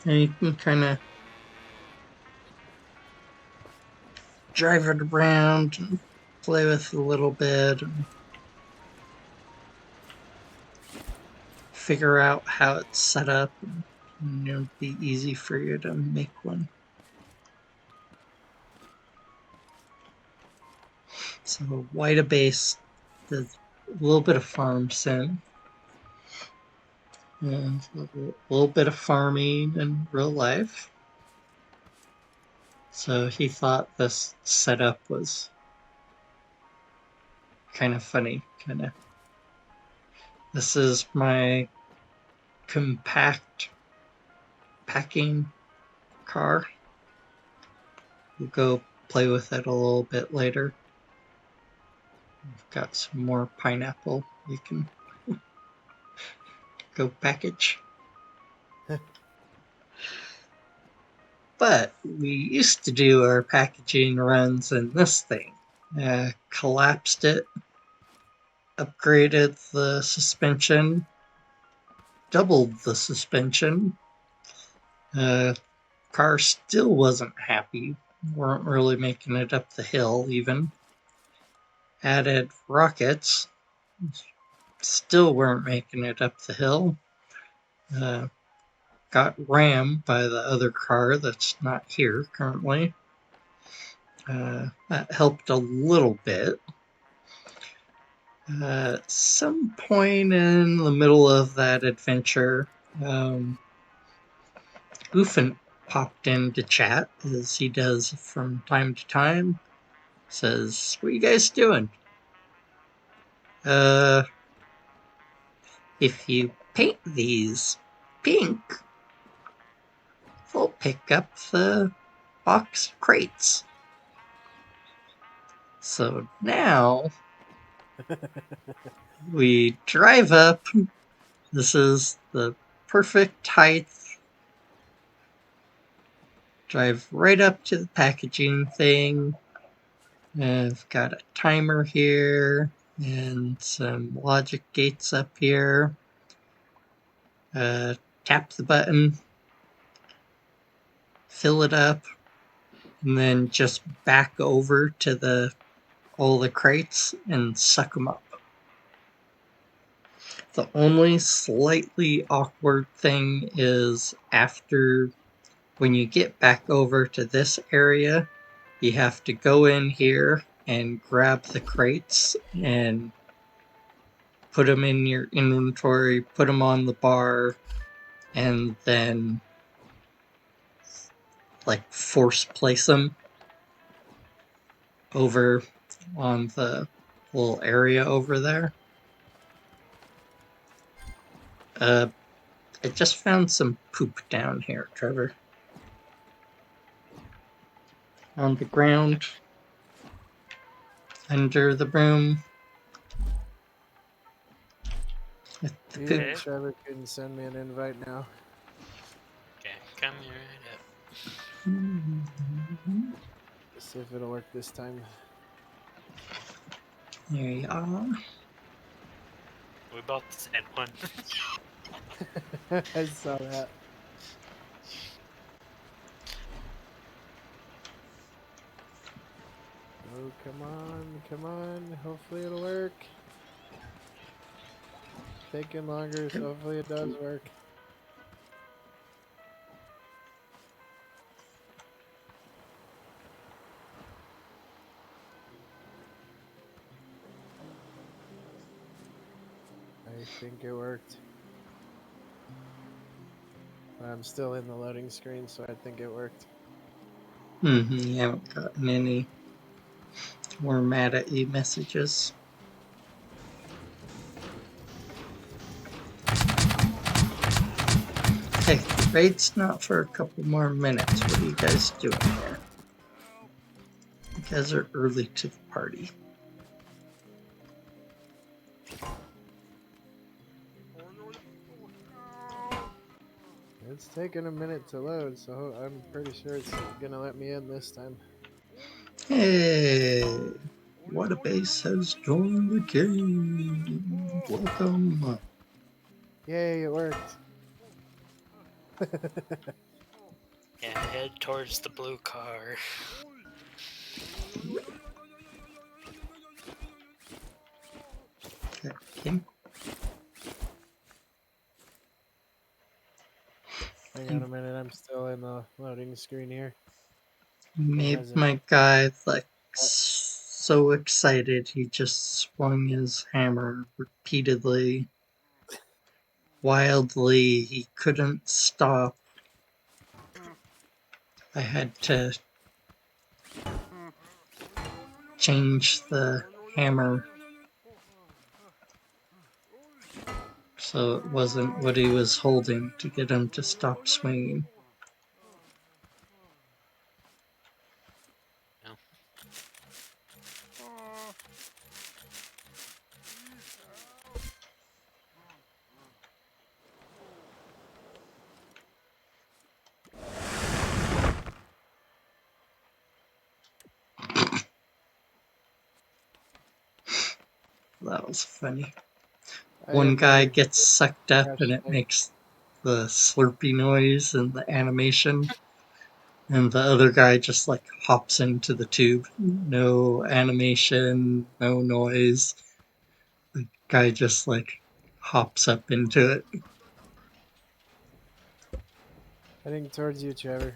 And you can kind of drive it around and play with it a little bit and figure out how it's set up. And it'll be easy for you to make one. So white a base does a little bit of farm sim and a little bit of farming in real life. So he thought this setup was kind of funny. This is my compact packing car. We'll go play with it a little bit later. We've got some more pineapple we can go package. But we used to do our packaging runs in this thing. Collapsed it, upgraded the suspension, doubled the suspension. Car still wasn't happy. Weren't really making it up the hill even. Added rockets. Still weren't making it up the hill. Got rammed by the other car that's not here currently. That helped a little bit. At some point in the middle of that adventure, Goofin popped into chat, as he does from time to time. Says, "What are you guys doing? If you paint these pink, they'll pick up the box crates." So now we drive up. This is the perfect height. Drive right up to the packaging thing. I've got a timer here and some logic gates up here. Tap the button, fill it up, and then just back over to all the crates and suck them up. The only slightly awkward thing is after when you get back over to this area, you have to go in here and grab the crates and put them in your inventory, put them on the bar, and then like force place them over on the little area over there. I just found some poop down here, Trevor. On the ground, under the room. The You poop. and Trevor can send me an invite now. Okay, coming right up. Let's see if it'll work this time. There you are. We both said one. I saw that. Oh, come on, come on. Hopefully it'll work. Taking longer, so hopefully it does work. I think it worked. I'm still in the loading screen, so I think it worked. You haven't gotten any more mad at you messages. Hey, the raid's not for a couple more minutes. What are you guys doing here? You guys are early to the party. It's taking a minute to load, so I'm pretty sure it's gonna let me in this time. Hey, what a base has joined the game. Welcome. Yay, it worked. Yeah, head towards the blue car. Okay. Hang on a minute, I'm still in the loading screen here. Made Hasn't- my guy like so excited he just swung his hammer repeatedly, wildly. He couldn't stop. I had to change the hammer so it wasn't what he was holding to get him to stop swinging. No. That was funny. I One have guy never gets sucked up and it crashed makes the slurpy noise and the animation, and the other guy just like hops into the tube. No animation, no noise. The guy just like hops up into it. heading towards you, Trevor.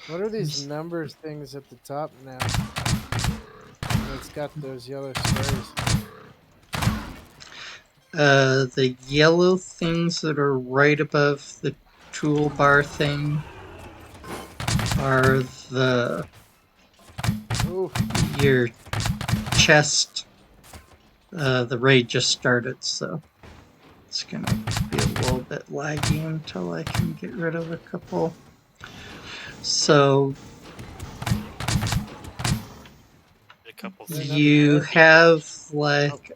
What are these numbers things at the top now? It's got those yellow squares. The yellow things that are right above the toolbar thing are Ooh, your chest. The raid just started, so it's gonna be a little bit laggy until I can get rid of a couple. So A couple you things. have like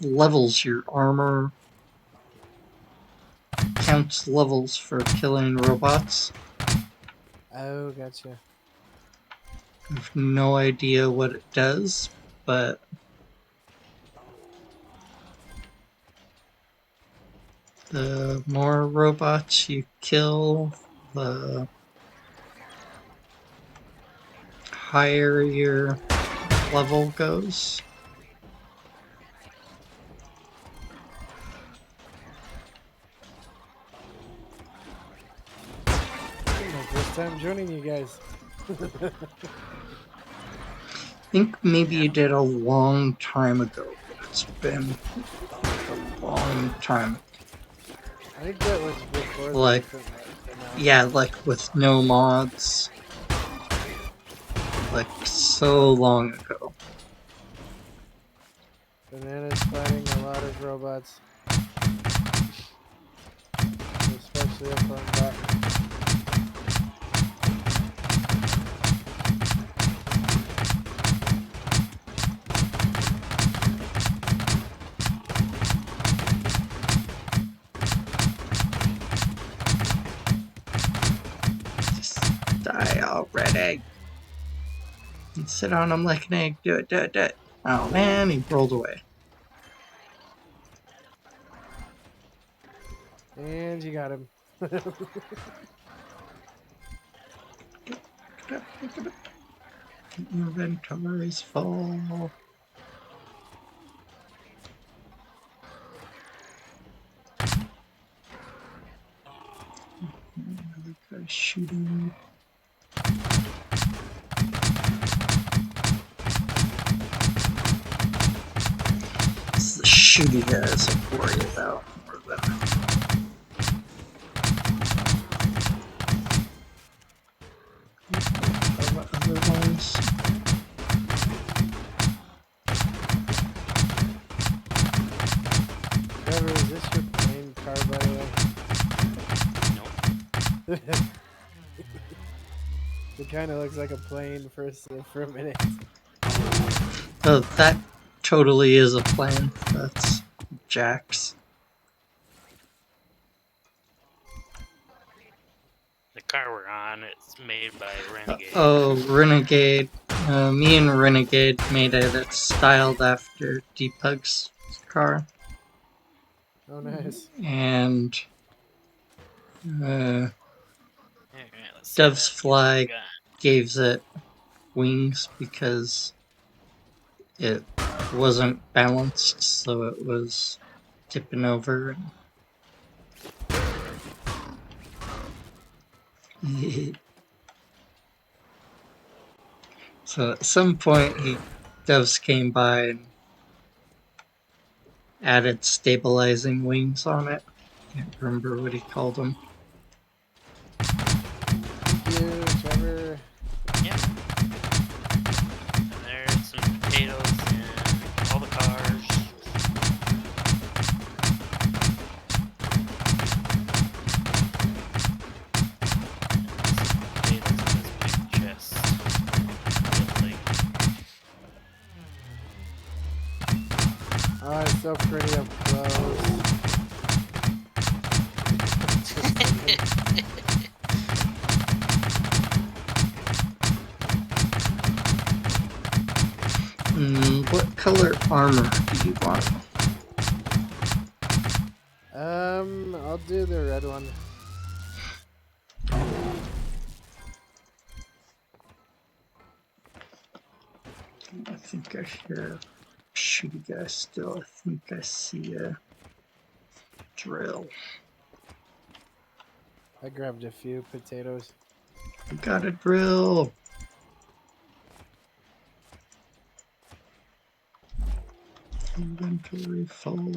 levels. Your armor counts levels for killing robots. oh, gotcha. I have no idea what it does, but the more robots you kill, the higher your level goes. This is my first time joining you guys. I think maybe you did a long time ago. It's been a long time. I think that was before the Like, different mods came out. yeah, like with no mods. Like, so long ago. Banana's fighting a lot of robots. Especially up on that. Just die already. And sit on him like an egg. Do it, do it, do it. Oh man, he rolled away. And you got him. Pick it up. Inventory's full. Another guy shooting. It's the shooty guys I worry about more than the other ones. Trevor, is this your plane car, by the way? Nope. It kind of looks like a plane for a minute. Oh, that totally is a plan. That's Jack's. The car we're on, it's made by Renegade. Oh, Renegade. Me and Renegade made it. It's styled after Deepug's car. Oh, nice. And Okay, let's see Dove's what we Fly got. gave it wings because it wasn't balanced, so it was tipping over. So at some point, Doves came by and added stabilizing wings on it. Can't remember what he called them. Thank you, Trevor. Yep. And there's some potatoes and all the cars. And some potatoes in this big chest. Building. Oh, it's so pretty up close. What color armor do you want? I'll do the red one. I think I hear a shooty guy still. I think I see a drill. I grabbed a few potatoes. We got a drill. Inventory full.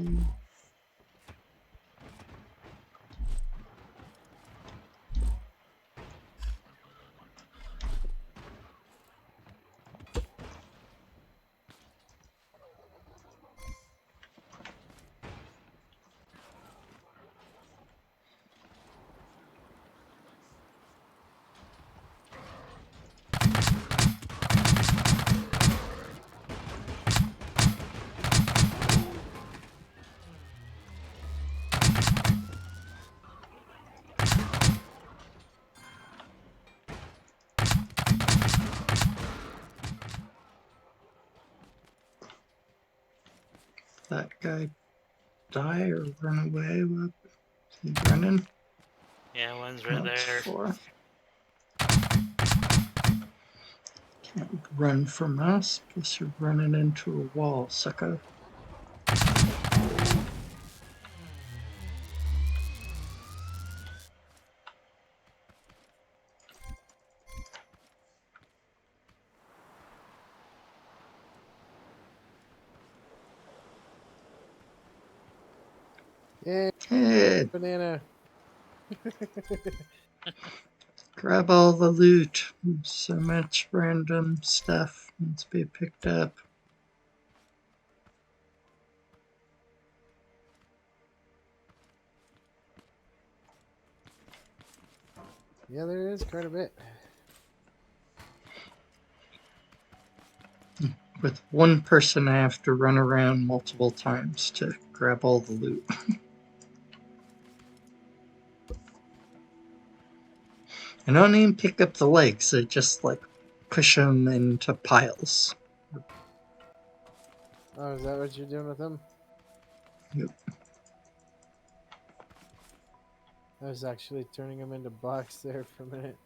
That guy die or run away? What? Is he running? Yeah, one's right Oh, it's there. 4. Can't run from us. Guess you're running into a wall, sucker. Yay, Hey, banana. grab all the loot. So much random stuff needs to be picked up. Yeah, there is quite a bit. With one person, I have to run around multiple times to grab all the loot. I don't even pick up the legs, I just like push them into piles. Oh, is that what you're doing with them? Yep. I was actually turning them into blocks there for a minute.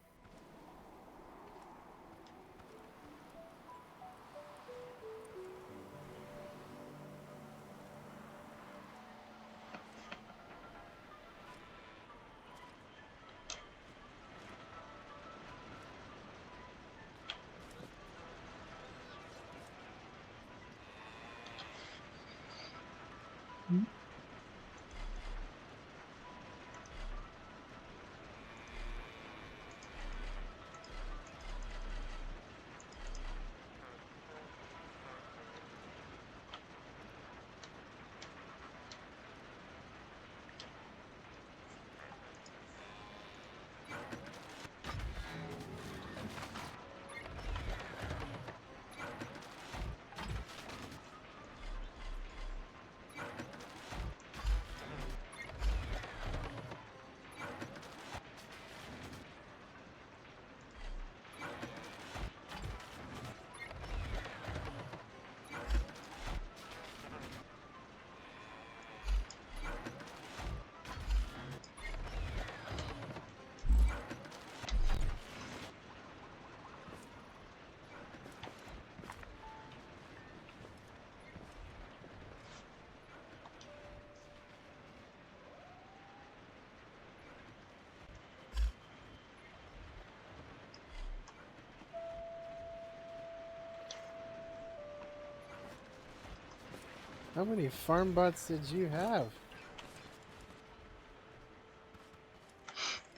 How many farm bots did you have?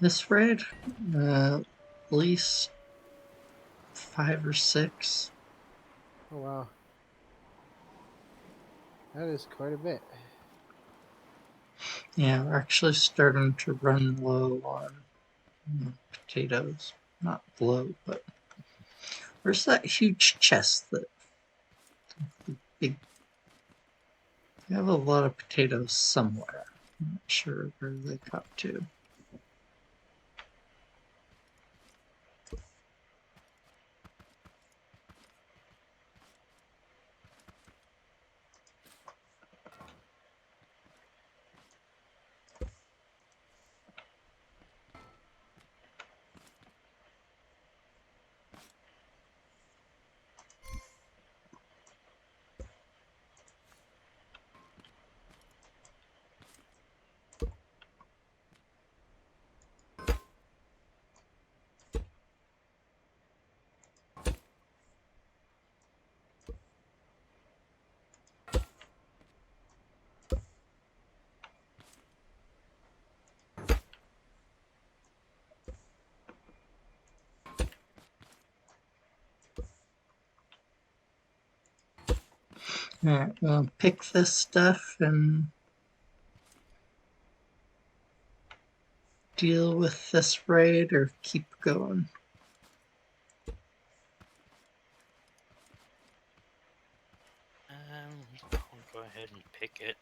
This raid, at least 5 or 6. Oh wow. That is quite a bit. Yeah, we're actually starting to run low on potatoes. Not low, but where's that huge chest that big? I have a lot of potatoes somewhere. I'm not sure where they got to. Alright, we'll pick this stuff and deal with this raid or keep going. I'll go ahead and pick it.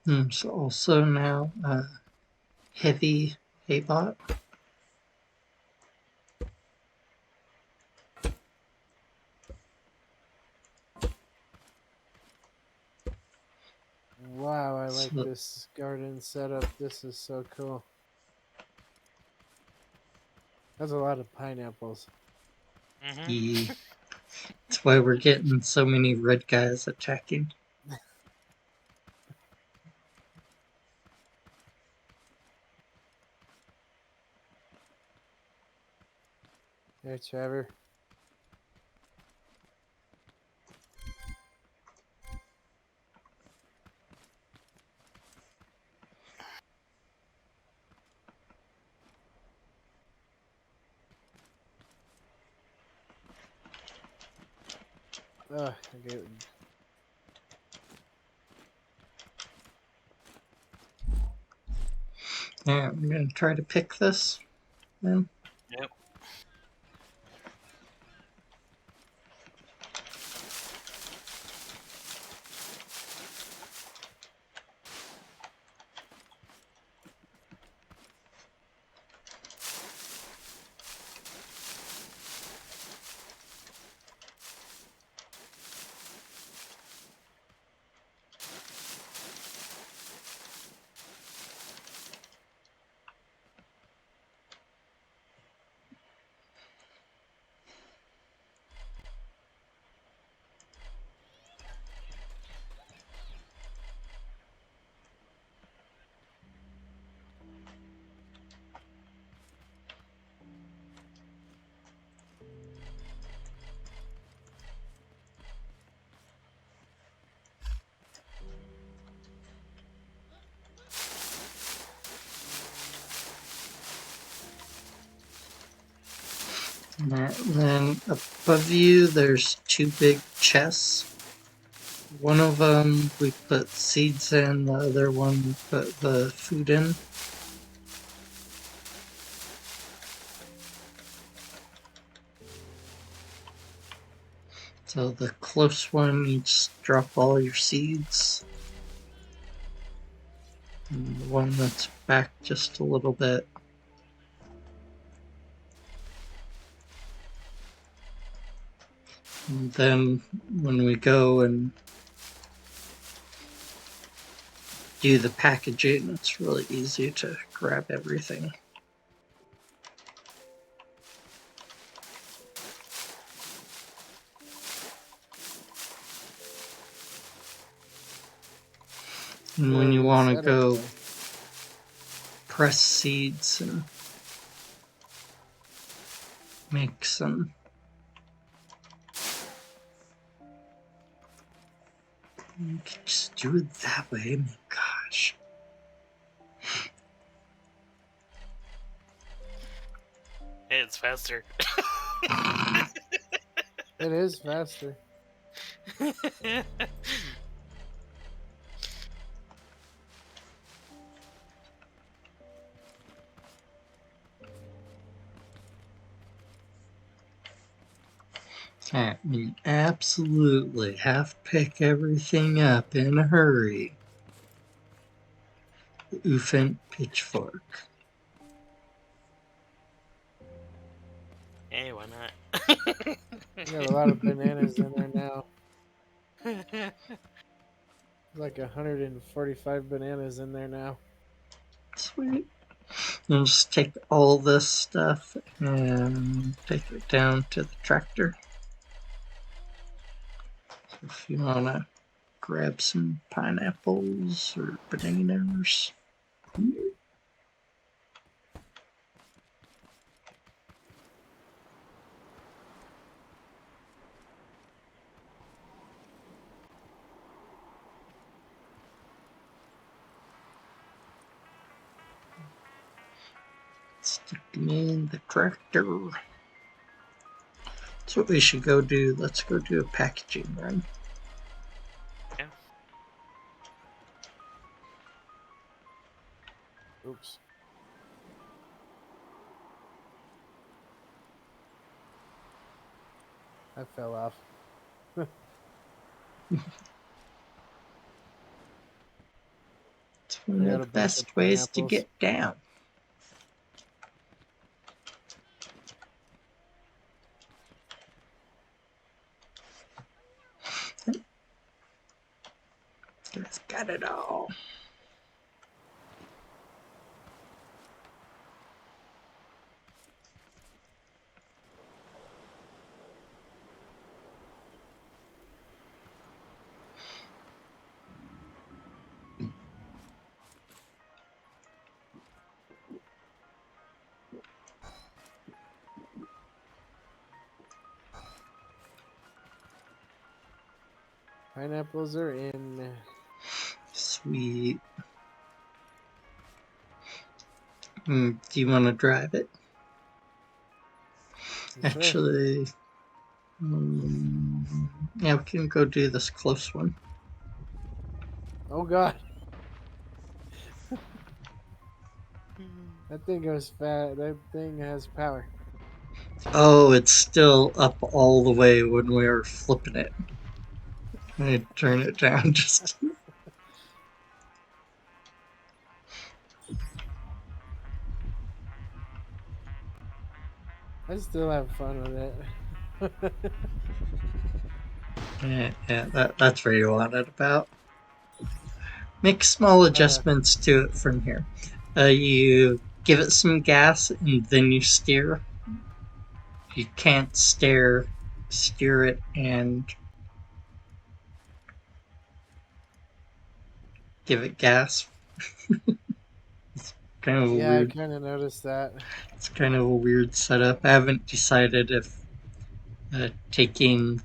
There's also now a heavy haybot. Wow, I like So- this garden setup. This is so cool. That's a lot of pineapples. Mm-hmm. Ye- That's why we're getting so many red guys attacking. There, Trevor. Okay. Yeah, I'm gonna try to pick this. Then. Yep. Then above you, there's two big chests. One of them we put seeds in, the other one we put the food in. So the close one, you just drop all your seeds. And the one that's back just a little bit. And then when we go and do the packaging, it's really easy to grab everything. And when you Whoa, want to setup go there. press seeds and make some. You can just do it that way. My gosh. Hey, it's faster. It is faster. You absolutely have to pick everything up in a hurry. The Oofant pitchfork. Hey, why not? We got a lot of bananas in there now. Like 145 bananas in there now. Sweet. And just take all this stuff and take it down to the tractor. So if you want to grab some pineapples or bananas. Stick them in the tractor. That's what we should go do. Let's go do a packaging run. Yeah. Oops. I fell off. It's one I of got the a bunch of best ways to pineapples. get down. It's got it all. Pineapples are in. Sweet. Do you want to drive it? Sure. Actually, yeah, we can go do this close one. Oh god. That thing goes fast. That thing has power. Oh, it's still up all the way when we were flipping it. I turn it down just. I still have fun with it. Yeah, that's where you want it about. Make small adjustments to it from here. You give it some gas and then you steer. You can't steer it and give it gas. Kind of a Yeah, I weird. kind of noticed that. It's kind of a weird setup. I haven't decided if taking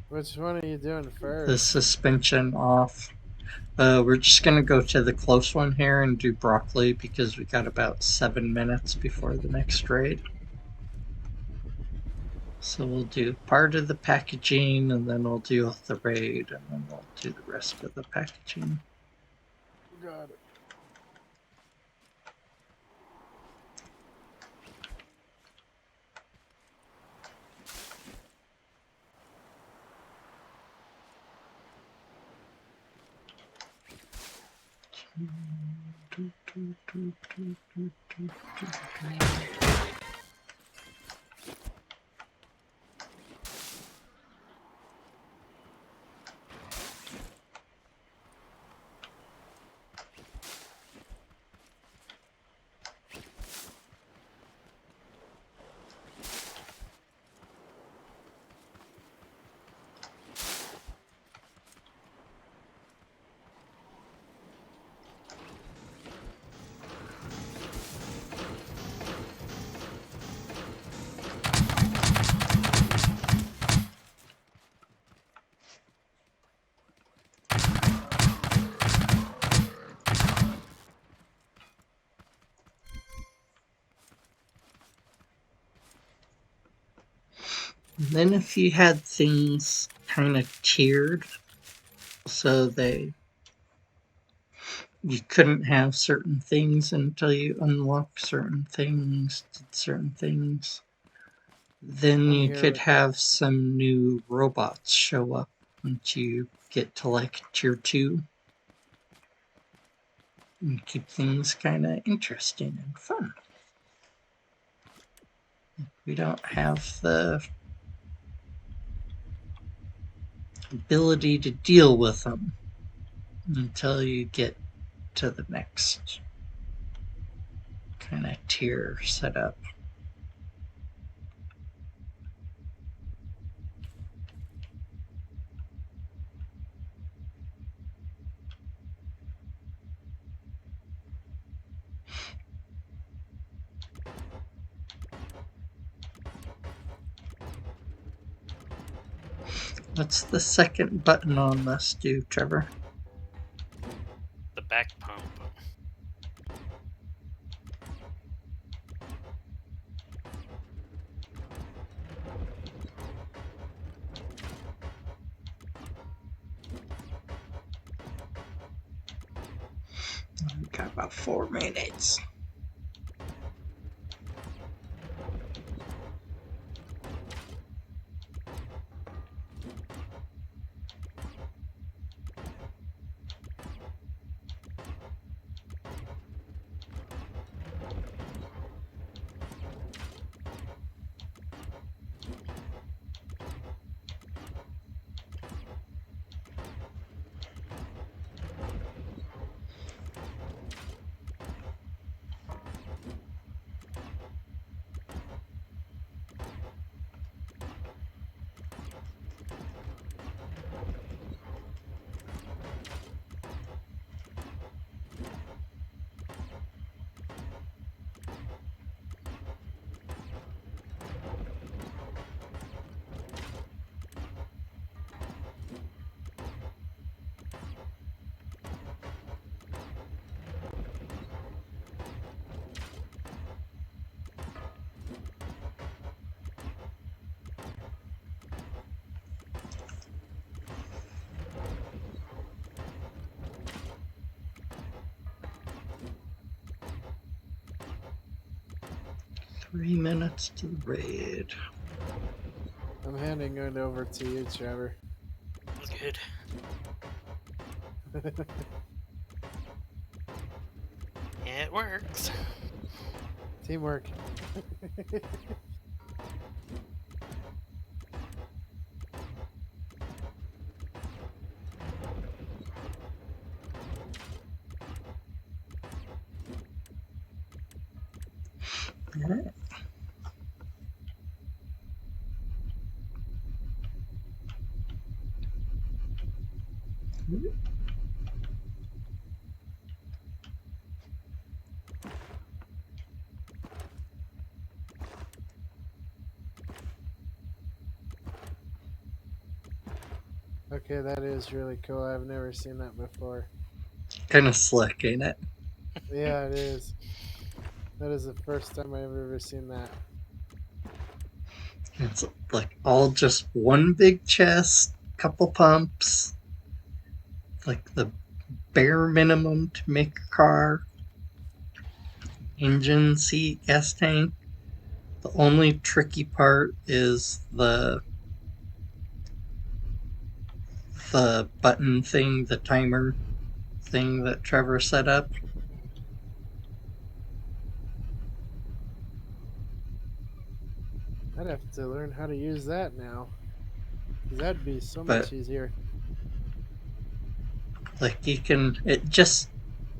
Which one are you doing the first? suspension off. We're just gonna go to the close one here and do broccoli because we got about 7 minutes before the next raid. So we'll do part of the packaging and then we'll do the raid and then we'll do the rest of the packaging. Got it. And then if you had things kind of tiered so you couldn't have certain things until you unlock certain things, did certain things, then I'm you here could with have some new robots show up once you get to like tier 2 and keep things kind of interesting and fun. We don't have the ability to deal with them until you get to the next kind of tier setup. What's the second button on this do, Trevor? The back pump. We've got about 4 minutes. 3 minutes to the raid. I'm handing it over to you, Trevor. Good. It works. Teamwork. Alright. Okay, that is really cool. I've never seen that before. Kind of slick, ain't it? Yeah, it is. That is the first time I've ever seen that. It's like all just one big chest, couple pumps, like the bare minimum to make a car. Engine, seat, gas tank. The only tricky part is the button thing, the timer thing that Trevor set up. I'd have to learn how to use that now. Because that'd be so But much easier. like it just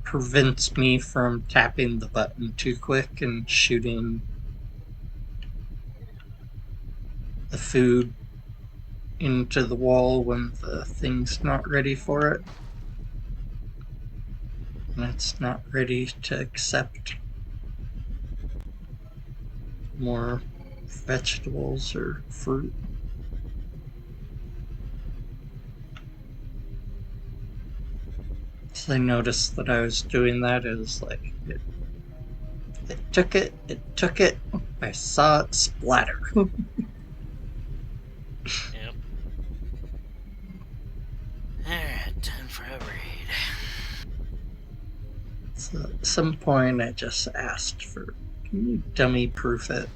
prevents me from tapping the button too quick and shooting the food into the wall when the thing's not ready for it. And it's not ready to accept more vegetables or fruit. So I noticed that I was doing that. It was like it took it. I saw it splatter. Yep. Alright, time for a raid. So at some point I just asked for, can you dummy proof it?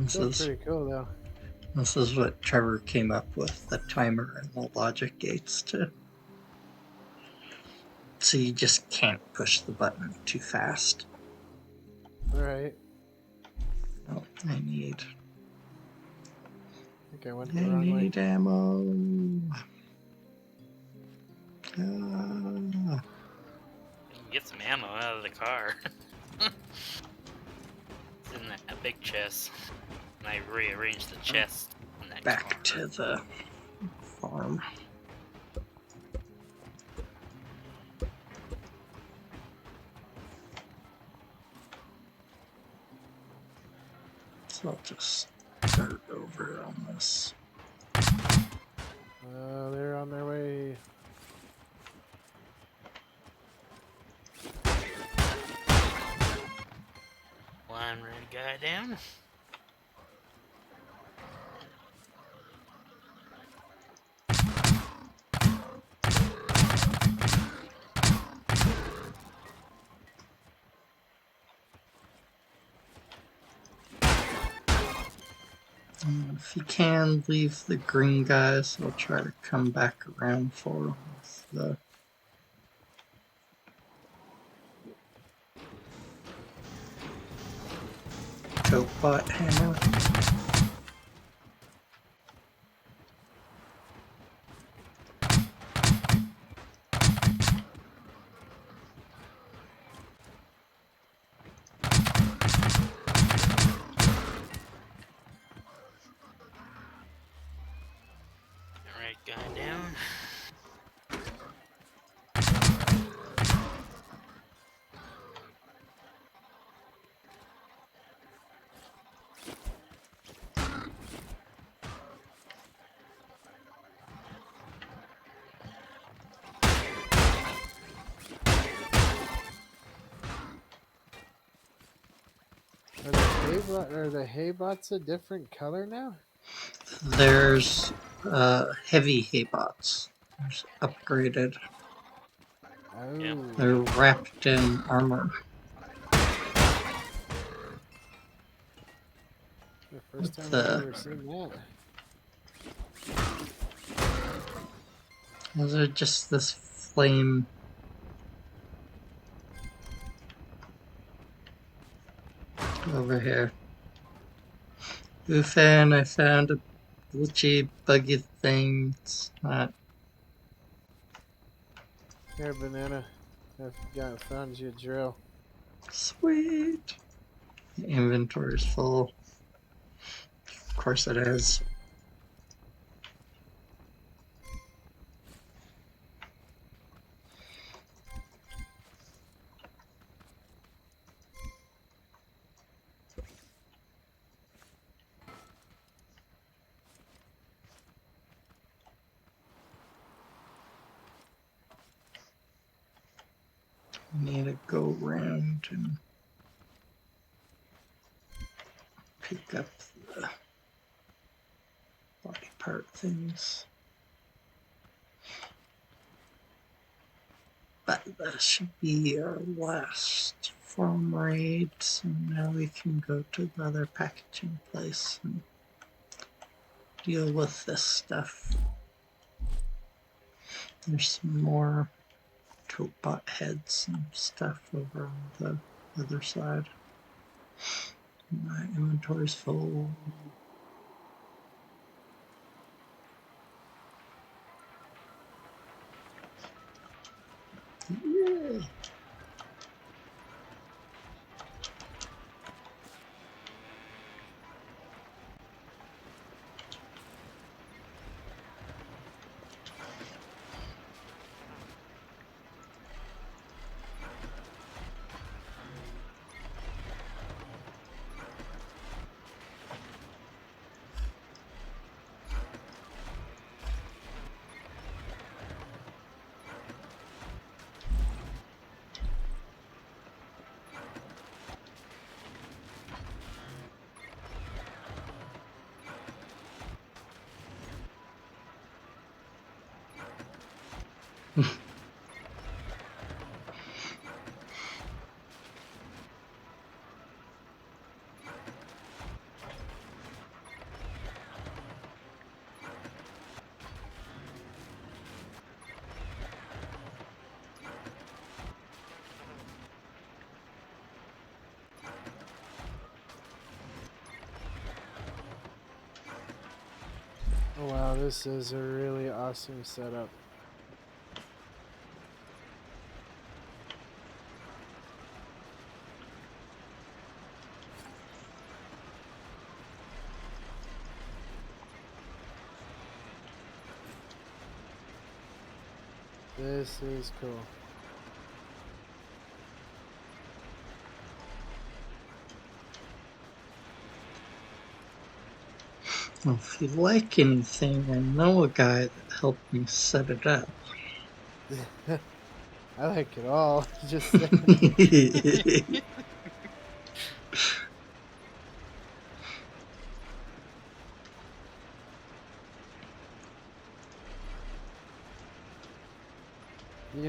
Still pretty cool, though. This is what Trevor came up with, the timer and the logic gates to. So you just can't push the button too fast. Alright. Oh, I need I think I went the wrong way. ammo. You can get some ammo out of the car. It's in that big chest. And I rearranged the chest in that Back car. to the farm. So I'll just start over on this. They're on their way. One red guy down. If you can, leave the green guys. I'll try to come back around for with the GoBot hammer. Red guy down. Are the hay bots a different color now? There's heavy hay bots. There's upgraded. Oh. Yeah. They're wrapped in armor. The first With time the- I've ever seen that. Those are just this flame. Over here. Ufan, I found a glitchy, buggy thing. It's not. Here, banana. Found you a drill. Sweet. The inventory's full. Of course it is. Need to go around and pick up the body part things. But that should be our last farm raid, so now we can go to the other packaging place and deal with this stuff. There's some more tote-bot heads and stuff over on the other side. My inventory's full. Yeah. Oh wow, this is a really awesome setup. This is cool. Well, if you like anything, I know a guy that helped me set it up. I like it all. Just you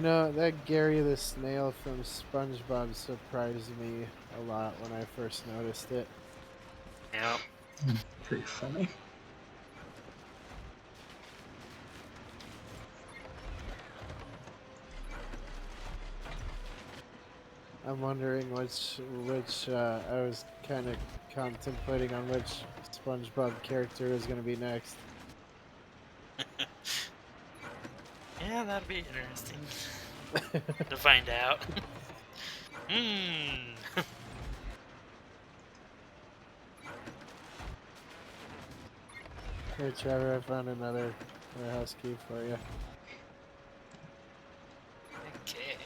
know, that Gary the Snail from SpongeBob surprised me a lot when I first noticed it. Yep. Pretty funny. I'm wondering which I was kind of contemplating on which SpongeBob character is going to be next. Yeah, that'd be interesting to find out. Here, Trevor, I found another warehouse key for you. Okay.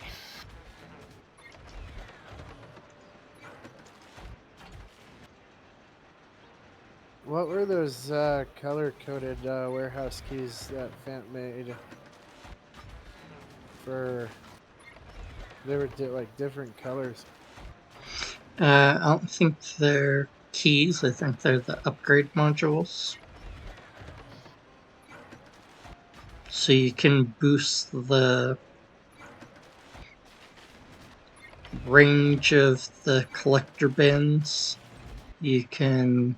What were those color-coded warehouse keys that Fant made for? They were like different colors. I don't think they're keys. I think they're the upgrade modules. So you can boost the range of the collector bins, you can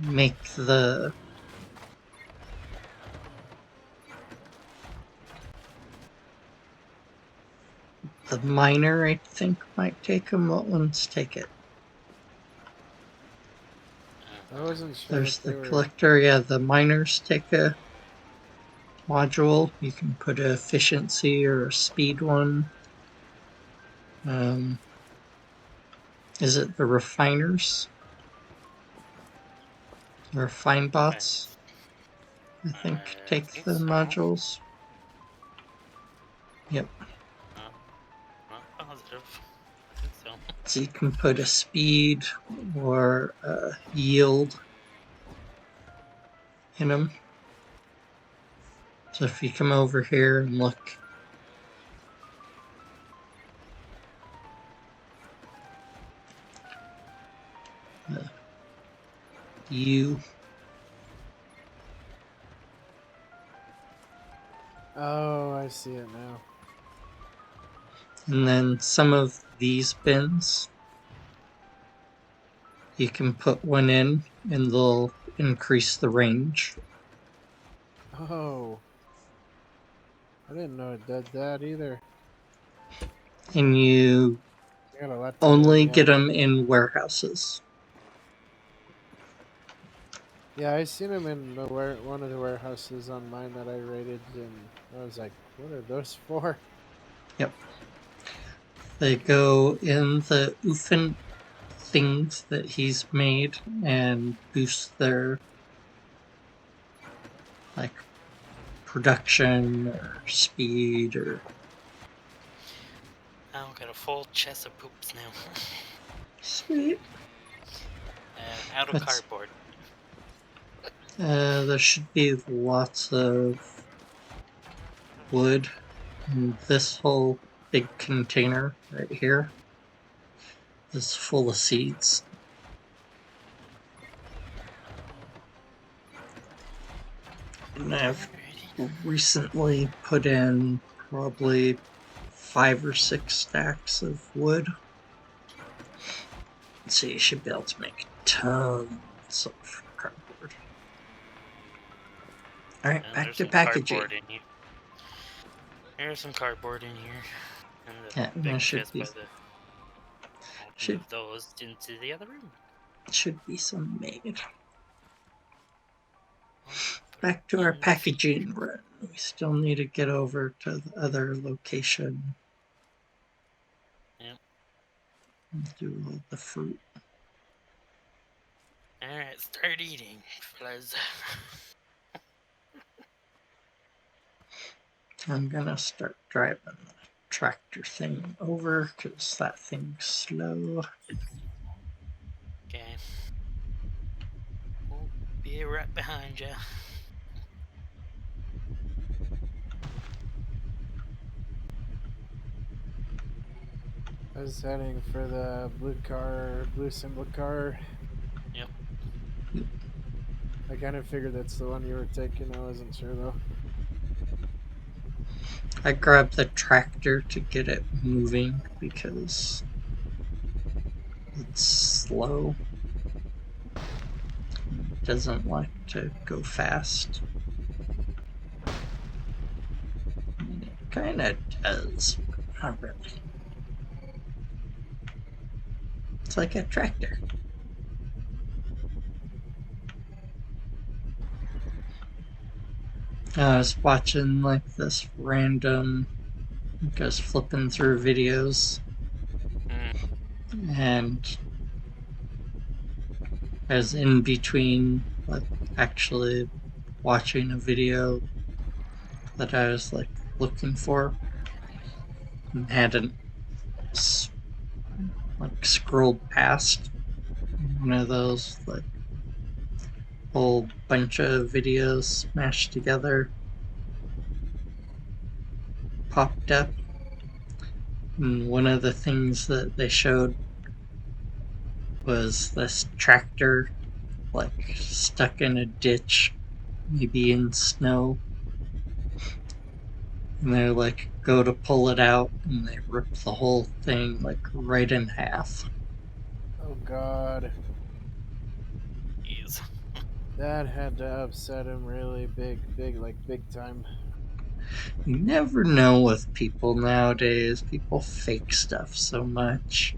make the miner, I think, might take them. What ones take it? I wasn't sure. There's if the they were... collector. Yeah, the miners take a module. You can put a efficiency or a speed one. Is it the refiners? The refine bots, I think, take think the so. modules. Yep. Not positive. I think so. So you can put a speed or a yield in them. So if you come over here and look, U. Oh, I see it now. And then some of these bins, you can put one in and they'll increase the range. Oh. I didn't know it did that either. And you I got a lot to only learn get yet. them in warehouses. Yeah, I seen them in the one of the warehouses on mine that I raided, and I was like, "What are those for?" Yep. They go in the th1s things that he's made and boost their like production or speed or I've got a full chest of poops now. sweet. Out of That's- cardboard. There should be lots of wood in this whole big container right here is full of seeds. And I've recently put in probably 5 or 6 stacks of wood. So you should be able to make tons of cardboard. Alright, And back there's to some packaging. cardboard in here. There's some cardboard in here. And the Yeah, big that should chest be- by the... I'll should- move those into the other room. Should be some made. Put Back it to our in the packaging run. We still need to get over to the other location. Yep. And do all the fruit. Alright, start eating, fellas. I'm gonna start driving the tractor thing over because that thing's slow. Okay. We'll be right behind you. I was heading for the blue symbol car. Yep. I kind of figured that's the one you were taking. I wasn't sure though. I grabbed the tractor to get it moving because it's slow. It doesn't like to go fast. I mean, it kind of does, but not really. It's like a tractor. I was watching like this random, just flipping through videos, and I was in between like actually watching a video that I was like looking for and hadn't like scrolled past. One of those like whole bunch of videos smashed together popped up, and one of the things that they showed was this tractor like stuck in a ditch, maybe in snow, and it was and they like go to pull it out, and they rip the whole thing like right in half. Oh God, Jeez. that had to upset him really big time. You never know with people nowadays. People fake stuff so much.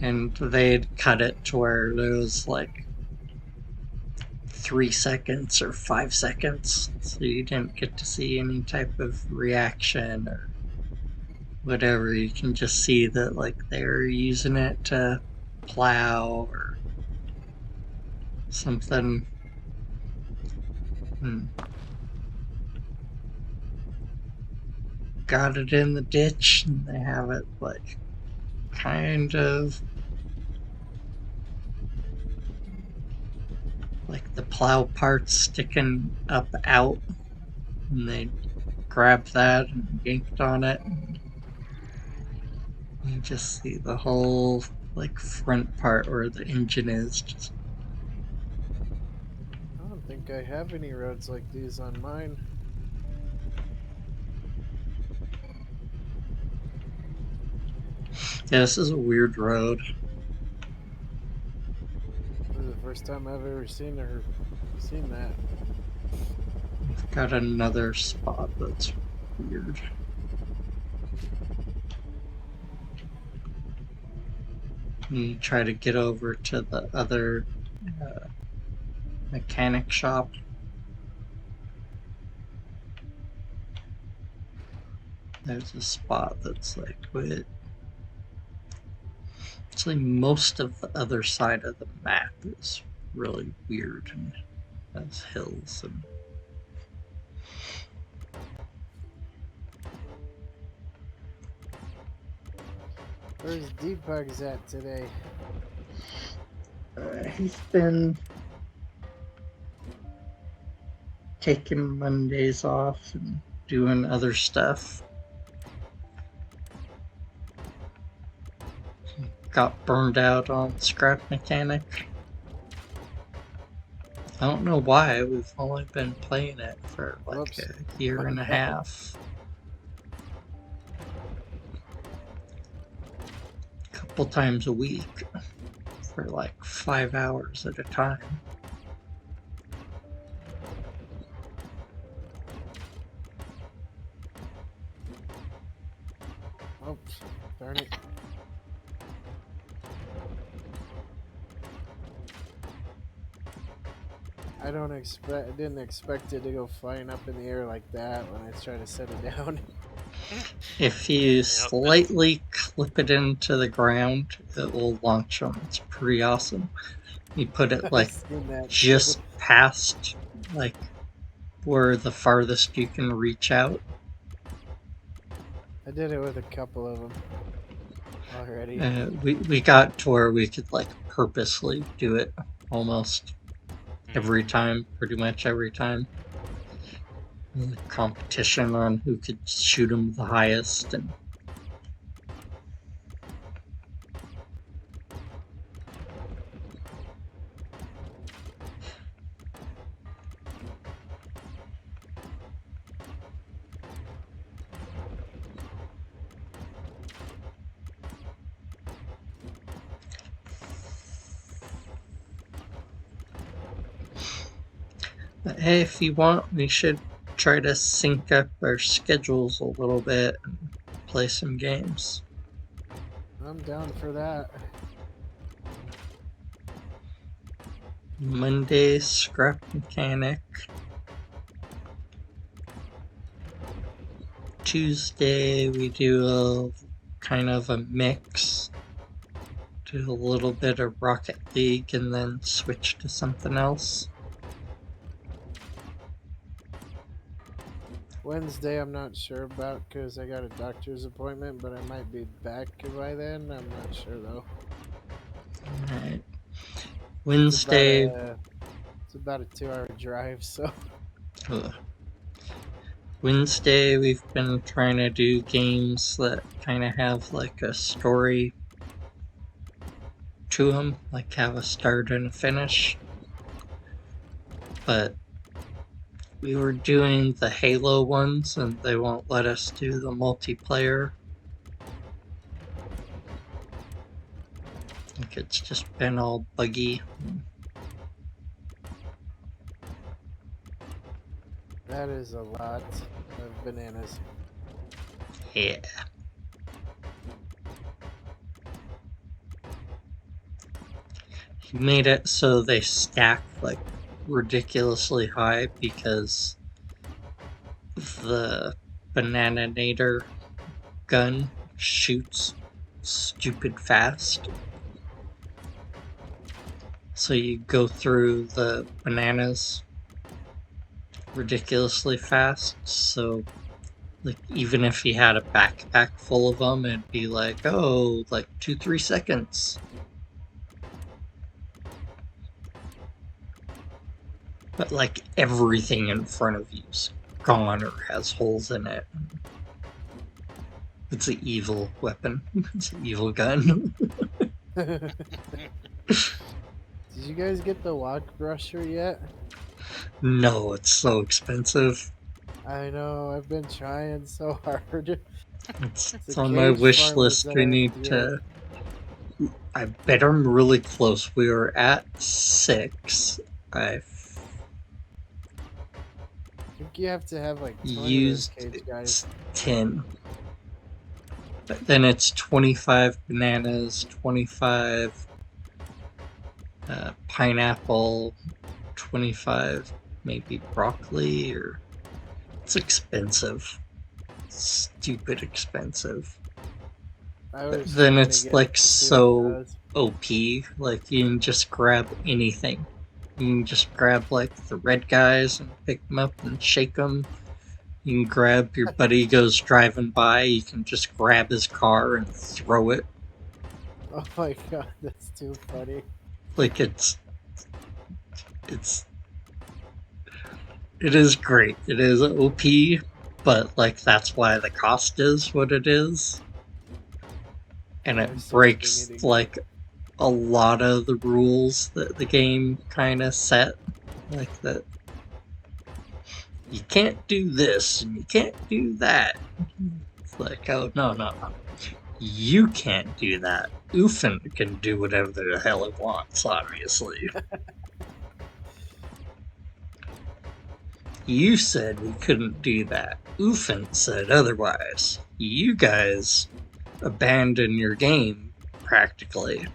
And they'd cut it to where it was like 3 seconds or 5 seconds, so you didn't get to see any type of reaction or whatever. You can just see that like they're using it to plow or something. And got it in the ditch, and they have it like kind of like the plow parts sticking up out, and they grabbed that and yanked on it, and you just see the whole like front part where the engine is just. I don't think I have any roads like these on mine. Yeah, this is a weird road. This is the first time I've ever seen that. We've got another spot that's weird. You try to get over to the other mechanic shop. There's a spot that's like with. It's like most of the other side of the map is really weird and has hills and. Where's Deepug's at today? He's been taking Mondays off and doing other stuff. Got burned out on Scrap Mechanic. I don't know why. We've only been playing it for like Whoops. a year and a half. A couple times a week for like 5 hours at a time. Oops, darn it. I didn't expect it to go flying up in the air like that when I tried to set it down. If you slightly clip it into the ground, it will launch them. It's pretty awesome. You put it like I've seen that just too. past like where the farthest you can reach out. I did it with a couple of them already. We got to where we could like purposely do it almost every time, pretty much every time. The competition on who could shoot them the highest, and but hey, if you want, we should try to sync up our schedules a little bit and play some games. I'm down for that. Monday, Scrap Mechanic. Tuesday, we do a kind of a mix. Do a little bit of Rocket League and then switch to something else. Wednesday, I'm not sure about because I got a doctor's appointment, but I might be back by then. I'm not sure though. Alright. Wednesday. It's about a 2-hour drive, so. Ugh. Wednesday, we've been trying to do games that kind of have like a story to them, like have a start and a finish. But We were doing the Halo ones, and they won't let us do the multiplayer. Like it's just been all buggy. That is a lot of bananas. Yeah. He made it so they stack like ridiculously high because the Bananator gun shoots stupid fast. So you go through the bananas ridiculously fast. So, like, even if you had a backpack full of them, it'd be like, oh, like 2-3 seconds. But, like, everything in front of you's gone or has holes in it. It's an evil weapon. It's an evil gun. Did you guys get the walk brusher yet? No, it's so expensive. I know, I've been trying so hard. It's The on my cage wish farmers list. that We I need get. to. I bet I'm really close. We were at 6. I I think you have to have like 20 of those used cage guys. 10. But then it's 25 bananas, 25 pineapple, 25 maybe broccoli, or it's expensive. Stupid expensive. I But was then trying to it's get like it to see what it so does. OP, like you can just grab anything. You can just grab like the red guys and pick them up and shake them. You can grab your buddy goes driving by, you can just grab his car and throw it. Oh my god, that's too funny. Like it is great. It is OP, but like that's why the cost is what it is. And I it seriously breaks need to get. like a lot of the rules that the game kind of set. Like that you can't do this and you can't do that. It's like, oh, no, no, no. You can't do that. Oofin can do whatever the hell it wants, obviously. You said we couldn't do that. Oofin said otherwise. You guys abandon your game, practically.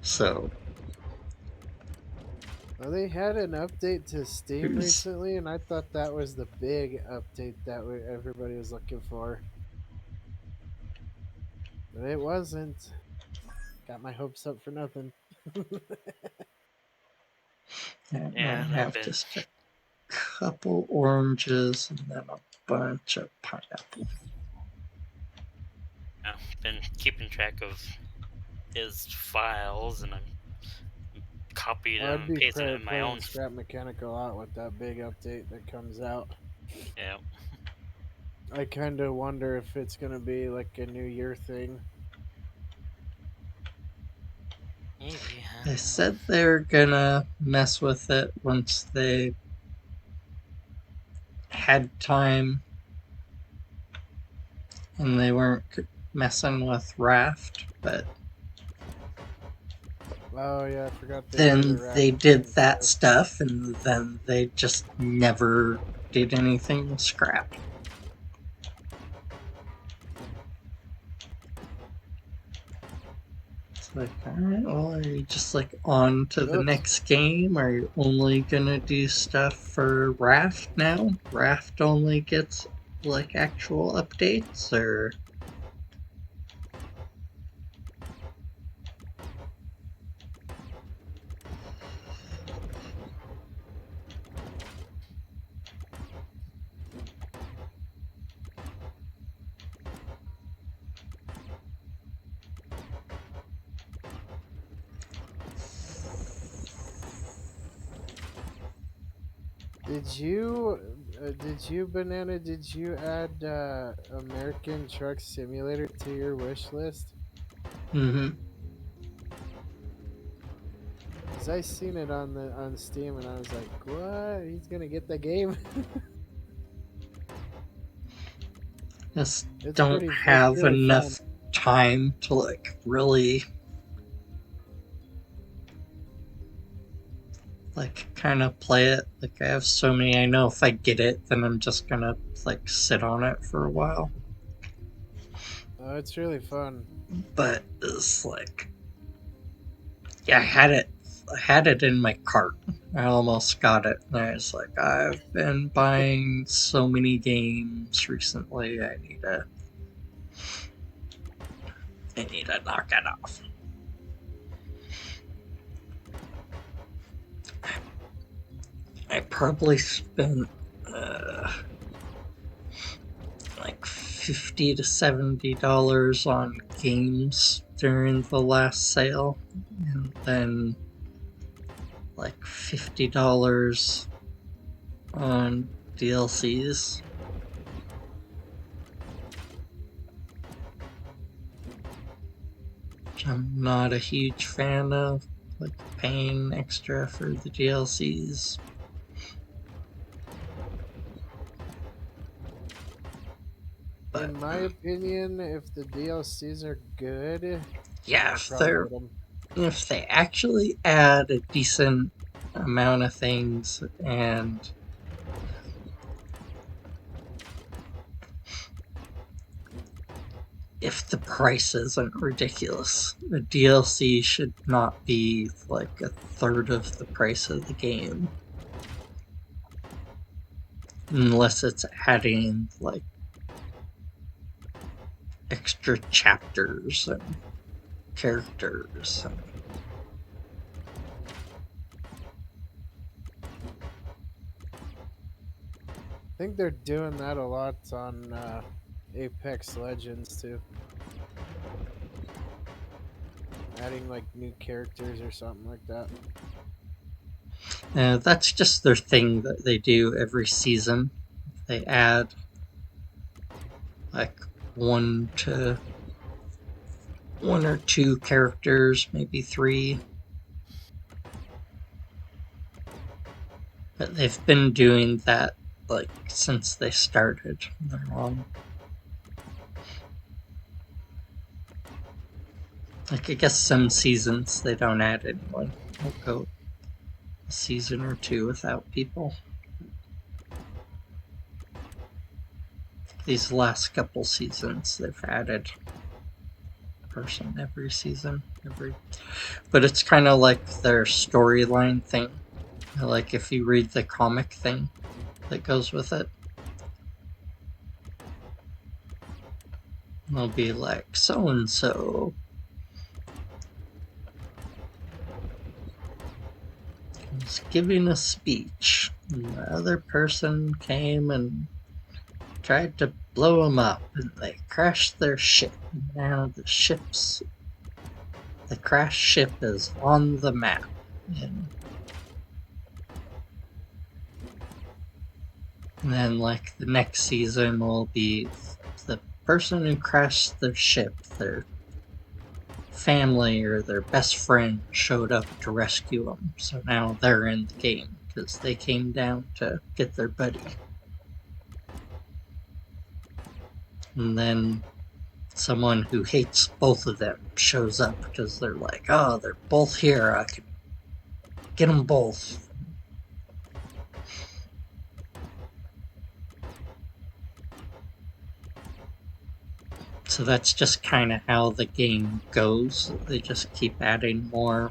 So, Well, they had an update to Steam who's. recently, and I thought that was the big update that everybody was looking for. But it wasn't. Got my hopes up for nothing. I Yeah, and I've have been just a couple oranges and then a bunch of pineapple. been keeping track of his files, and I'm copied them I'd and be pasting it in my playing own. Scrap Mechanic a lot with that big update that comes out. Yeah, I kind of wonder if it's going to be like a New Year thing. maybe. I They don't know. said they're gonna mess with it once they had time and they weren't messing with Raft, but Oh yeah, I forgot they did a then Raft they did thing that too. stuff and then they just never did anything with Scrap. It's like, alright, well, are you just like on to the Oops. next game? Are you only gonna do stuff for Raft now? Raft only gets like actual updates, or Did you, Banana, did you add American Truck Simulator to your wish list? mm-hmm. Cause I seen it on Steam and I was like, what? He's gonna get the game? Just It's don't it's have really fun. enough time to like really like kind of play it. Like I have so many, I know if I get it, then I'm just gonna like sit on it for a while. Oh, it's really fun. But it's like, yeah, I had it in my cart. I almost got it, and I was like, I've been buying so many games recently. I need to knock it off. I probably spent like $50 to $70 on games during the last sale, and then like $50 on DLCs. Which I'm not a huge fan of, like paying extra for the DLCs. But In my opinion, if the DLCs are good, yeah, I'll probably get them. if they actually add a decent amount of things, and if the price isn't ridiculous, the DLC should not be like a third of the price of the game. Unless it's adding like extra chapters and characters. I think they're doing that a lot on Apex Legends too. Adding like new characters or something like that. That's just their thing that they do every season. They add like one or two characters, maybe three. But they've been doing that like since they started. They're long. Like I guess some seasons they don't add anyone. They'll go a season or two without people. These last couple seasons they've added a person every season. But it's kind of like their storyline thing. Like if you read the comic thing that goes with it, they'll be like, so and so was giving a speech, and the other person came and tried to blow him up, and they crashed their ship. And now the crashed ship is on the map. And then, like, the next season will be the person who crashed their ship, their family or their best friend showed up to rescue them. So now they're in the game because they came down to get their buddy. And then someone who hates both of them shows up because they're like, oh, they're both here. I can get them both. So that's just kind of how the game goes. They just keep adding more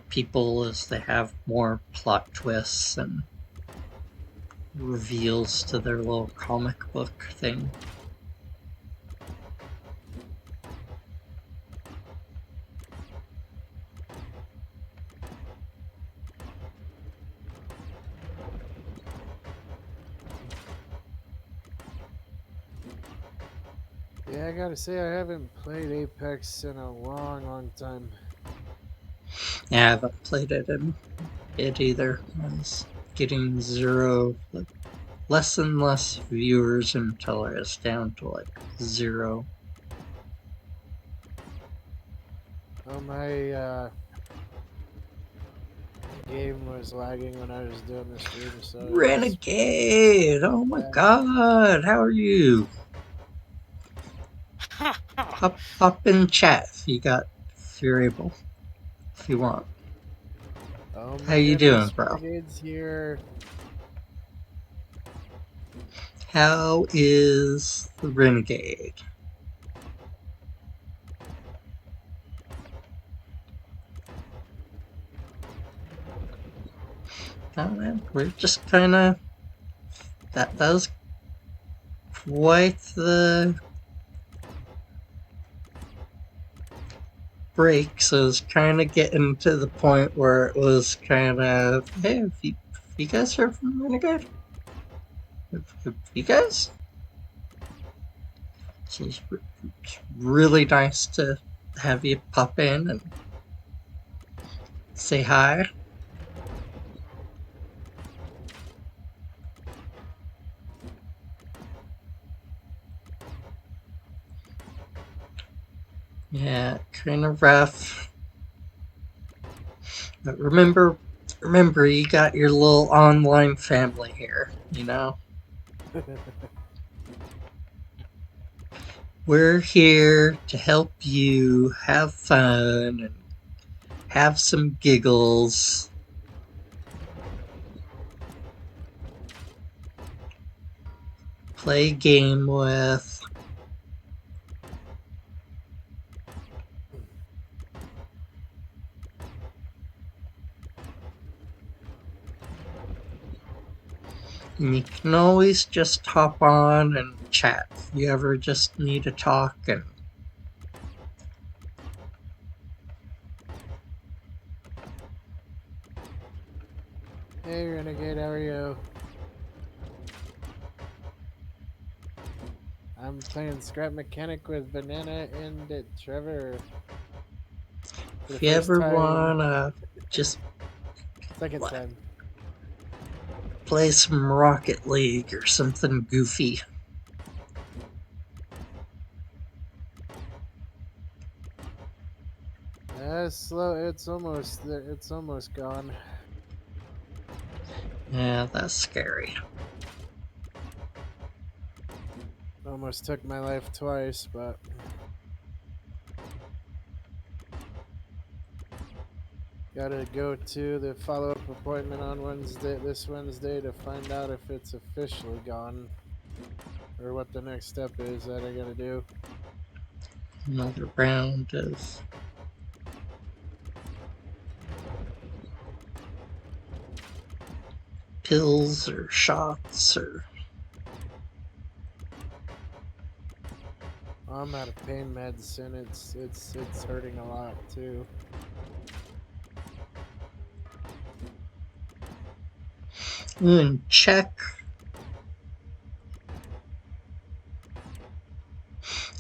people as they have more plot twists and reveals to their little comic book thing. Yeah, I gotta say I haven't played Apex in a long time. Yeah, I haven't played it in a bit either. I was getting less and less viewers until I was down to like 0. Oh, my game was lagging when I was doing the stream, so it was. Renegade! Oh my Yeah. god, how are you? Pop in chat if you're able, if you want. Oh How my you doing, goodness, bro? Renegade's here. How is the Renegade? Oh man, we're just kind of that was quite the break. So it's kind of getting to the point where it was kind of, hey, if you guys heard from Renegade, if you guys, so it's really nice to have you pop in and say hi. Yeah, kind of rough. But remember, you got your little online family here, you know? We're here to help you have fun and have some giggles. Play a game with. And you can always just hop on and chat if you ever just need to talk. And Hey, Renegade, how are you? I'm playing Scrap Mechanic with Banana and Trevor for the if you first ever time. wanna just Second time. play some Rocket League or something goofy. Slow. It's almost there. It's almost gone. Yeah, that's scary. Almost took my life twice, but gotta go to the follow-up appointment on this Wednesday, to find out if it's officially gone or what the next step is that I gotta do. Another round of pills or shots or I'm out of pain meds, and it's hurting a lot too. and check.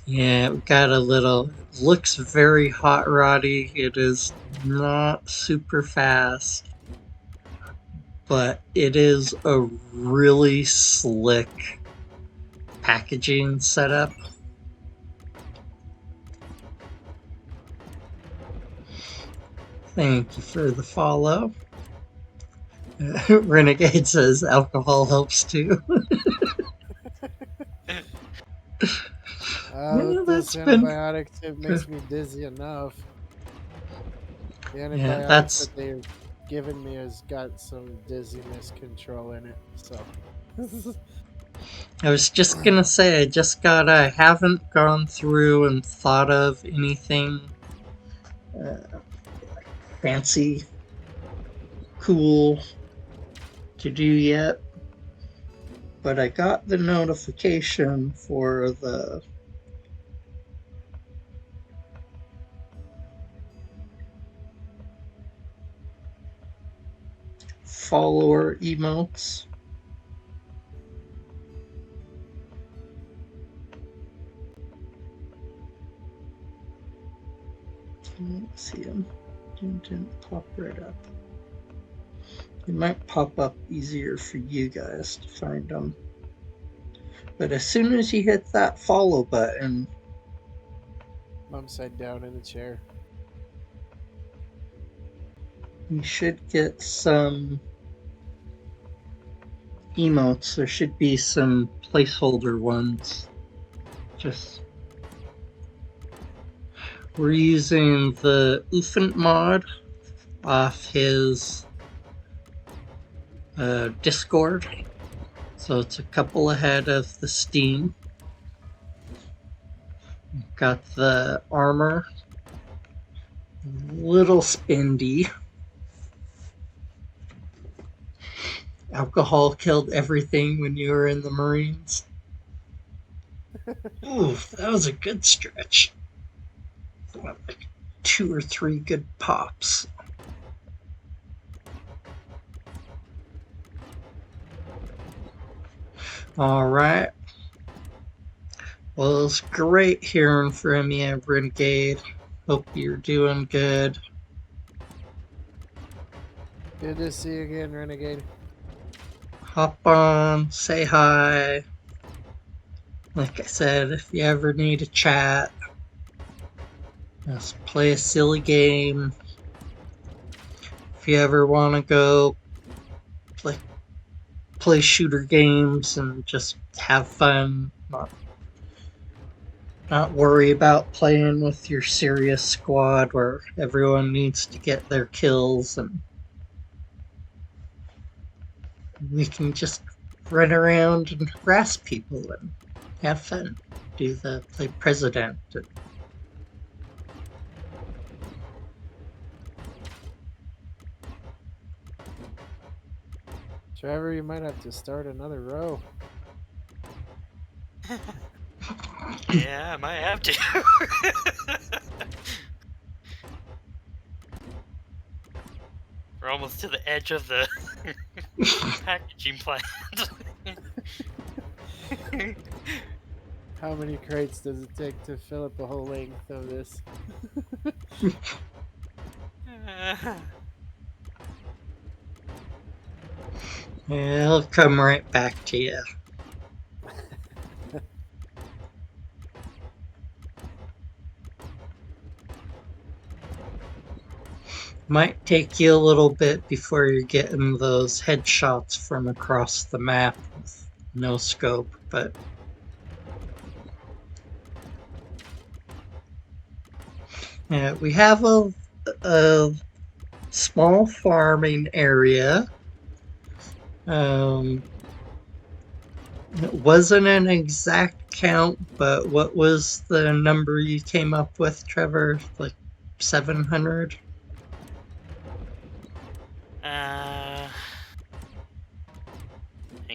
Yeah, we got a little. Looks very hot roddy. It is not super fast, but it is a really slick packaging setup. Thank you for the follow. Renegade says alcohol helps too. Yeah, This that's been. antibiotic tip makes me dizzy enough. The Yeah, antibiotic that's. that they've given me has got some dizziness control in it, so. I was just gonna say, I haven't gone through and thought of anything uh, fancy, cool to do yet. But I got the notification for the follower emotes. Let's see them. Didn't pop right up. It might pop up easier for you guys to find them. But as soon as you hit that follow button, I'm upside down in the chair. You should get some emotes. There should be some placeholder ones. Just we're using the th1s mod off his Discord, so it's a couple ahead of the Steam. Got the armor, little spendy. Alcohol killed everything when you were in the Marines. Ooh, that was a good stretch. Like 2 or 3 good pops. Alright. Well, it's great hearing from you, Renegade. Hope you're doing good. Good to see you again, Renegade. Hop on, say hi. Like I said, if you ever need a chat, just play a silly game. If you ever want to go play shooter games and just have fun, not worry about playing with your serious squad where everyone needs to get their kills and we can just run around and harass people and have fun. Play president. Trevor, you might have to start another row. Yeah, I might have to. We're almost to the edge of the packaging plant. How many crates does it take to fill up the whole length of this? I'll come right back to you. Might take you a little bit before you're getting those headshots from across the map with no scope, but yeah, we have a small farming area. It wasn't an exact count, but what was the number you came up with, Trevor? Like 700? Hang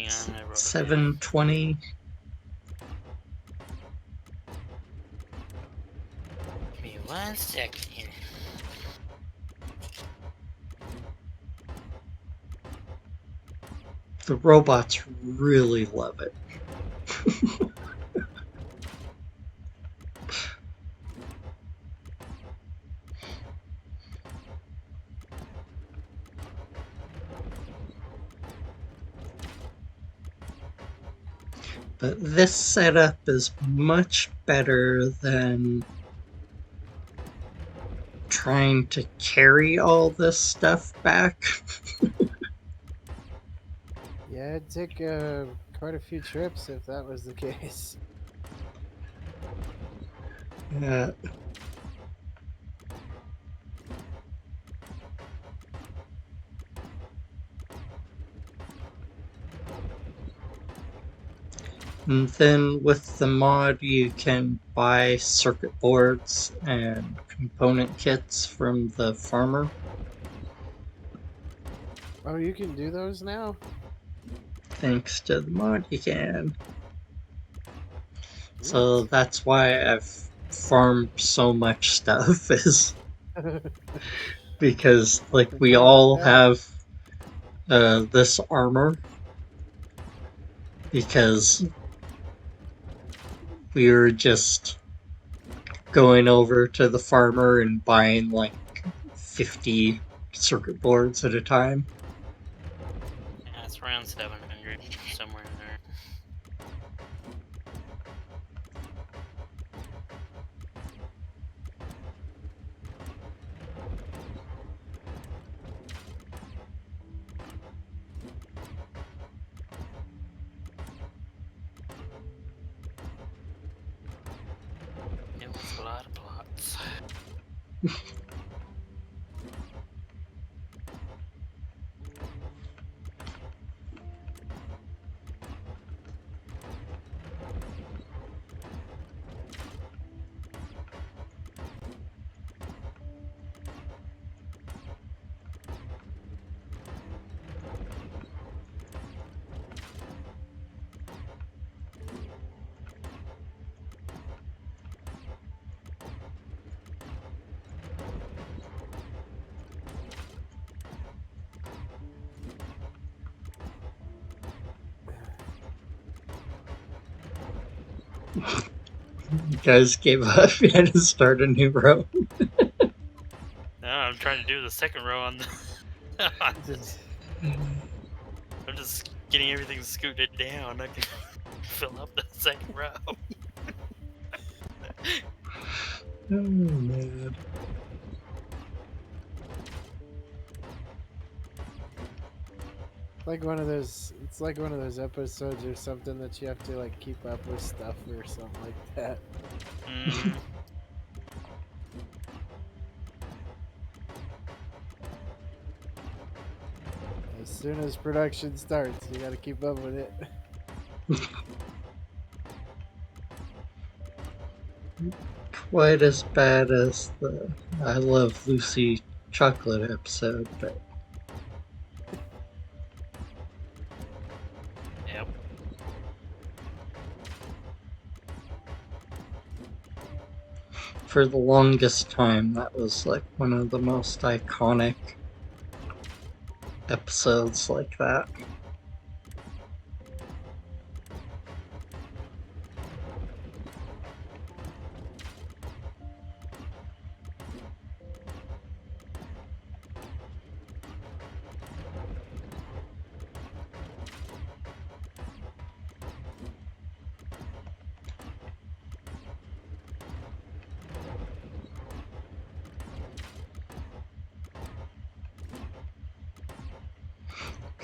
on, I wrote it down. 720? Give me 1 second here. The robots really love it. But this setup is much better than trying to carry all this stuff back. Yeah, it'd take quite a few trips if that was the case. Yeah. And then with the mod, you can buy circuit boards and component kits from the farmer. Oh, you can do those now? Thanks to the mod, you can. So that's why I've farmed so much stuff, is because like we all have this armor because we were just going over to the farmer and buying like 50 circuit boards at a time. Yeah, it's around 700, somewhere in there. It's a lot of plots. You guys gave up. You had to start a new row. No, I'm trying to do the second row on the. Just I'm just getting everything scooted down. I can fill up the second row. Oh, man. like one of those. It's like one of those episodes or something that you have to like keep up with stuff or something like that. Mm, As soon as production starts, you got to keep up with it. Quite as bad as the I Love Lucy chocolate episode, but yep. for the longest time, that was like one of the most iconic episodes like that.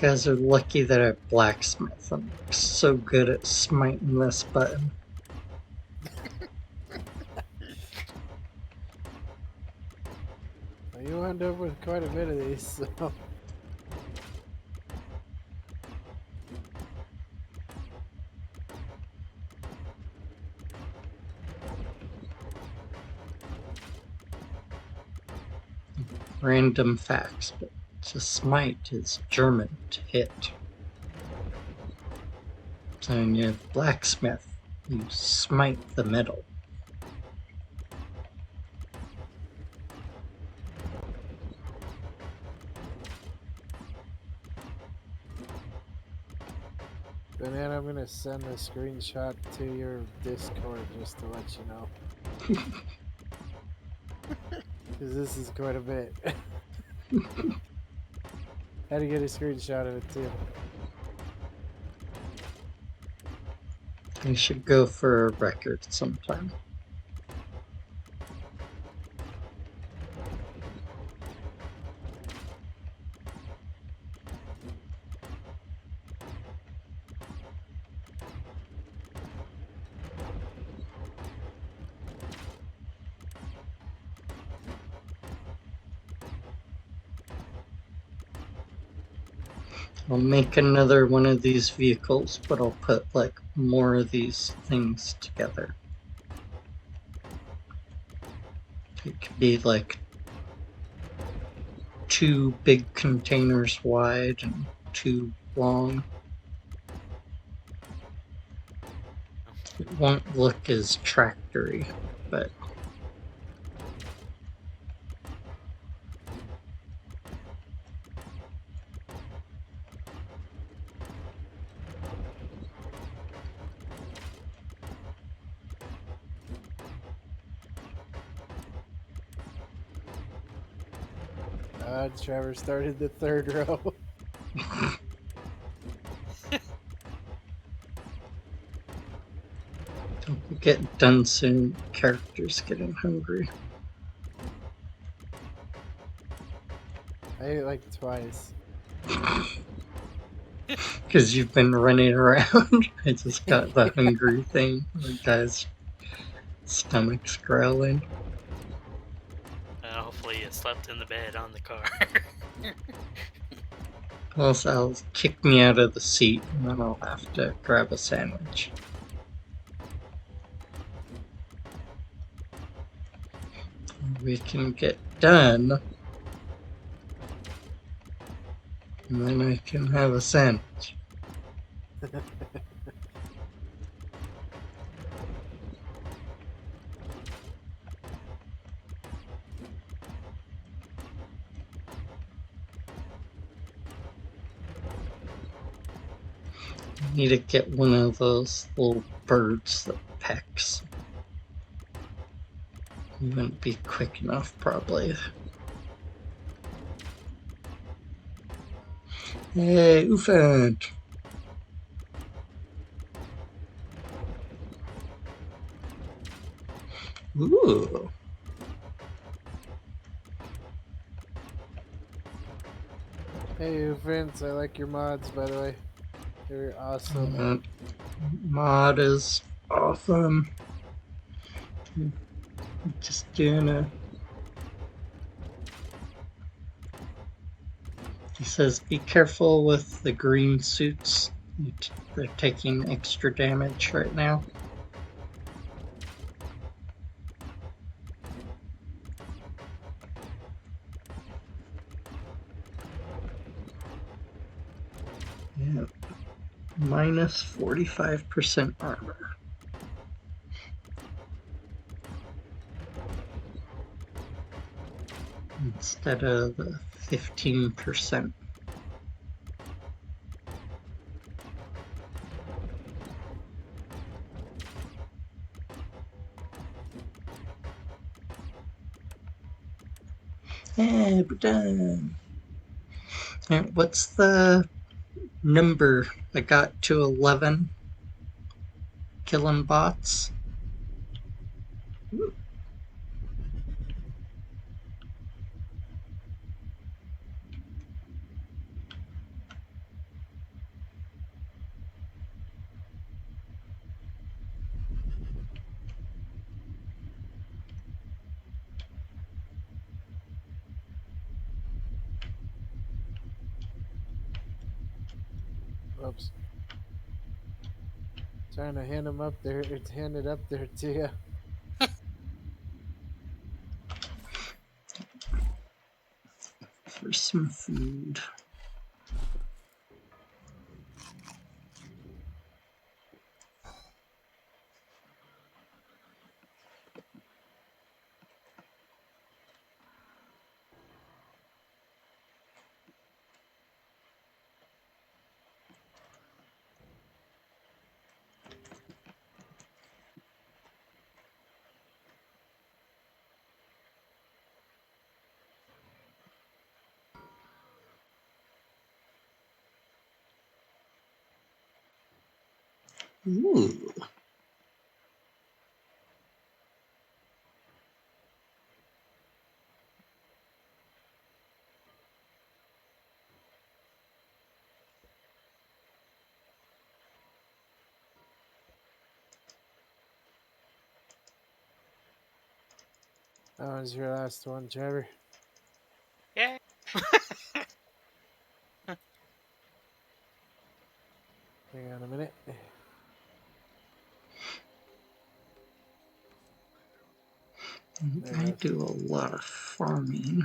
You guys are lucky that I'm blacksmith. I'm so good at smiting this button. Well, you end up with quite a bit of these, so. Random facts, but to smite is German to hit. So when you have blacksmith, you smite the metal. Banana, I'm gonna send a screenshot to your Discord just to let you know. Because this is quite a bit. Had to get a screenshot of it too. You should go for a record sometime. I'll make another one of these vehicles, but I'll put like more of these things together. It could be like 2 big containers wide and 2 long. It won't look as tractory, but Trevor started the third row. don't get done soon. Characters getting hungry. I ate like twice. Because you've been running around. I just got the hungry thing. Like, guys, Stomach's growling. Hopefully you slept in the bed on the car. Also, I'll kick me out of the seat and then I'll have to grab a sandwich. We can get done, and then I can have a sandwich. I need to get one of those little birds that pecks. It wouldn't be quick enough, probably. Hey, Oofant! Ooh. Hey, Vince, I like your mods, by the way. They're awesome. That mod is awesome. Just doing a... He says, be careful with the green suits. They're taking extra damage right now. Yeah. Minus 45% armor. Instead of the 15%. Hey, we're done. And what's the number? I got to 11 killing bots. Oops. Trying to hand them up there. Hand it up there to you. For some food. Ooh. That was your last one, Trevor. Yeah. Hang on a minute. I do a lot of farming.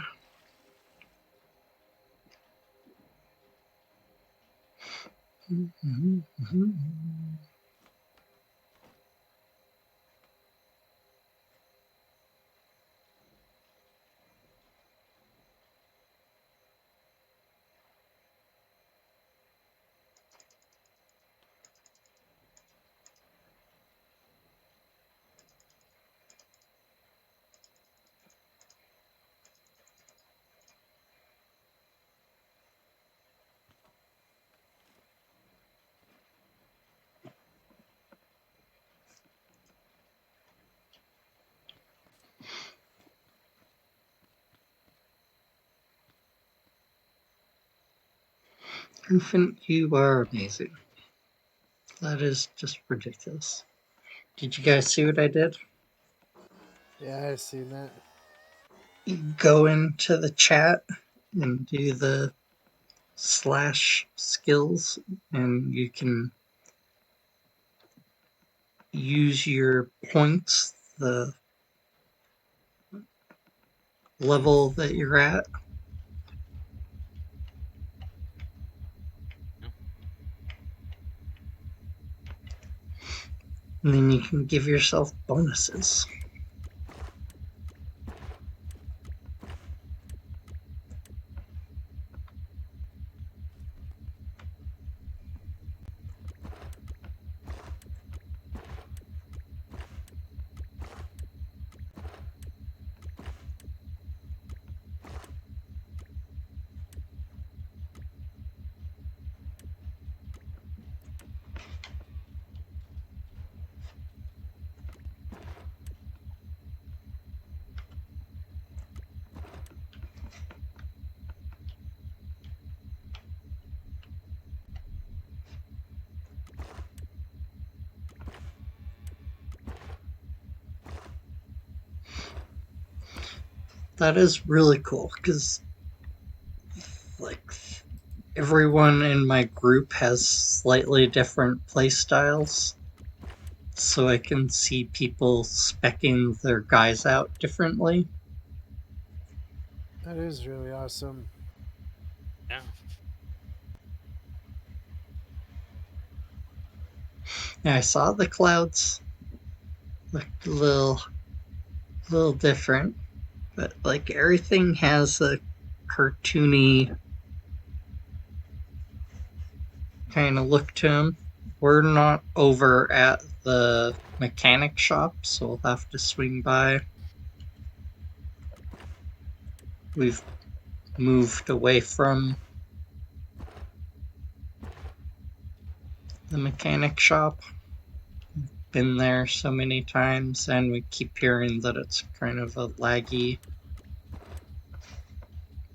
Infant, you are amazing. That is just ridiculous. Did you guys see what I did? Yeah, I've seen that. You go into the chat and do the /skills, and you can use your points, the level that you're at. And then you can give yourself bonuses. That is really cool because, like, everyone in my group has slightly different play styles, so I can see people speccing their guys out differently. That is really awesome. Yeah. Yeah, I saw the clouds looked a little different, but like everything has a cartoony kind of look to them. We're not over at the mechanic shop, so we'll have to swing by. We've moved away from the mechanic shop. Been there so many times, and we keep hearing that it's kind of a laggy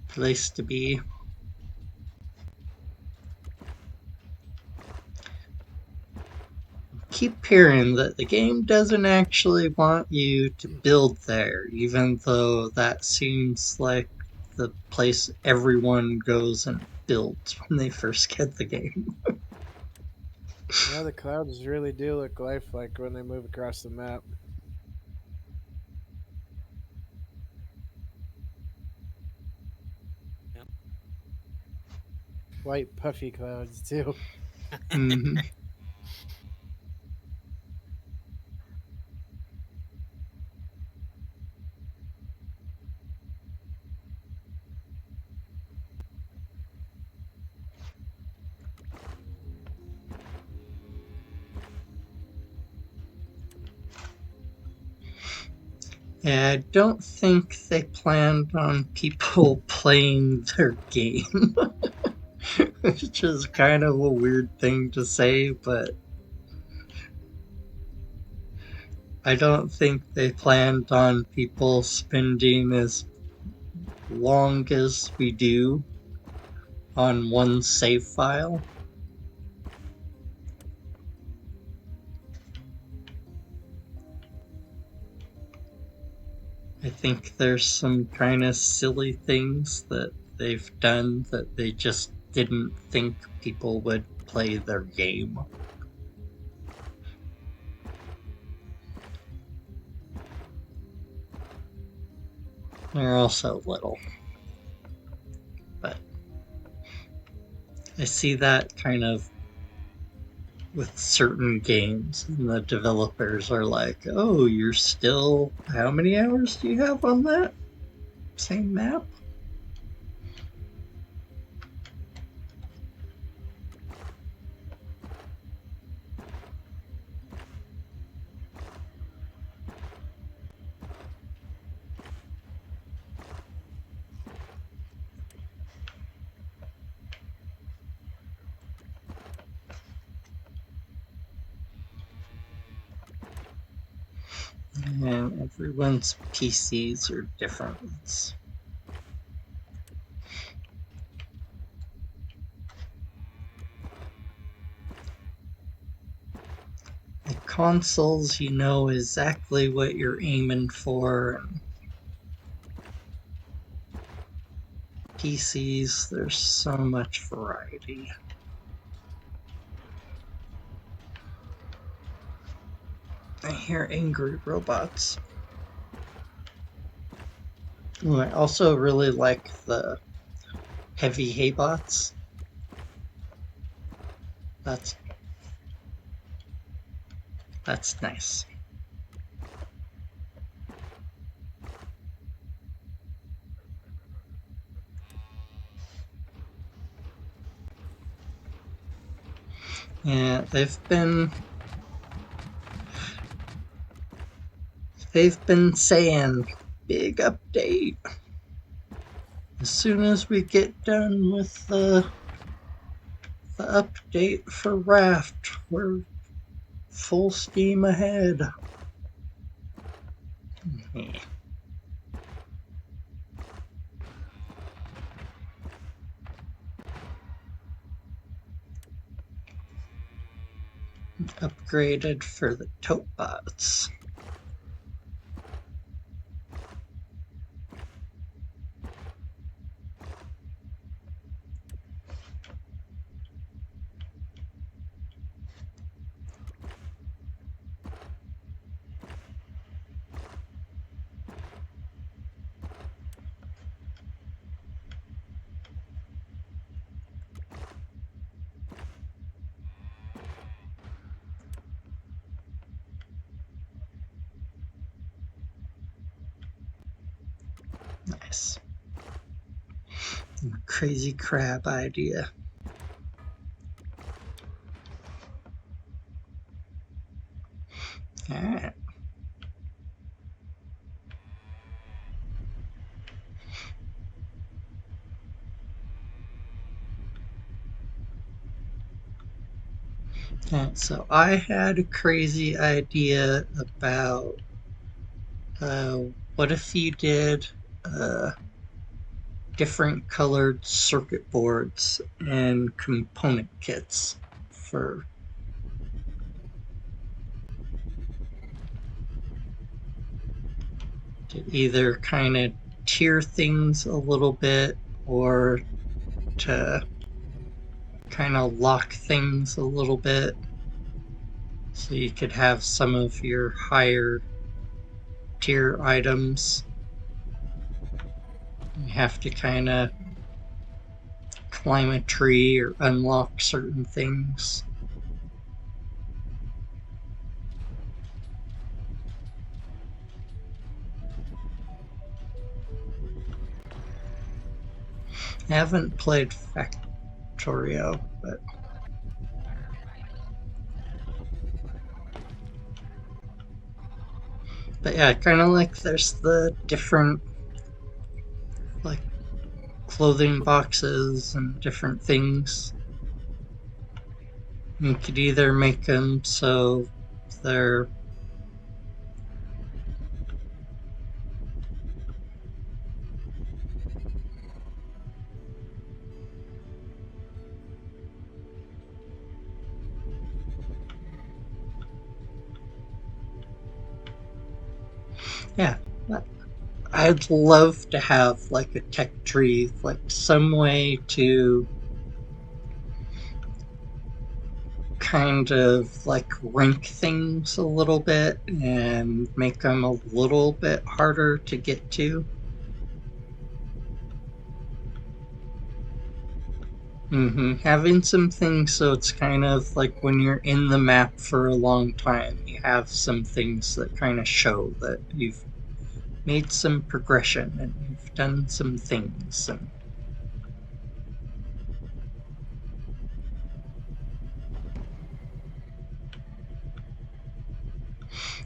place to be. Keep hearing that the game doesn't actually want you to build there, even though that seems like the place everyone goes and builds when they first get the game. Yeah, the clouds really do look lifelike when they move across the map. Yep. White puffy clouds too. Mm-hmm. Yeah, I don't think they planned on people playing their game, which is kind of a weird thing to say, but I don't think they planned on people spending as long as we do on one save file. I think there's some kind of silly things that they've done that they just didn't think people would play their game. They're also little. But I see that kind of with certain games, and the developers are like, oh, you're still. How many hours do you have on that same map? And everyone's PCs are different. I consoles, you know exactly what you're aiming for. And PCs, there's so much variety. I hear angry robots. Ooh, I also really like the heavy haybots. That's nice. Yeah, they've been saying big update. As soon as we get done with the update for Raft, we're full steam ahead. Upgraded for the tote bots. Nice. Crazy crab idea. Alright. So I had a crazy idea about what if you did different colored circuit boards and component kits for to either kind of tier things a little bit or to kind of lock things a little bit so you could have some of your higher tier items. You have to kind of climb a tree or unlock certain things. I haven't played Factorio, but yeah, kind of like there's the different like clothing boxes and different things. You could either make them so they're yeah, I'd love to have like a tech tree, like some way to kind of like rank things a little bit and make them a little bit harder to get to. Having some things so it's kind of like when you're in the map for a long time, you have some things that kind of show that you've made some progression and you've done some things. And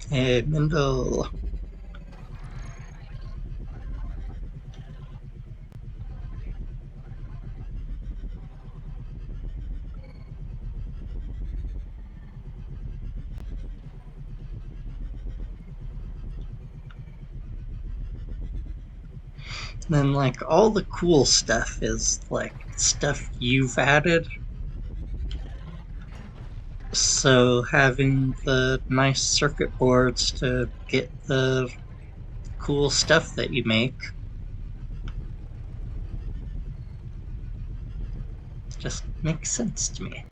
hey, Mendel. Then like all the cool stuff is like stuff you've added. So also having the nice circuit boards to get the cool stuff that you make. Just makes sense to me.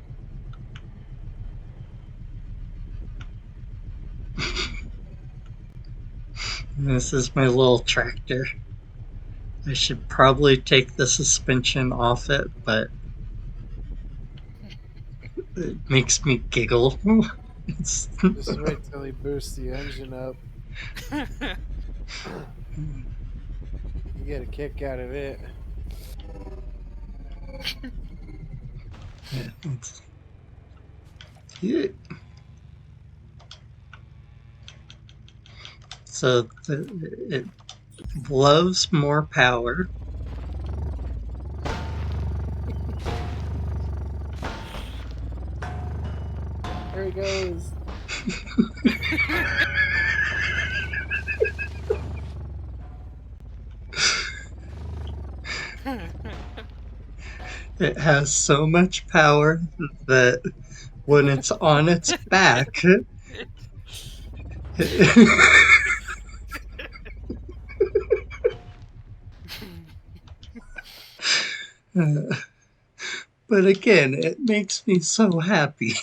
This is my little tractor. I should probably take the suspension off it, but it makes me giggle. It's, Just wait till he boosts the engine up. You get a kick out of it. yeah, yeah. So it loves more power. There he goes. It has so much power that when it's on its back, but again, it makes me so happy.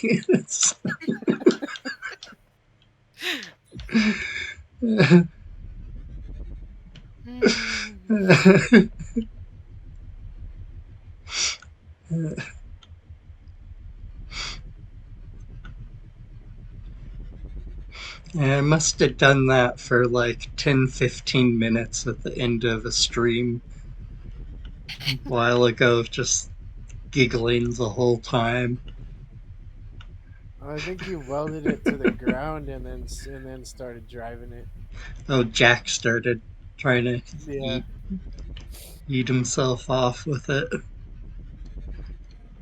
I must have done that for like 10-15 minutes at the end of a stream a while ago, just giggling the whole time. I think you welded it to the ground and then started driving it. Oh, Jack started trying to Yeah. eat eat himself off with it.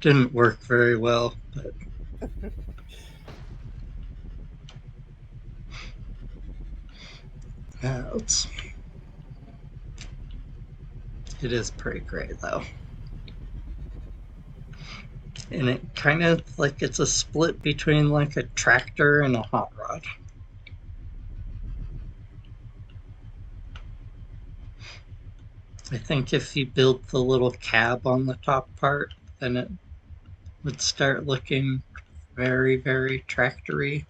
Didn't work very well, but it is pretty great though. And it kind of like it's a split between like a tractor and a hot rod. I think if you build the little cab on the top part, then it would start looking very, very tractory.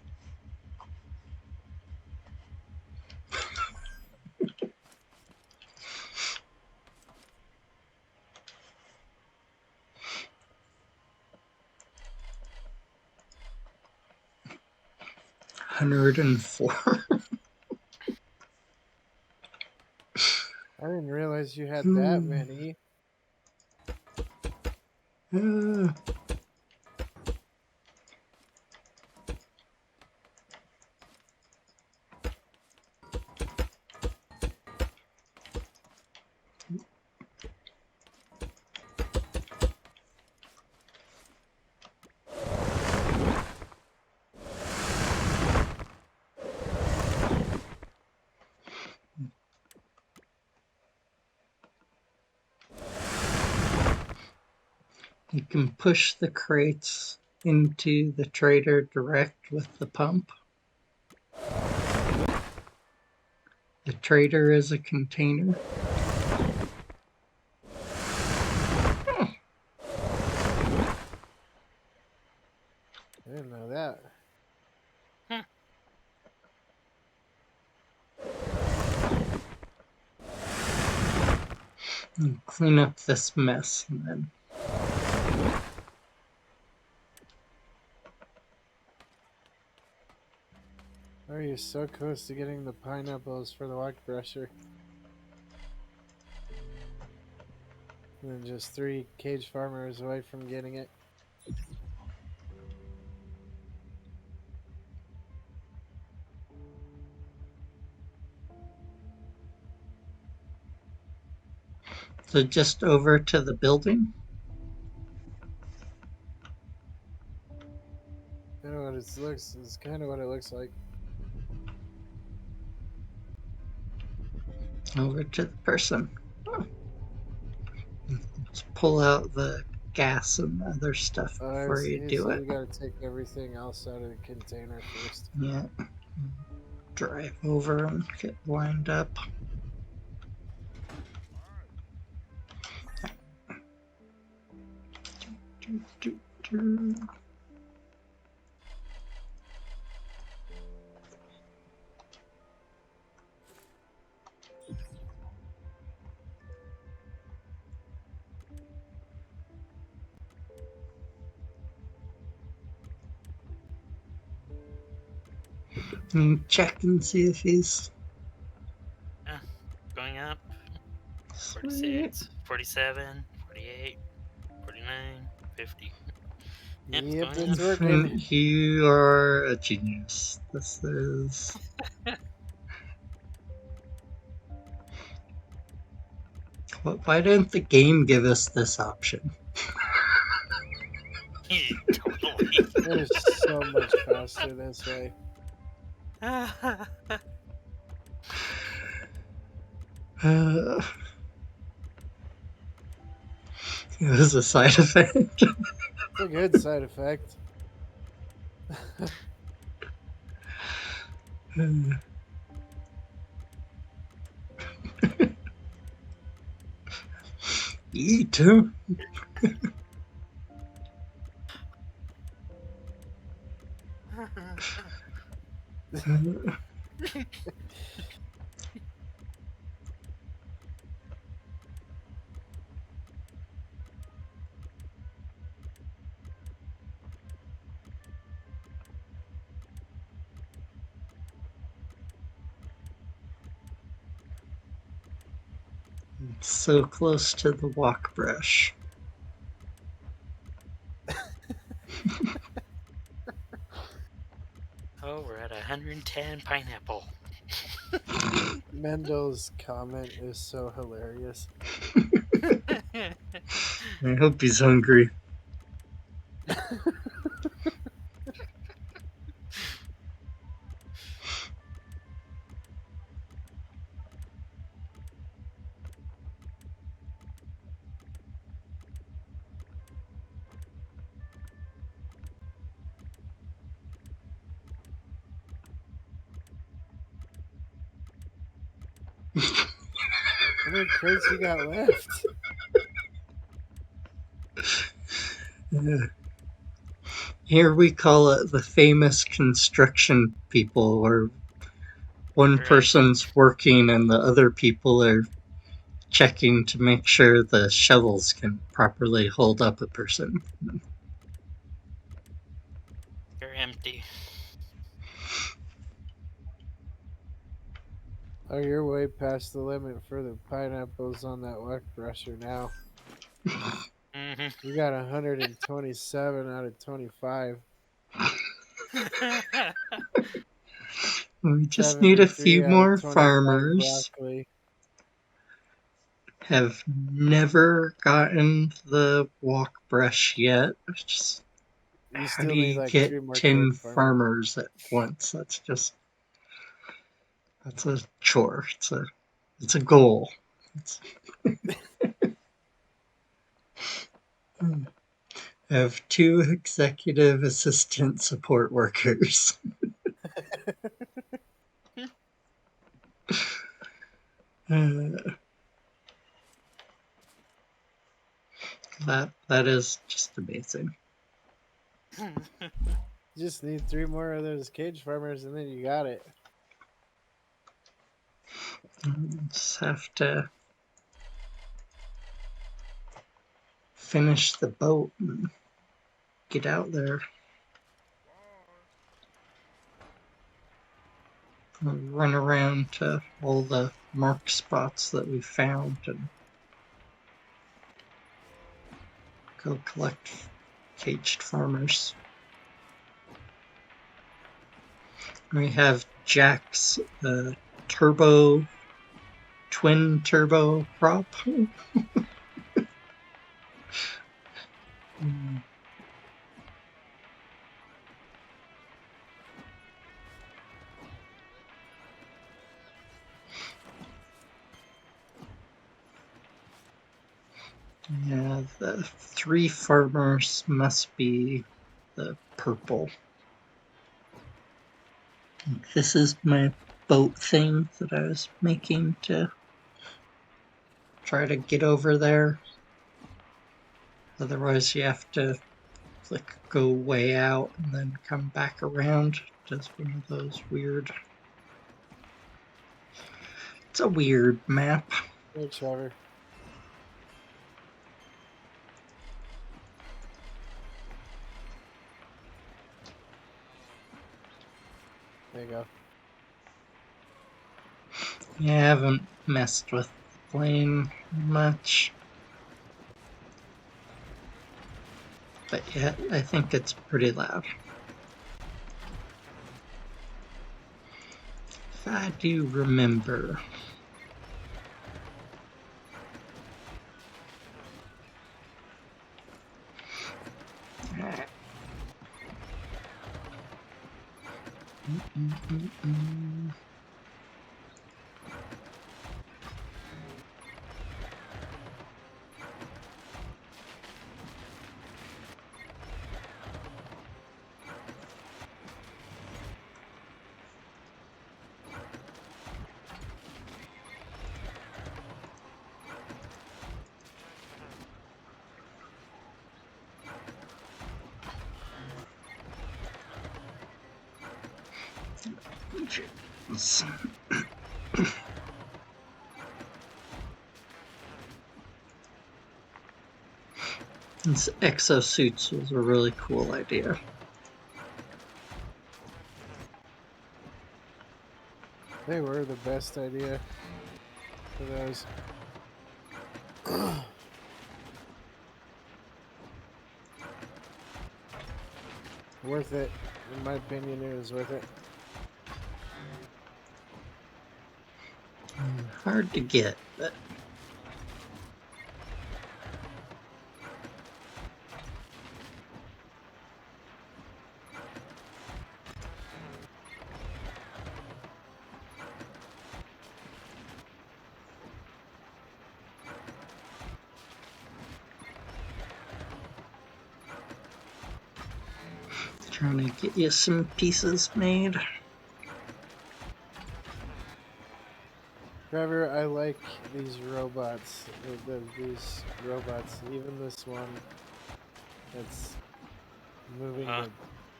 $104. I didn't realize you had that many. You can push the crates into the trader direct with the pump. The trader is a container. I didn't know that. And clean up this mess and then Oh, you're so close to getting the pineapples for the walk brusher. And then just 3 cage farmers away from getting it. so just over to the building. I know what it looks. It's kind of what it looks like. Over to the person. Let's pull out the gas and other stuff I before you see, do so it. you gotta take everything else out of the container first. Yeah. Drive over and get lined up. Check and see if he's Going up. sweet. 46, 47, 48, 49, 50. Yep, it's Yep, going up. it's working. You are a genius. This is. Why didn't the game give us this option? Totally. It is so much faster this way. It was a side effect. It's a good side effect. Eat. So close to the walk brush. Oh, we're at 110 pineapple. Mendel's comment is so hilarious. I hope he's hungry. How many crates you got left? Here we call it the famous construction people, where one Right. person's working and the other people are checking to make sure the shovels can properly hold up a person. You're empty. Oh, you're way past the limit for the pineapples on that walk brusher now. Mm-hmm. You got 127 out of 25. We just need a 73 few out of more 25 farmers. broccoli. Have never gotten the walk brush yet. You How do still need you like get 3 more 10 cage farmers. farmers at once? That's a chore. It's a goal. I have 2 executive assistant support workers. That is just amazing. You just need 3 more of those cage farmers and then you got it. Just have to finish the boat and get out there. I'll run around to all the mark spots that we found and go collect caged farmers. We have Jack's twin turbo prop. Yeah, the 3 farmers must be the purple. This is my boat thing that I was making to try to get over there. Otherwise you have to like go way out and then come back around. Just one of those weird. It's a weird map. Hey, Trevor. There you go. Yeah, I haven't messed with the plane much. But yeah, I think it's pretty loud. If I do remember. Alright. These exosuits was a really cool idea. They were the best idea for those. Worth it. In my opinion, it was worth it. Hard to get, but trying to get you some pieces made. Trevor, I like these robots. These robots. Even this one that's moving the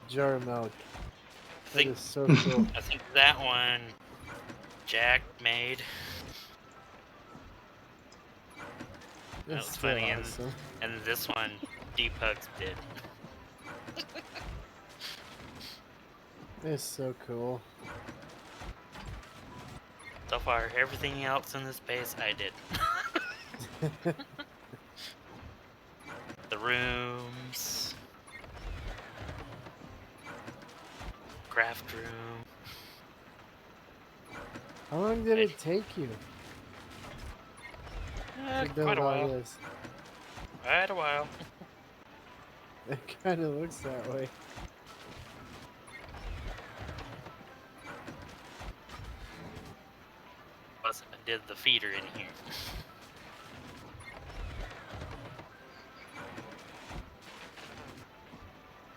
jar of milk. That is so cool. I think that one Jack made. That was It's funny, awesome. and this one Deepugs did. It's so cool. So far, everything else in this base I did. The rooms, craft room. How long did it take you to build Quite a all while. this? Quite a while. It kind of looks that way. Plus, I did the feeder in here.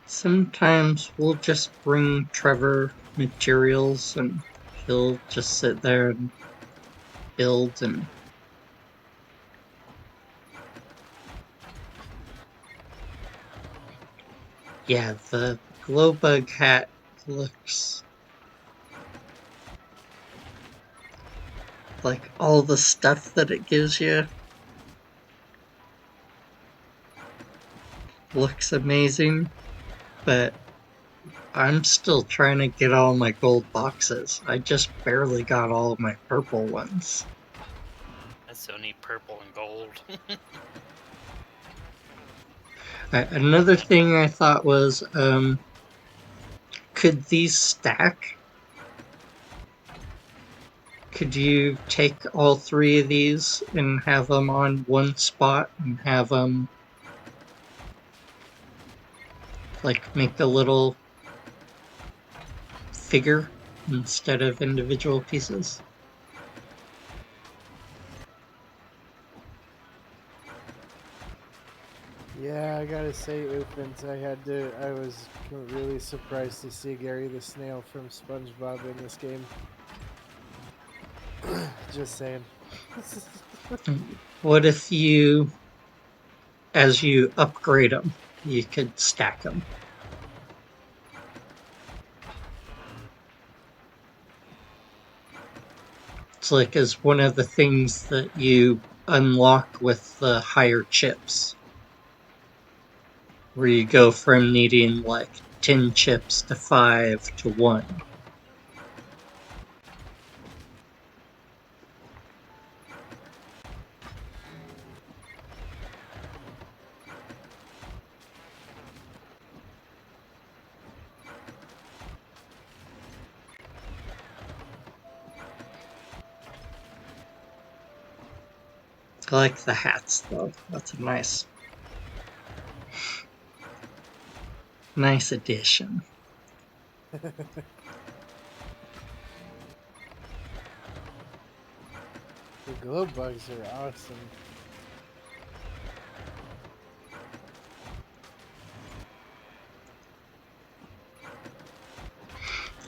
Sometimes we'll just bring Trevor materials and he'll just sit there and build and yeah, the glow bug hat looks like all the stuff that it gives you looks amazing, but I'm still trying to get all my gold boxes. I just barely got all of my purple ones. I still need purple and gold. Another thing I thought was, could these stack? Could you take all 3 of these and have them on one spot and have them like make a little figure instead of individual pieces? I gotta say, th1s, I was really surprised to see Gary the Snail from SpongeBob in this game. Just saying. What if you, as you upgrade them, you could stack them? It's like as one of the things that you unlock with the higher chips, where you go from needing like 10 chips to 5 to 1. I like the hats though. That's a nice addition. The glow bugs are awesome.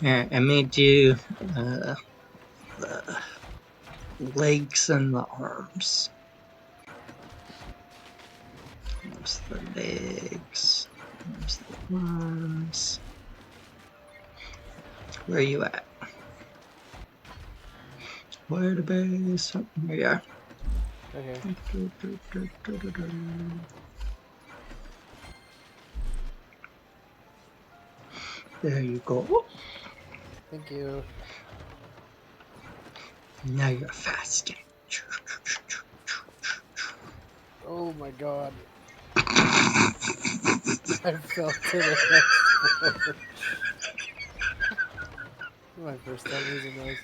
Yeah, I made you the legs and the arms. There's the legs. There's the arms. Where are you at? Where the base? Oh, there you are. Okay. There you go. Thank you. Now you're fasting. Oh my god. I fell to the next floor. My first time using those.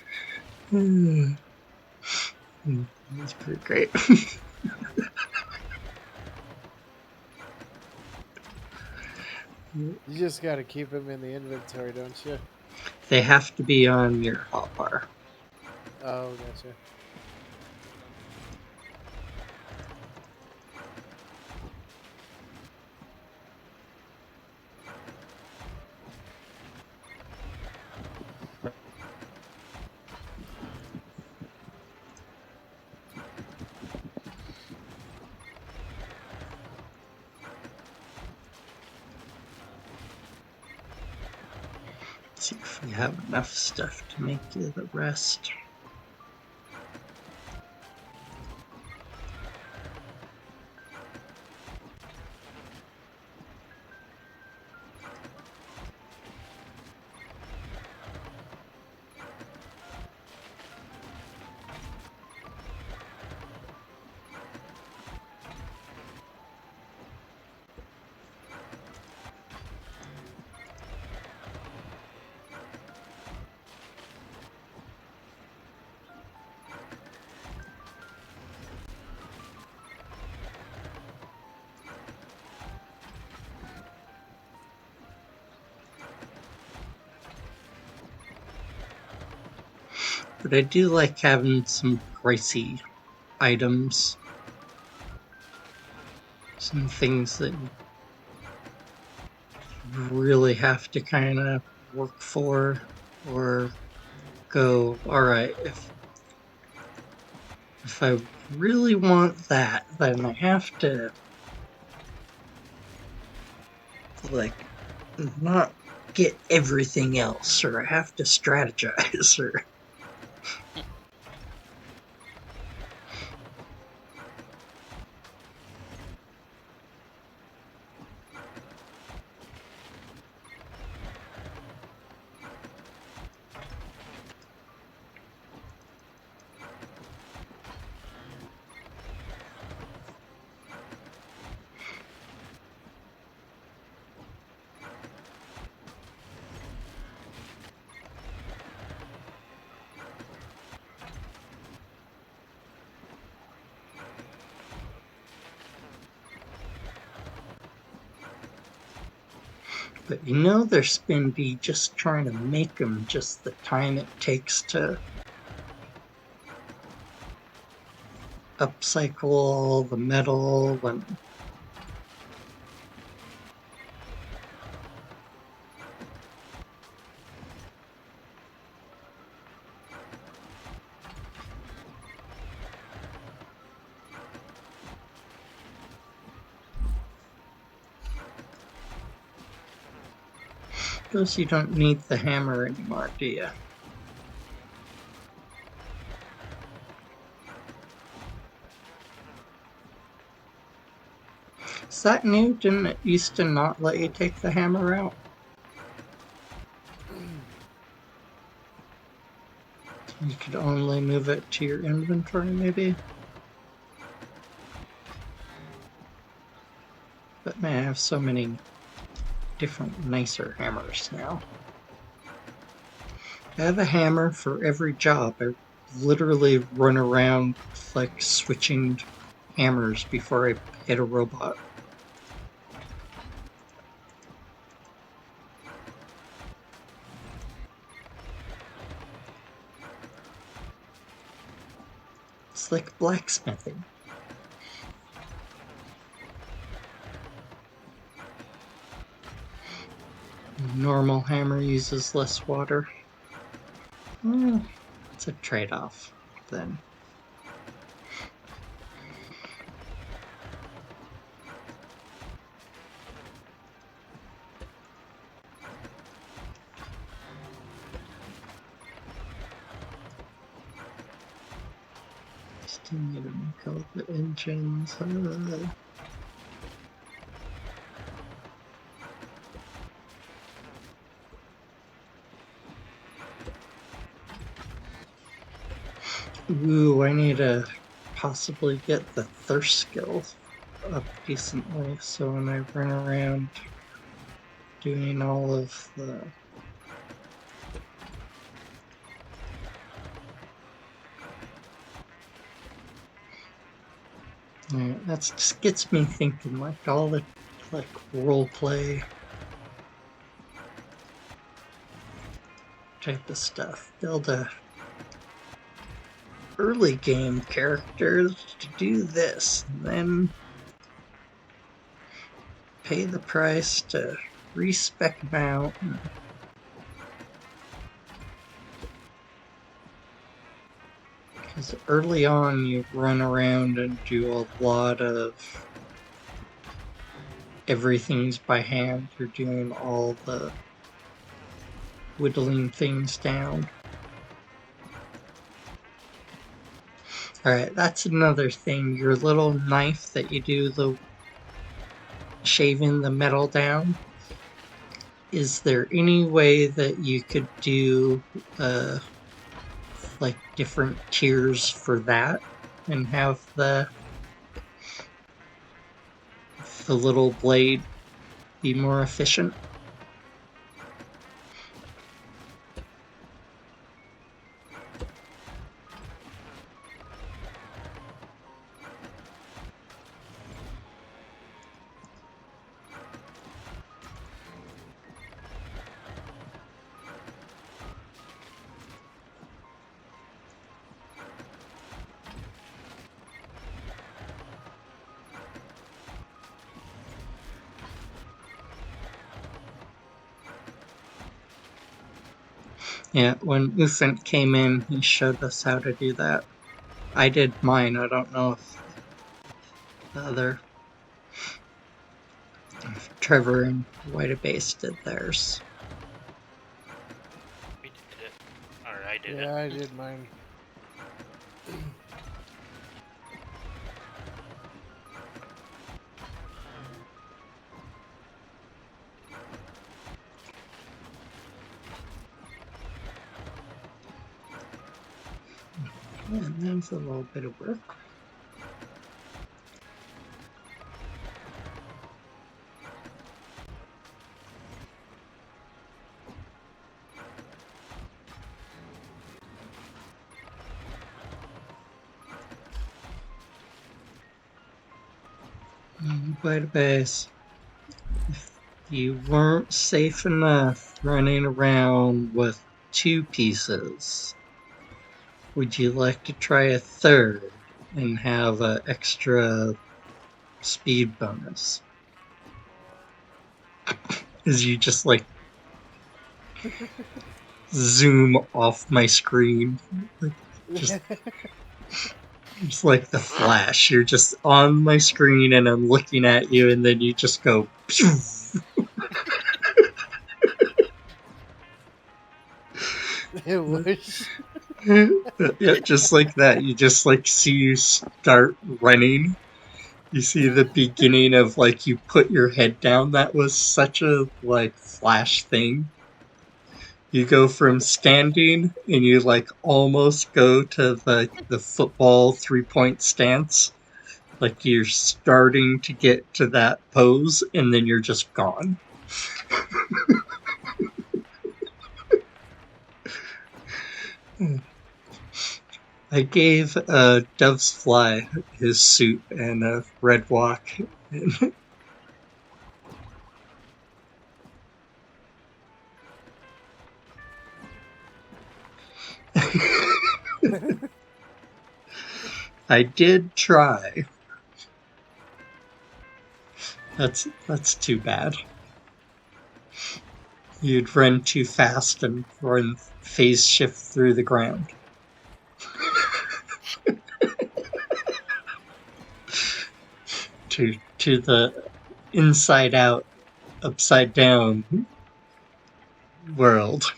That's pretty great. You just gotta keep them in the inventory, don't you? They have to be on your hotbar. Oh, gotcha. See if we have enough stuff to make you the rest. But I do like having some pricey items. Some things that you really have to kind of work for or go, alright, if I really want that, then I have to like not get everything else, or I have to strategize, or but you know they're spendy just trying to make them just the time it takes to upcycle all the metal and Suppose you don't need the hammer anymore, do you? Is that new? Didn't it used to not let you take the hammer out? You could only move it to your inventory, maybe? But man, I have so many different, nicer hammers now. I have a hammer for every job. I literally run around like switching hammers before I hit a robot. It's like blacksmithing. Normal hammer uses less water. Well, it's a trade-off then. Still need to make all the engines. Ooh, I need to possibly get the thirst skill up decently, so when I run around doing all of the... Yeah, that just gets me thinking, like all the role play type of stuff. Build a early game characters to do this, and then pay the price to respec them out. Because early on you run around and do a lot of everything's by hand. You're doing all the whittling things down. Alright, that's another thing. Your little knife that you do the shaving the metal down. Is there any way that you could do like different tiers for that and have the little blade be more efficient? Yeah, when th1s came in, he showed us how to do that. I did mine, I don't know if the other... if Trevor and Whiteabase did theirs. We did it. Or I did it. Yeah, I did mine. Yeah, that was a little bit of work. Whiteabase, if you weren't safe enough running around with 2 pieces, would you like to try a third and have an extra speed bonus? As you just like zoom off my screen, like, just like the Flash. You're just on my screen and I'm looking at you, and then you just go. I wish. Yeah, just like that. You just like see you start running. You see the beginning of like you put your head down. That was such a like flash thing. You go from standing and you like almost go to the football 3-point stance. Like you're starting to get to that pose and then you're just gone. I gave Dove's Fly his suit and a red walk. I did try. That's too bad. You'd run too fast and run phase shift through the ground. To the inside out, upside down world.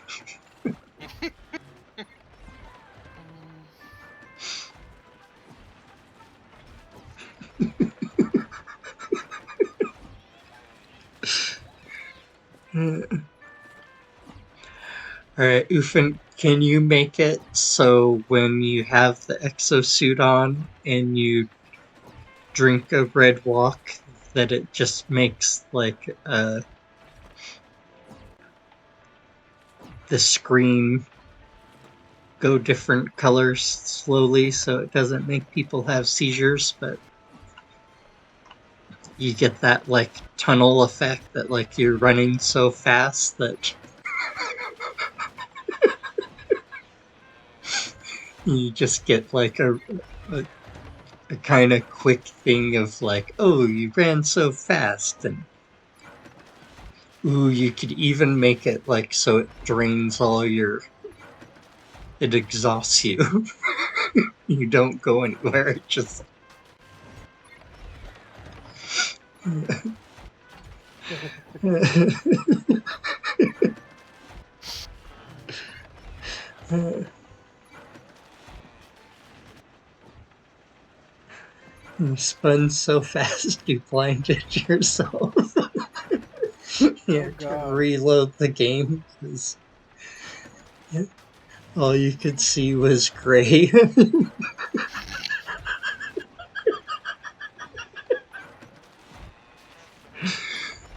Alright, Ufin, can you make it so when you have the exosuit on and you drink a red walk that it just makes like the screen go different colors slowly so it doesn't make people have seizures, but you get that like tunnel effect that like you're running so fast that you just get like a, a kind of quick thing of like, oh, you ran so fast, and ooh, you could even make it like so it drains all your, it exhausts you. You don't go anywhere, it just. You spun so fast you blinded yourself. You had to God. reload the game because all you could see was gray.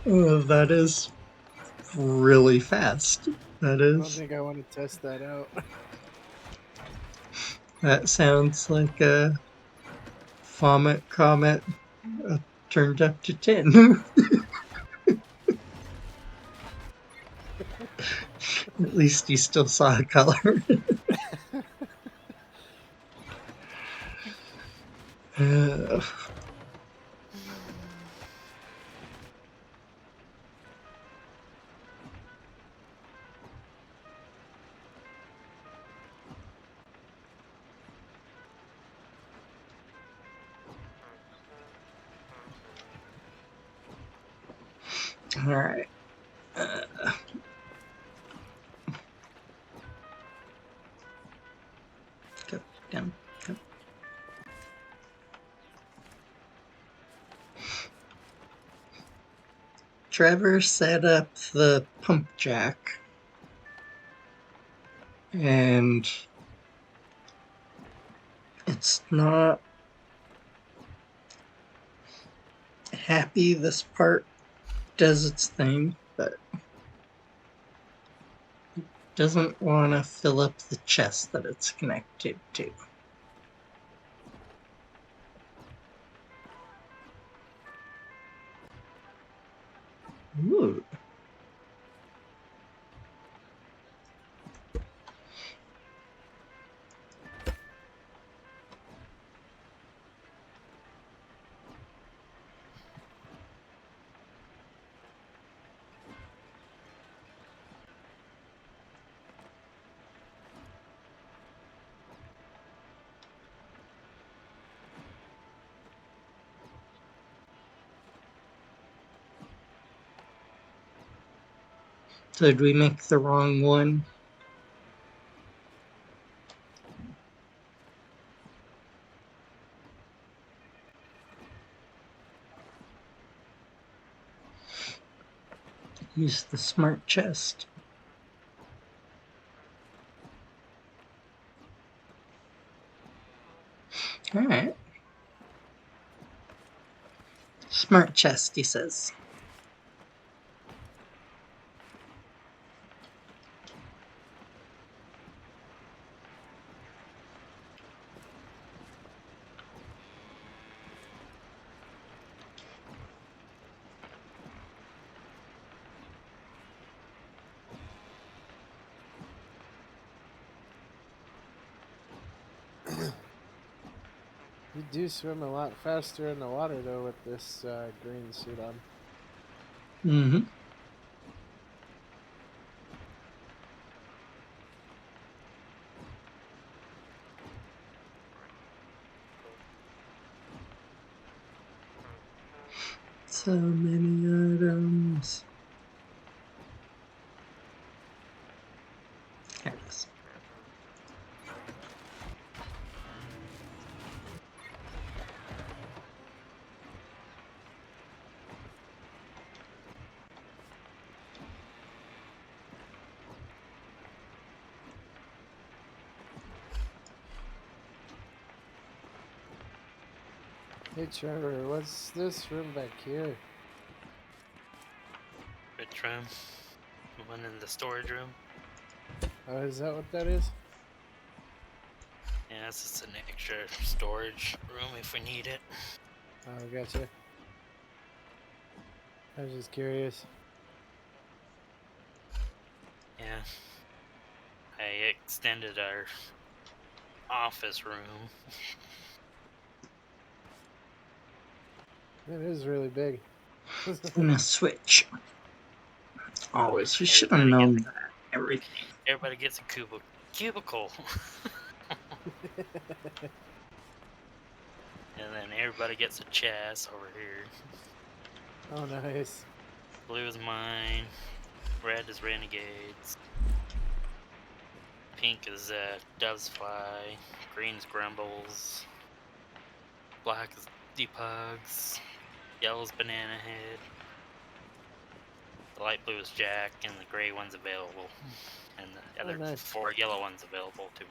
Oh, that is really fast. That I don't is. think I want to test that out. That sounds like a Vomit Comet turned up to 10. At least you still saw a color. uh, Alright. Go down. Go. Trevor set up the pump jack. And it's not happy this part does its thing, but doesn't want to fill up the chest that it's connected to. Ooh. So did we make the wrong one? Use the smart chest. Alright. Smart chest, he says. You do swim a lot faster in the water though with this green suit on. Mm-hmm. So many items. There it is. Hey Trevor, what's this room back here? Which room? The one in the storage room? Oh, is that what that is? Yeah, it's just an extra storage room if we need it. Oh, gotcha. I was just curious. Yeah. I extended our office room. It is really big. And a switch. Always. We should have Everybody known gets that. Everything. Everybody gets a cubicle. And then everybody gets a chest over here. Oh, nice. Blue is mine. Red is Renegades. Pink is Doves Fly. Green's Grumbles. Black is Depugs. Yellow's Banana Head. The light blue is Jack, and the gray one's available. And the other nice. 4 yellow ones available too.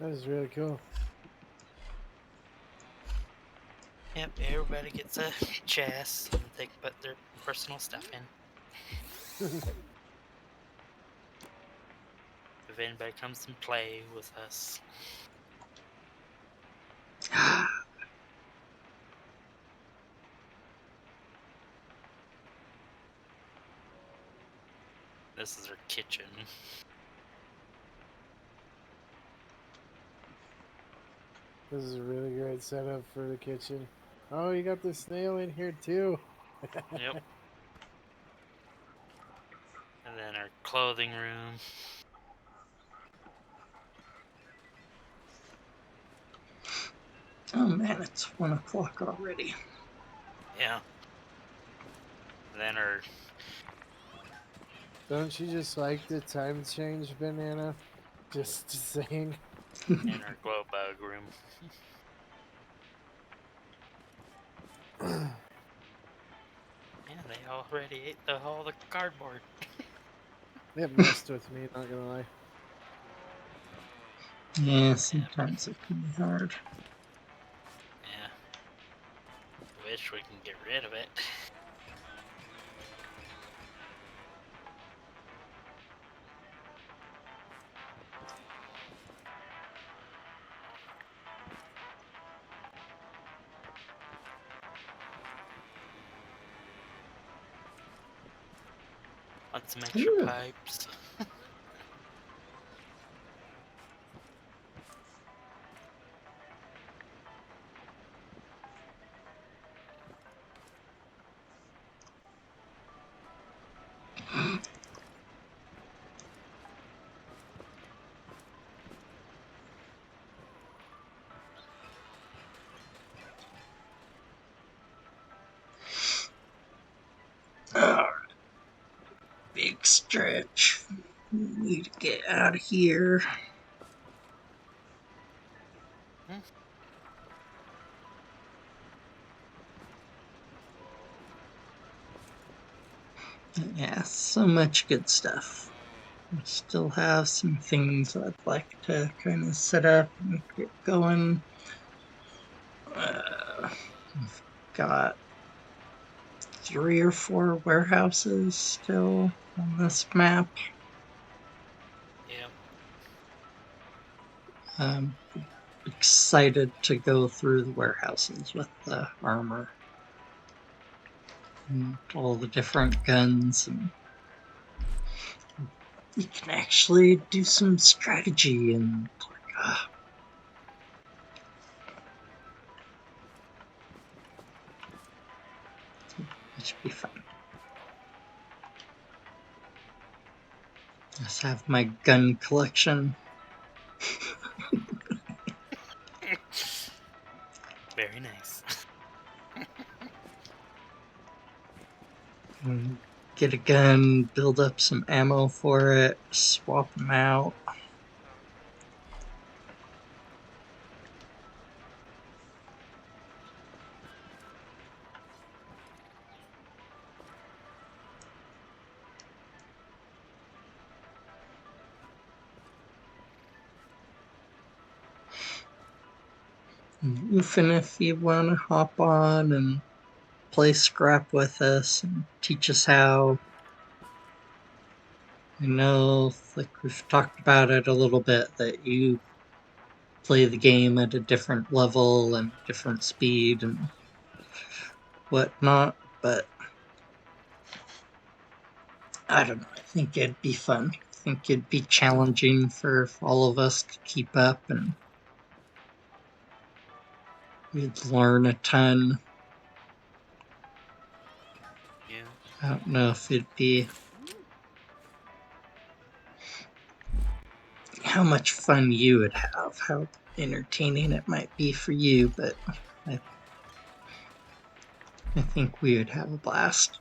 That is really cool. Yep, everybody gets a chest and they can put their personal stuff in. If anybody comes and play with us. This is our kitchen. This is a really great setup for the kitchen. Oh, you got the snail in here too. Yep. And then our clothing room. Oh man, it's 1 o'clock already. Yeah. And then our Don't you just like the time change, Banana? Just saying. and our glow bug room. Yeah, they already ate all the cardboard. It messed with me, not gonna lie. Yeah, sometimes it can be hard. Yeah. Wish we can get rid of it. Want some extra Ooh. pipes. Alright. Big stretch. We need to get out of here. Yeah, so much good stuff. I still have some things I'd like to kind of set up and get going. I've got 3 or 4 warehouses still on this map. Yep. I'm excited to go through the warehouses with the armor and all the different guns, and you can actually do some strategy and it should be fun. Just have my gun collection. Very nice. And get a gun, build up some ammo for it, swap them out. Even if you want to hop on and play scrap with us and teach us how. I know, like we've talked about it a little bit, that you play the game at a different level and different speed and whatnot, but I don't know. I think it'd be fun. I think it'd be challenging for all of us to keep up, and we'd learn a ton. Yeah. I don't know if it'd be how much fun you would have, how entertaining it might be for you, but I, I think we would have a blast.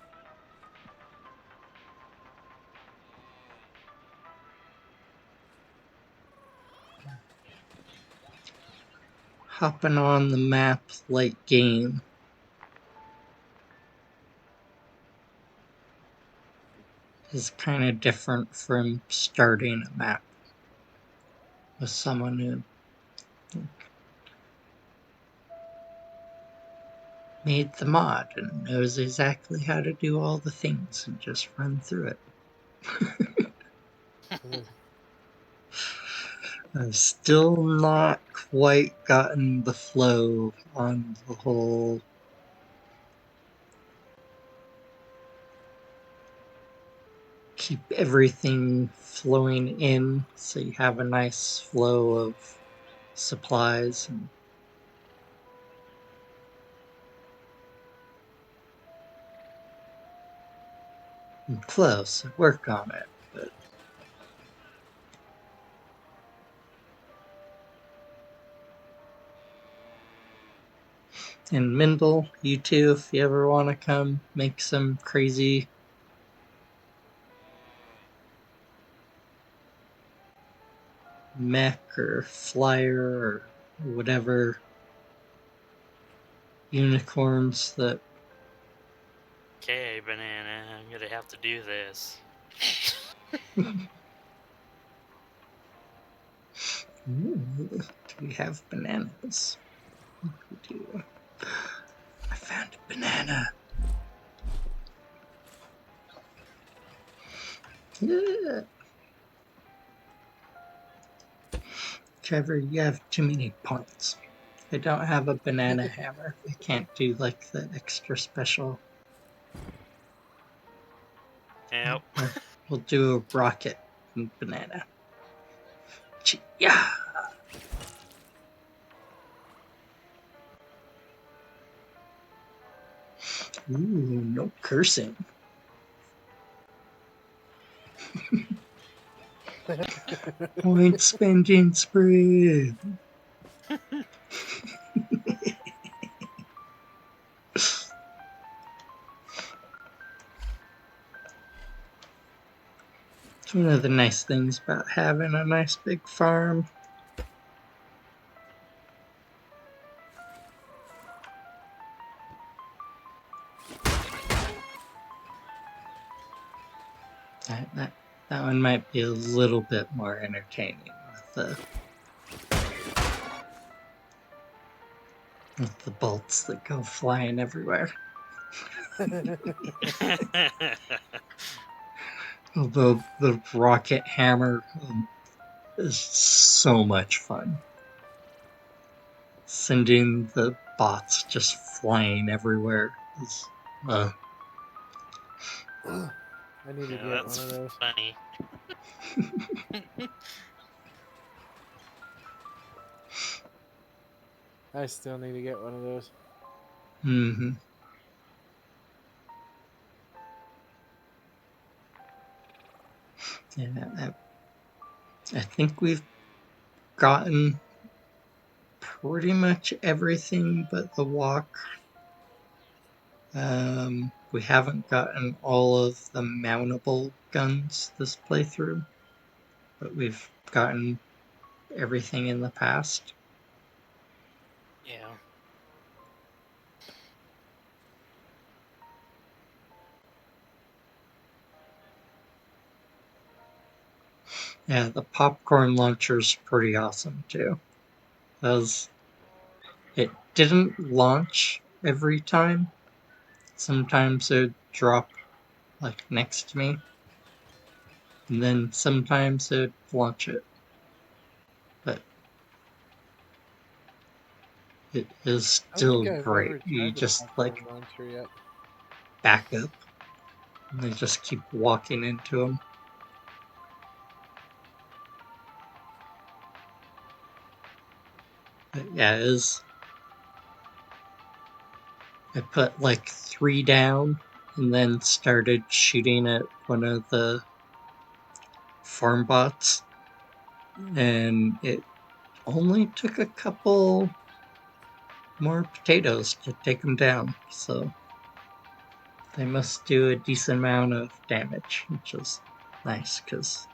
Hopping on the map late game is kind of different from starting a map with someone who made the mod and knows exactly how to do all the things and just run through it. I've still not quite gotten the flow on the whole keep everything flowing in so you have a nice flow of supplies, and I'm close. I work on it, but and Mindle, you too, if you ever want to come make some crazy mech or flyer or whatever unicorns that Okay, banana, I'm gonna have to do this. Ooh, do we have bananas? We do. I found a banana. Yeah. Trevor, you have too many points. I don't have a banana hammer. I can't do like the extra special. Yep. We'll do a rocket and banana. Yeah. Ooh, no cursing. Point spending spree. It's one of the nice things about having a nice big farm. That one might be a little bit more entertaining with the bolts that go flying everywhere. Although the rocket hammer is so much fun. Sending the bots just flying everywhere is I need to get that's one of those. funny. I still need to get one of those. Mm-hmm. Yeah, I think we've gotten pretty much everything but the walk. We haven't gotten all of the mountable guns this playthrough, but we've gotten everything in the past. Yeah. Yeah, the popcorn launcher's pretty awesome too. It didn't launch every time. Sometimes it'd drop like next to me, and then sometimes it'd launch it. But it is I don't think still I've great. ever You tried the just popcorn like launcher yet. back up, and they just keep walking into them. But yeah, I put like 3 down and then started shooting at one of the farm bots, and it only took a couple more potatoes to take them down, so they must do a decent amount of damage, which is nice because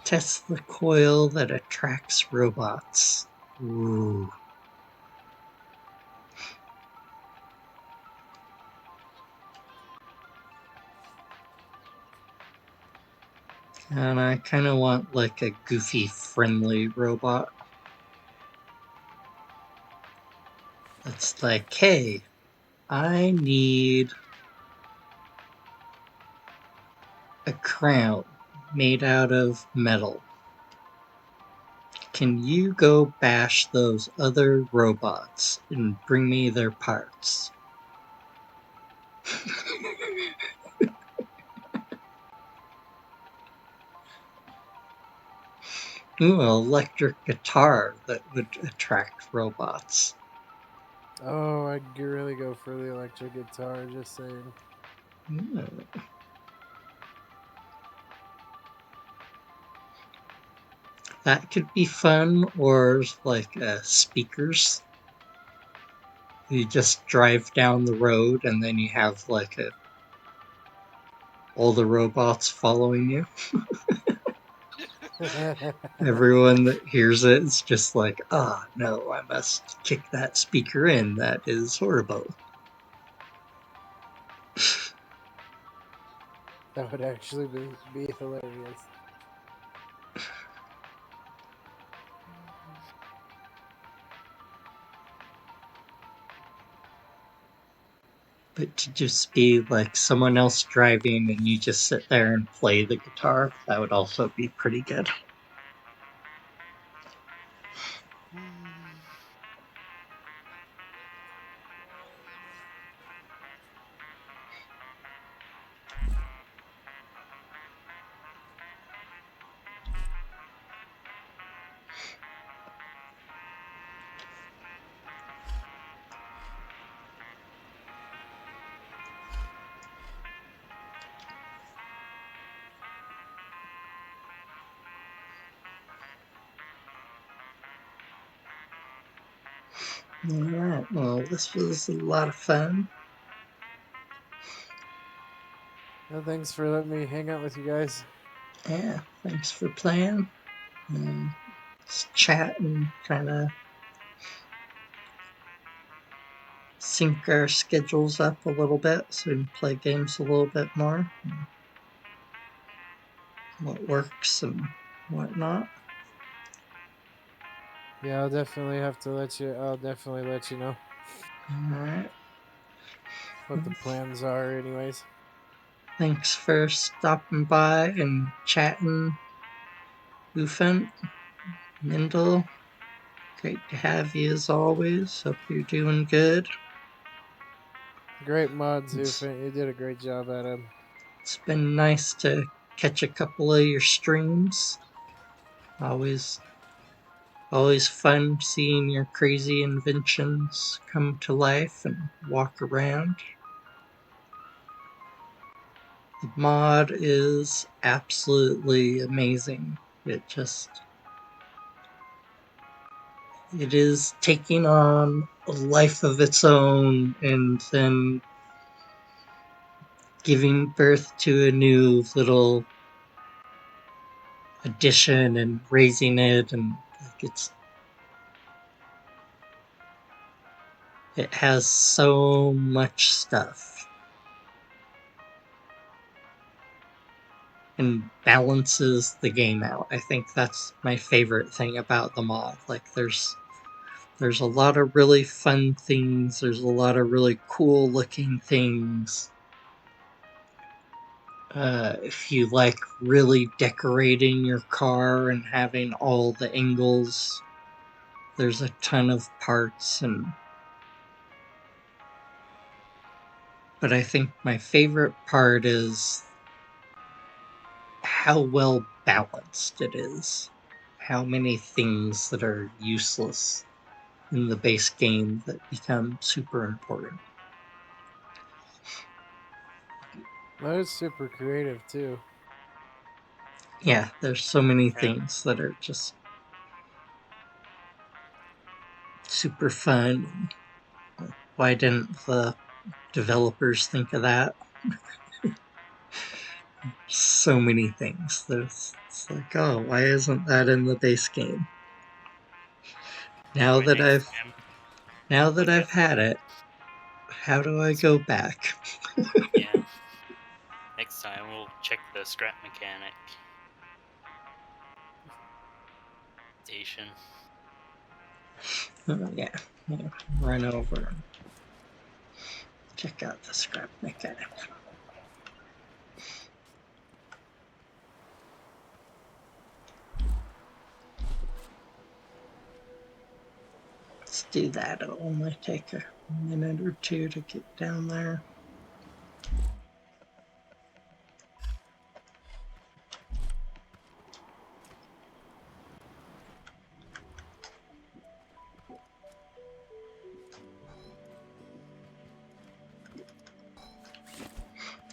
test the coil that attracts robots. Ooh. And I kind of want like a goofy, friendly robot. That's like, hey, I need a crown made out of metal. Can you go bash those other robots and bring me their parts? Ooh, an electric guitar that would attract robots. Oh, I'd really go for the electric guitar, just saying. Ooh. That could be fun, or like speakers. You just drive down the road and then you have like all the robots following you. Everyone that hears it is just like, ah, no, I must kick that speaker in. That is horrible. That would actually be hilarious. But to just be like someone else driving and you just sit there and play the guitar, that would also be pretty good. Alright, well, this was a lot of fun. Well, thanks for letting me hang out with you guys. Yeah, thanks for playing. Let's chat and kind of sync our schedules up a little bit so we can play games a little bit more. What works and whatnot. Yeah, I'll definitely have to let you. I'll definitely let you know Alright. what the plans are, anyways. Thanks for stopping by and chatting, th1s, Mindle. Great to have you as always. Hope you're doing good. Great mods, It's, Ufin. You did a great job at them. it's been nice to catch a couple of your streams. Always Always fun seeing your crazy inventions come to life and walk around. The mod is absolutely amazing. It is taking on a life of its own and then giving birth to a new little addition and raising it, and it has so much stuff and balances the game out. I think that's my favorite thing about the mod. Like there's a lot of really fun things, there's a lot of really cool looking things. If you like really decorating your car and having all the angles, there's a ton of parts. But I think my favorite part is how well balanced it is. How many things that are useless in the base game that become super important. That is super creative too. Yeah, there's so many Yeah. things that are just super fun. Why didn't the developers think of that? So many things. It's like, oh, why isn't that in the base game? Now Maybe that next I've time now that we'll get. I've had it, how do I go back? Yeah. Next time we'll check the scrap mechanic station. Oh, yeah, run over and check out the scrap mechanic. Let's do that. It'll only take a minute or two to get down there.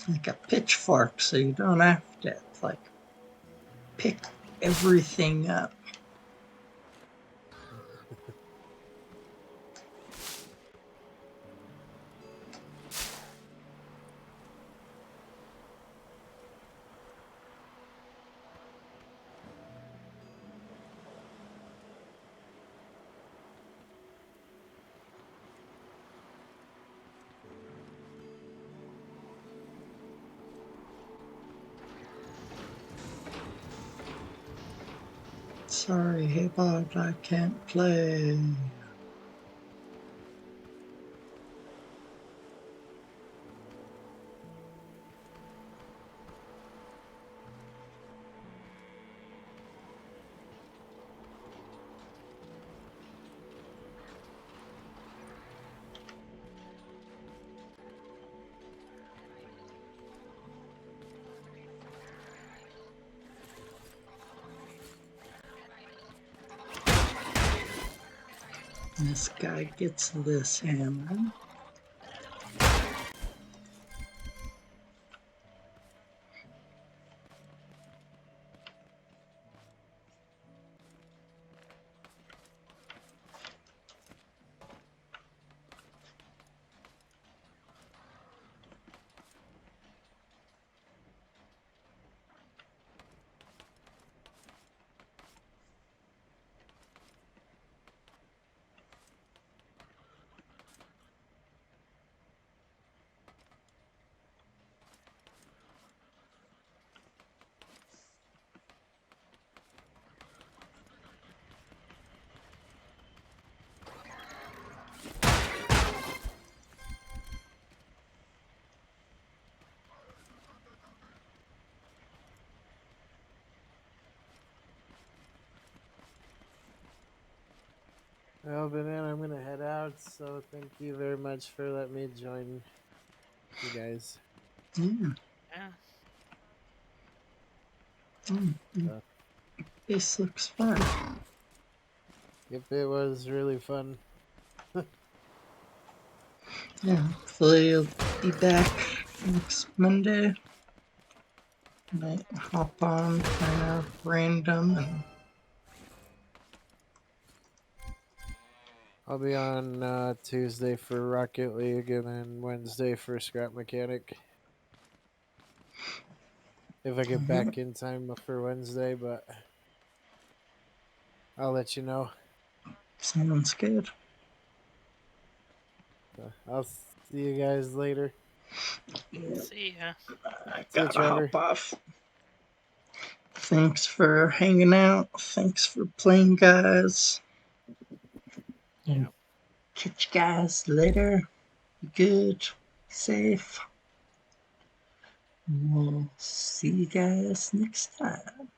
Like a pitchfork, so you don't have to like pick everything up. Sorry, hey bud, I can't play. This guy gets this hammer. Well, but then I'm gonna head out. So thank you very much for letting me join you guys. Yeah. Yeah. Uh, This looks fun. Yep, it was really fun. Yeah, hopefully you'll be back next Monday. Might hop on kind of random and I'll be on Tuesday for Rocket League and then Wednesday for Scrap Mechanic. If I get back in time for Wednesday, but I'll let you know. sounds good. I'll see you guys later. Yeah, See ya. I See you, gotta Trevor. hop off. Thanks for hanging out. Thanks for playing, guys. And Yep. catch you guys later. Be good. Safe. We'll see you guys next time.